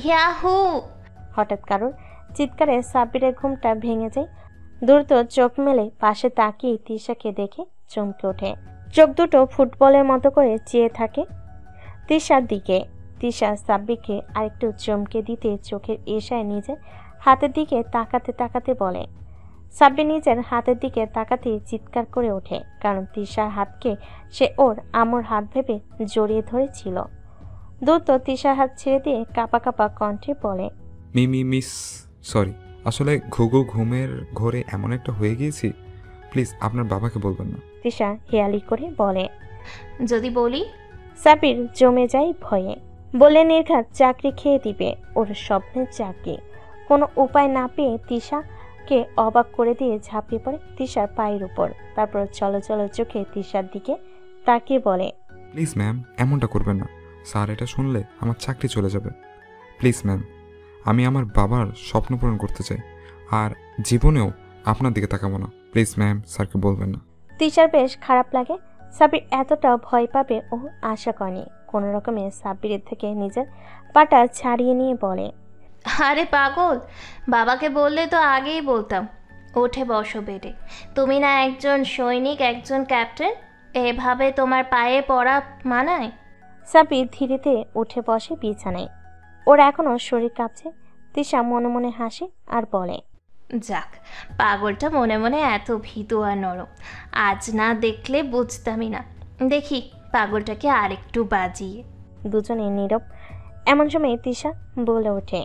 ইয়াহু! হঠাৎ কারোর চিৎকারে সাব্বিরের ঘুমটা ভেঙে যায়। দ্রুত চোখ মেলে পাশে তাকিয়ে তিশাকে দেখে চমকে ওঠে। চোখ দুটো ফুটবলের মতো করে চেয়ে থাকে তিশার দিকে। তিশা সাব্বিরকে আরেকটু চমকে দিতে চোখের ইশারায় নিজের হাতের দিকে তাকাতে তাকাতে বলে। সাব্বির নিজের হাতের দিকে তাকাতে চিৎকার করে ওঠে, কারণ তিশার হাতকে সে ওর আমর হাত ভেবে জড়িয়ে ধরেছিল। দ্রুত তিশার হাত ছেড়ে দিয়ে কাঁপা কাঁপা কণ্ঠে বলে, মিস সরি, আসলে ঘুমের ঘোরে এমন একটা হয়ে গিয়েছি, প্লিজ আপনার বাবাকে বলবেন না। তিশা হেয়ালি করে বলে। যদি বলি? সাব্বির জমে যায় ভয়ে। বলে নির্ঘাত চাকরি খেয়ে দিবে, ওর স্বপ্নের চাকরি। কোনো উপায় না পেয়ে তিশাকে অবাক করে দিয়ে ঝাঁপিয়ে পড়ে তিশার পায়ের উপর। তারপর চলো চলো চোখে তিশার দিকে তাকিয়ে বলে, প্লিজ ম্যাম, এমনটা করবেন না। স্যার এটা শুনলে আমার চাকরি চলে যাবে। প্লিজ ম্যাম, আমি আমার বাবার স্বপ্ন পূরণ করতে চাই, আর জীবনেও আপনার দিকে তাকাবো না। প্লিজ ম্যাম, স্যারকে বলবেন না। তিশার বেশ খারাপ লাগে। সাব্বির এতটা ভয় পাবে ও আশা করেনি। কোনো রকমে সাব্বিরের থেকে নিজের পাটা ছাড়িয়ে নিয়ে বলে, আরে পাগল, বাবাকে বললে তো আগেই বলতাম। উঠে বসো বেডে। তুমি না একজন সৈনিক, একজন ক্যাপ্টেন, এভাবে তোমার পায়ে পড়া মানায়? সাব্বির ধীরেতে উঠে বসে বিছানায়। ওর এখনো শরীর কাঁপছে। তিশা মনে মনে হাসে আর বলে, যাক, পাগলটা মনে মনে এত ভীতু আর নরম। আজ না দেখলে বুঝতামই না। দেখি পাগলটাকে আরেকটু বাজিয়ে। দুজনে নীরব। এমন সময় তিশা বলে ওঠে,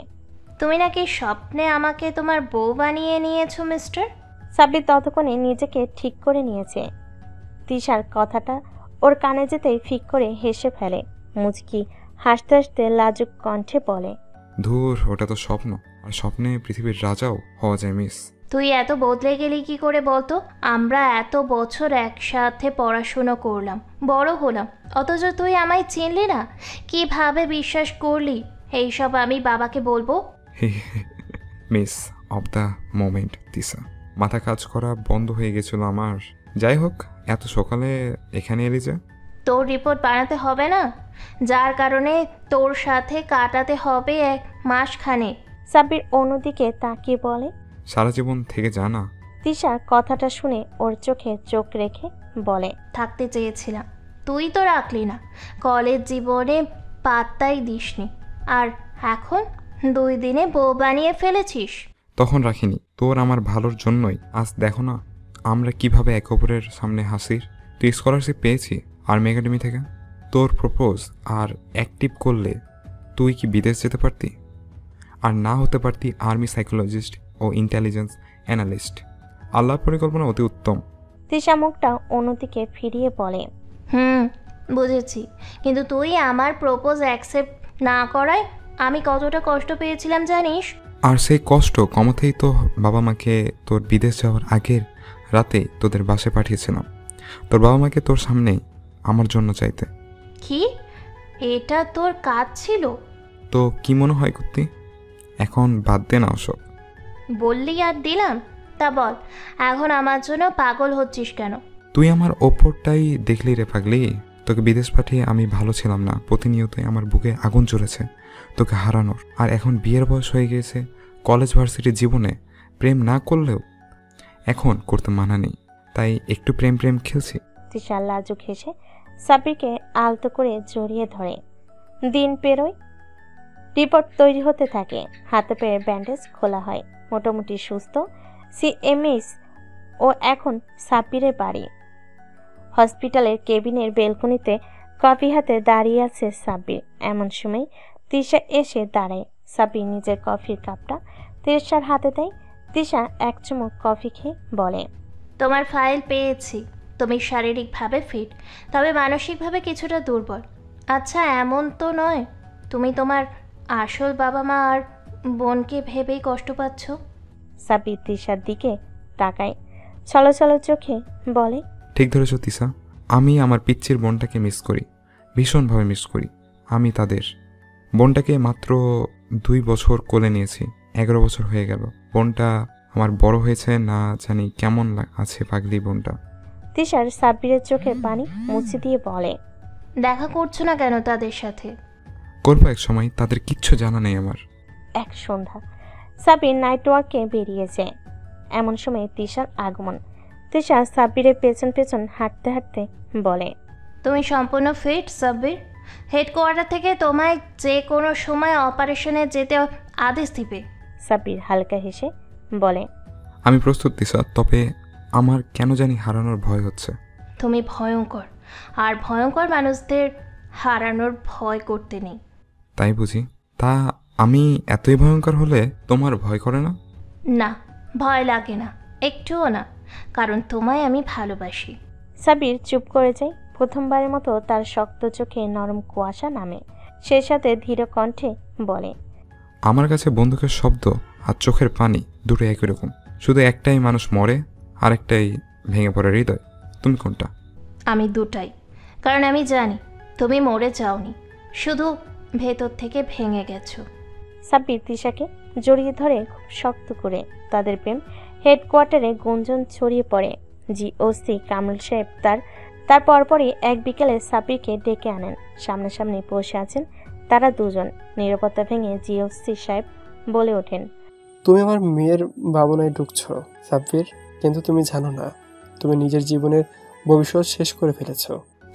তুমি নাকি স্বপ্নে আমাকে তোমার বউ বানিয়ে নিয়েছো মিস্টার? সাব্বির ততক্ষণে নিজেকে ঠিক করে নিয়েছে। তিশার কথাটা ওর কানে যেতেই ফিক করে হেসে ফেলে। মুচকি হাসতে হাসতে লাজুক কণ্ঠে বলে, ধুর, ওটা তো স্বপ্ন, আর স্বপ্নে পৃথিবীর রাজাও হওয়া যায় মিস। তুই এত বদলে গেলি কি করে বলতো? আমরা এত বছর একসাথে পড়াশুনো করলাম, বড় হলাম, অথচ তুই আমায় চিনলি না। কিভাবে বিশ্বাস করলি এইসব আমি বাবাকে বলবো? Miss of the moment Tisha, মাথা কাজ করা বন্ধ হয়ে গেছিল আমার। যাই হোক, এত সকালে এখানে এলি যে? তোর রিপোর্ট বানাতে হবে না, যার কারণে তোর সাথে কাটাতে হবে 1 মাসখানে। সাব্বির অন্যদিকে তাকিয়ে বলে, সারা জীবন থেকে জানা। তিশা কথাটা শুনে ওর চোখে চোখ রেখে বলে, থাকতে চেয়েছিলাম, তুই তো রাখলি না। কলেজ জীবনে পাত্তাই দিসনি, আর এখন 2 দিনে বউ বানিয়ে ফেলেছিস। তখন রাখিনি, তোর আমার ভালোর জন্যই। আজ দেখো না আমরা কিভাবে একে অপরের সামনে হাসির। তুই স্কলারশিপ পেয়েছি আর্মি একাডেমি থেকে, তোর প্রপোজ আর অ্যাক্টিভ করলে তুই কি বিদেশ যেতে পারতি, আর না হতে পারতি আর্মি সাইকোলজিস্ট ও ইন্টেলিজেন্স অ্যানালিস্ট। আল্লাহর পরিকল্পনা অতি উত্তম। তিশা মুখটা অন্যদিকে ফিরিয়ে বলে, বুঝেছি, কিন্তু তুই আমার প্রপোজ অ্যাকসেপ্ট না করায় আমি কতটা কষ্ট পেয়েছিলাম জানিস? আর সেই কষ্ট কমাতেই তো বাবা মাকে তোর বিদেশ যাওয়ার আগের রাতে তোদের বাসে পাঠিয়েছিলাম, তোর বাবা মাকে তোর সামনেই আমার জন্য চাইতে। কি এটা তোর কাজ ছিল? তো কি মনে হয় কুত্তি? এখন বাদ দে না ওসব। বললি আর দিলাম। তা বল, এখন আমার জন্য পাগল হচ্ছিস কেন? তুই আমার ওপরটাই দেখলি রে পাগলি। তোকে বিদেশ পাঠিয়ে আমি ভালো ছিলাম না, প্রতিনিয়তই আমার বুকে আগুন জ্বলেছে তোকে হারানোর। আর এখন বিয়ের বয়স হয়ে গিয়েছে, কলেজ ভার্সিটির জীবনে প্রেম না করলেও এখন করতে মানা নেই, তাই একটু প্রেম খেলছি। তিশা লাজুক হেসে সাব্বিরকে আলতো করে জড়িয়ে ধরে। দিন পেরোয়, রিপোর্ট তৈরি হতে থাকে। হাতে পায়ে ব্যান্ডেজ খোলা হয়। মোটামুটি সুস্থ সিএমএস ও এখন সাব্বিরের বাড়ি। হসপিটালের কেবিনের বেলকনিতে কফি হাতে দাঁড়িয়ে আছে সাব্বির। এমন সময় তিশা এসে দাঁড়ায়। সাব্বির নিজের কফির কাপটা তিশার হাতে দেয়। তিশা এক চুমুক কফি খেয়ে বলে, তোমার ফাইল পেয়েছি। তুমি শারীরিকভাবে ফিট, তবে মানসিকভাবে কিছুটা দুর্বল। আচ্ছা, এমন তো নয় তুমি তোমার আসল বাবা মা আর বোনকে ভেবেই কষ্ট পাচ্ছ? সাব্বির তিশার দিকে তাকায়, ছলছল চোখে বলে, ঠিক ধরেছ তিশা, আমি আমার পিচ্চির বোনটাকে মিস করি, ভীষণভাবে মিস করি। আমি তাদের বোনটাকে মাত্র 2 বছর কোলে নিয়েছি, 11 বছর হয়ে গেল। বোনটা আমার বড় হয়েছে না জানি কেমন আছে পাগলি বোনটা। তিশার সাব্বিরের চোখে পানি মুছে দিয়ে বলে, দেখা করছো না কেন তাদের সাথে? করবো এক সময়, তাদের কিচ্ছু জানা নেই আমার। এক সন্ধ্যা সাব্বির নাইট ওয়ার্কে বেরিয়েছে। এমন সময় তিশার আগমন। তিশা সাব্বিরের পেছন পেছন হাঁটতে হাঁটতে বলে, তুমি সম্পূর্ণ ফিট সাব্বির? হেডকোয়ার্টার থেকে তোমায় যে কোনো সময় অপারেশনে যেতে আদেশ দিবে। সাব্বির হালকা হেসে বলে, আমি প্রস্তুত তিশা, তবে আমার কেন জানি হারানোর ভয় হচ্ছে। তুমি ভয়ঙ্কর, আর ভয়ঙ্কর মানুষদের হারানোর ভয় করতে নেই। তাই বুঝি? তা আমি এতই ভয়ঙ্কর হলে তোমার ভয় করে না? না, ভয় লাগে না, একটুও না, কারণ তোমায় আমি ভালোবাসি। সাব্বির চুপ করে যায়। প্রথমবারের মতো তার শক্ত চোখে নরম কুয়াশা নামে। সে সাথে ধীর কণ্ঠে বলে, আমার কাছে বন্দুকের শব্দ আর চোখের পানি দুটো একই রকম, শুধু একটাই মানুষ মরে আর একটাই ভেঙে পড়ে হৃদয়। তুমি কোনটা? আমি দুটাই, কারণ আমি জানি তুমি মরে যাওনি, শুধু ভেতর থেকে ভেঙে গেছো। সাব্বির তিশাকে জড়িয়ে ধরে খুব শক্ত করে। তাদের প্রেম হেডকোয়ার্টারে গুঞ্জন ছড়িয়ে পড়ে। জিওসি কামরুল সাহেব তার পরপরই এক বিকেলে সাব্বিরকে ডেকে আনেন। সামনাসামনি বসে আছেন তারা দুজন। নিরাপত্তা ভেঙে জিওসি সাহেব বলে ওঠেন, তুমি আমার মেয়ের ভাবনায় ঢুকছ সাব্বির, কিন্তু তুমি জানো না তুমি নিজের জীবনের ভবিষ্যৎ শেষ করে ফেলেছ।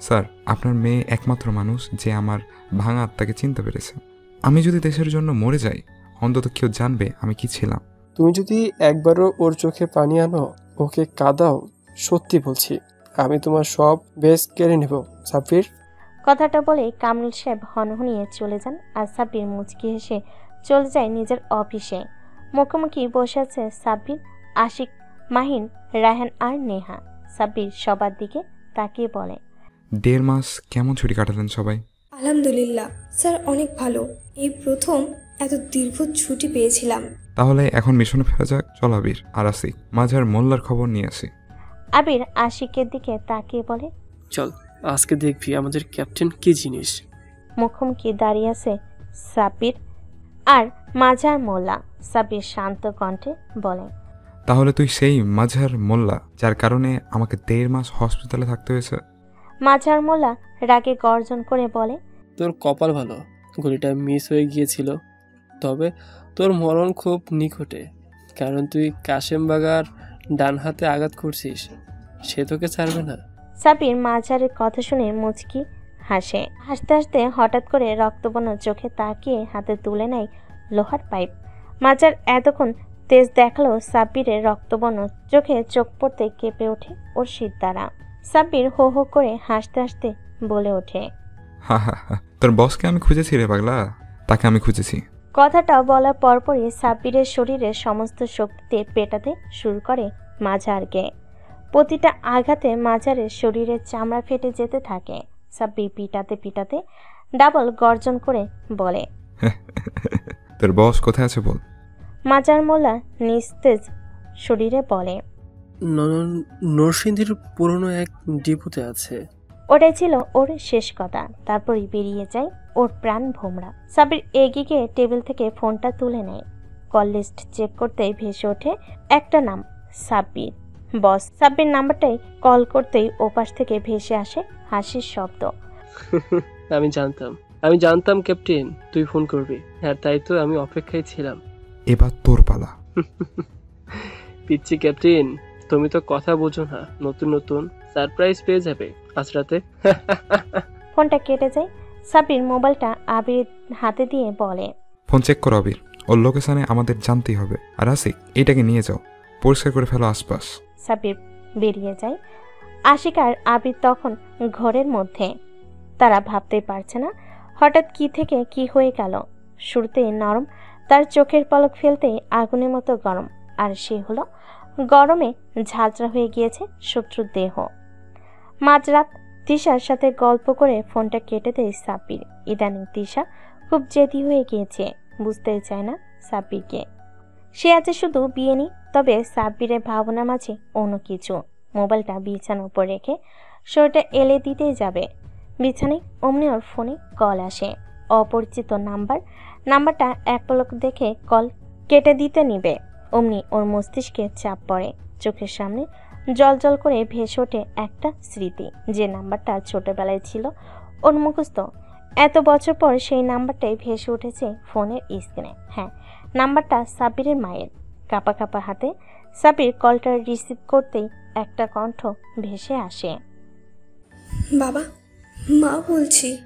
স্যার, আপনার মেয়ে একমাত্র মানুষ যে আমার ভাঙা আত্মাকে চিনতে পেরেছে। আমি যদি দেশের জন্য মরে যাই, অন্তত কেউ জানবে আমি কি ছিলাম। তুমি যদি একবারও ওর চোখে পানি আনো, ওকে কাঁদাও, সত্যি বলছি আমি তোমার সব বেশ কেড়ে নেব সাব্বির। কথাটা বলে কামরুল সাহেব হনহনিয়ে চলে যান। আর সাব্বির মুচকি হেসে চলে যায় নিজের অফিসে। মুখোমুখি বসে আছে সাব্বির, আশিক, মাহিন, রায়হান আর নেহা। সাব্বির সবার দিকে তাকিয়ে বলে, 1.5 মাস কেমন ছুটি কাটালেন সবাই? আলহামদুলিল্লাহ স্যার, অনেক ভালো। এই প্রথম এত দীর্ঘ ছুটি পেয়েছিলাম। তাহলে এখন মিশনে ফেরা যাক। চল আবির আর আসি, মাঝার মোল্লার খবর নিয়ে আসি। আবির আশিকের দিকে তাকিয়ে বলে, চল আজকে দেখবি আমাদের ক্যাপ্টেন কি জিনিস। মুখোমুখি দাঁড়িয়ে আছে সাব্বির আর মাঝার মোল্লা। সাব্বির শান্ত কণ্ঠে বলে, তাহলে তুই সেই মাঝার মোল্লা যার কারণে আমাকে 1.5 মাস হসপিটালে থাকতে হয়েছে? মাঝার মোল্লা রাগে গর্জন করে বলে, তোর কপাল ভালো, গুলিটা মিস হয়ে গিয়েছিল। তবে তোর মরণ খুব নিকটে, কারণ তুই কাশেম বাগার ডান হাতে আঘাত করছিস, সে তোকে ছাড়বে না। সাব্বির মাঝারের কথা শুনে মুচকি হাসে। হাসতে হাসতে হঠাৎ করে রক্তবর্ণ চোখে তাকিয়ে হাতে তুলে নেয় লোহার পাইপ। মাঝার এতক্ষণ তেজ দেখালো সাব্বিরের রক্তবর্ণ চোখে চোখ পড়তে কেঁপে ওঠে ওর সিদ্ধারা। সাব্বির হো হো করে হাসতে হাসতে বলে ওঠে, হা হা হা, তোর বসকে আমি খুঁজেছি রে পাগলা, তাকে আমি খুঁজেছি। কথাটা বলার পরপরই সাব্বিরের শরীরের সমস্ত শক্তিতে পেটাতে শুরু করে মাঝারকে। প্রতিটা আঘাতে মাঝারের শরীরের চামড়া ফেটে যেতে থাকে। সাব্বির পিটাতে পিটাতে ডাবল গর্জন করে বলে, তোর বস কোথায় আছে বল? মাজার মোল্লা নিস্তেজ শরীরে বলে, নরসিংদীর পুরনো এক ডিপোতে আছে। ওটাই ছিল ওর শেষ কথা। তারপরই বেরিয়ে যায় ওর প্রাণ ভোমরা। সাব্বির এগিয়ে গিয়ে টেবিল থেকে ফোনটা তুলে নেয়। কল লিস্ট চেক করতেই ভেসে ওঠে একটা নাম, সাব্বির। বস। সাব্বির নাম্বারটাই কল করতেই ওপাশ থেকে ভেসে আসে হাসির শব্দ। আমি জানতাম ক্যাপ্টেন তুই ফোন করবি, আর তাই তো আমি অপেক্ষায় ছিলাম। এবার তোর পালা। পিচ্ছি ক্যাপ্টেন, তুমি তো কথা বোঝো না, নতুন নতুন সারপ্রাইজ পেয়ে যাবে আজ রাতে। ফোনটা কেটে যায়। সাব্বির মোবাইলটা আবির হাতে দিয়ে বলে, ফোন চেক করো আবির, ওর লোকেশনে আমাদের জানতেই হবে। আর আসিক, এটাকে নিয়ে যাও, পরিষ্কার করে ফেলো আশপাশ। সাব্বির বেরিয়ে যায়। আশিক আর আবির তখন ঘরের মধ্যে। তারা ভাবতেই পারছে না হঠাৎ কি থেকে কি হয়ে গেল। শুরুতেই নরম, তার চোখের পলক ফেলতেই আগুনের মতো গরম, আর সে হলো গরমে ঝাঁঝরা হয়ে গিয়েছে শত্রুর দেহ। মাঝরাত তিশার সাথে গল্প করে ফোনটা কেটে দেয় সাব্বির। ইদানিং তিশা খুব জেদি হয়ে গিয়েছে, বুঝতেই চায় না সাব্বিরকে। সে আছে শুধু বিয়ে নেই, তবে সাব্বিরের ভাবনা মাঝে অন্য কিছু। মোবাইলটা বিছানার উপর রেখে শরীরটা এলে দিতেই যাবে। বিছানায় অমনি ওর ফোনে কল আসে। অপরিচিত নাম্বারটা এক পলক দেখে কল কেটে দিতে নিবে, অমনি ওর মস্তিষ্কে চাপ পড়ে। চোখের সামনে জল করে ভেসে ওঠে একটা স্মৃতি, যে নাম্বারটা ছোটবেলায় ছিল ওর মুখস্থ। এত বছর পর সেই নাম্বারটাই ভেসে উঠেছে ফোনের স্ক্রিনে। হ্যাঁ, নাম্বারটা সাব্বিরের মায়ের। কাঁপা কাঁপা হাতে সাব্বির কলটা রিসিভ করতেই একটা কণ্ঠ ভেসে আসে। বাবা, মা বলছি।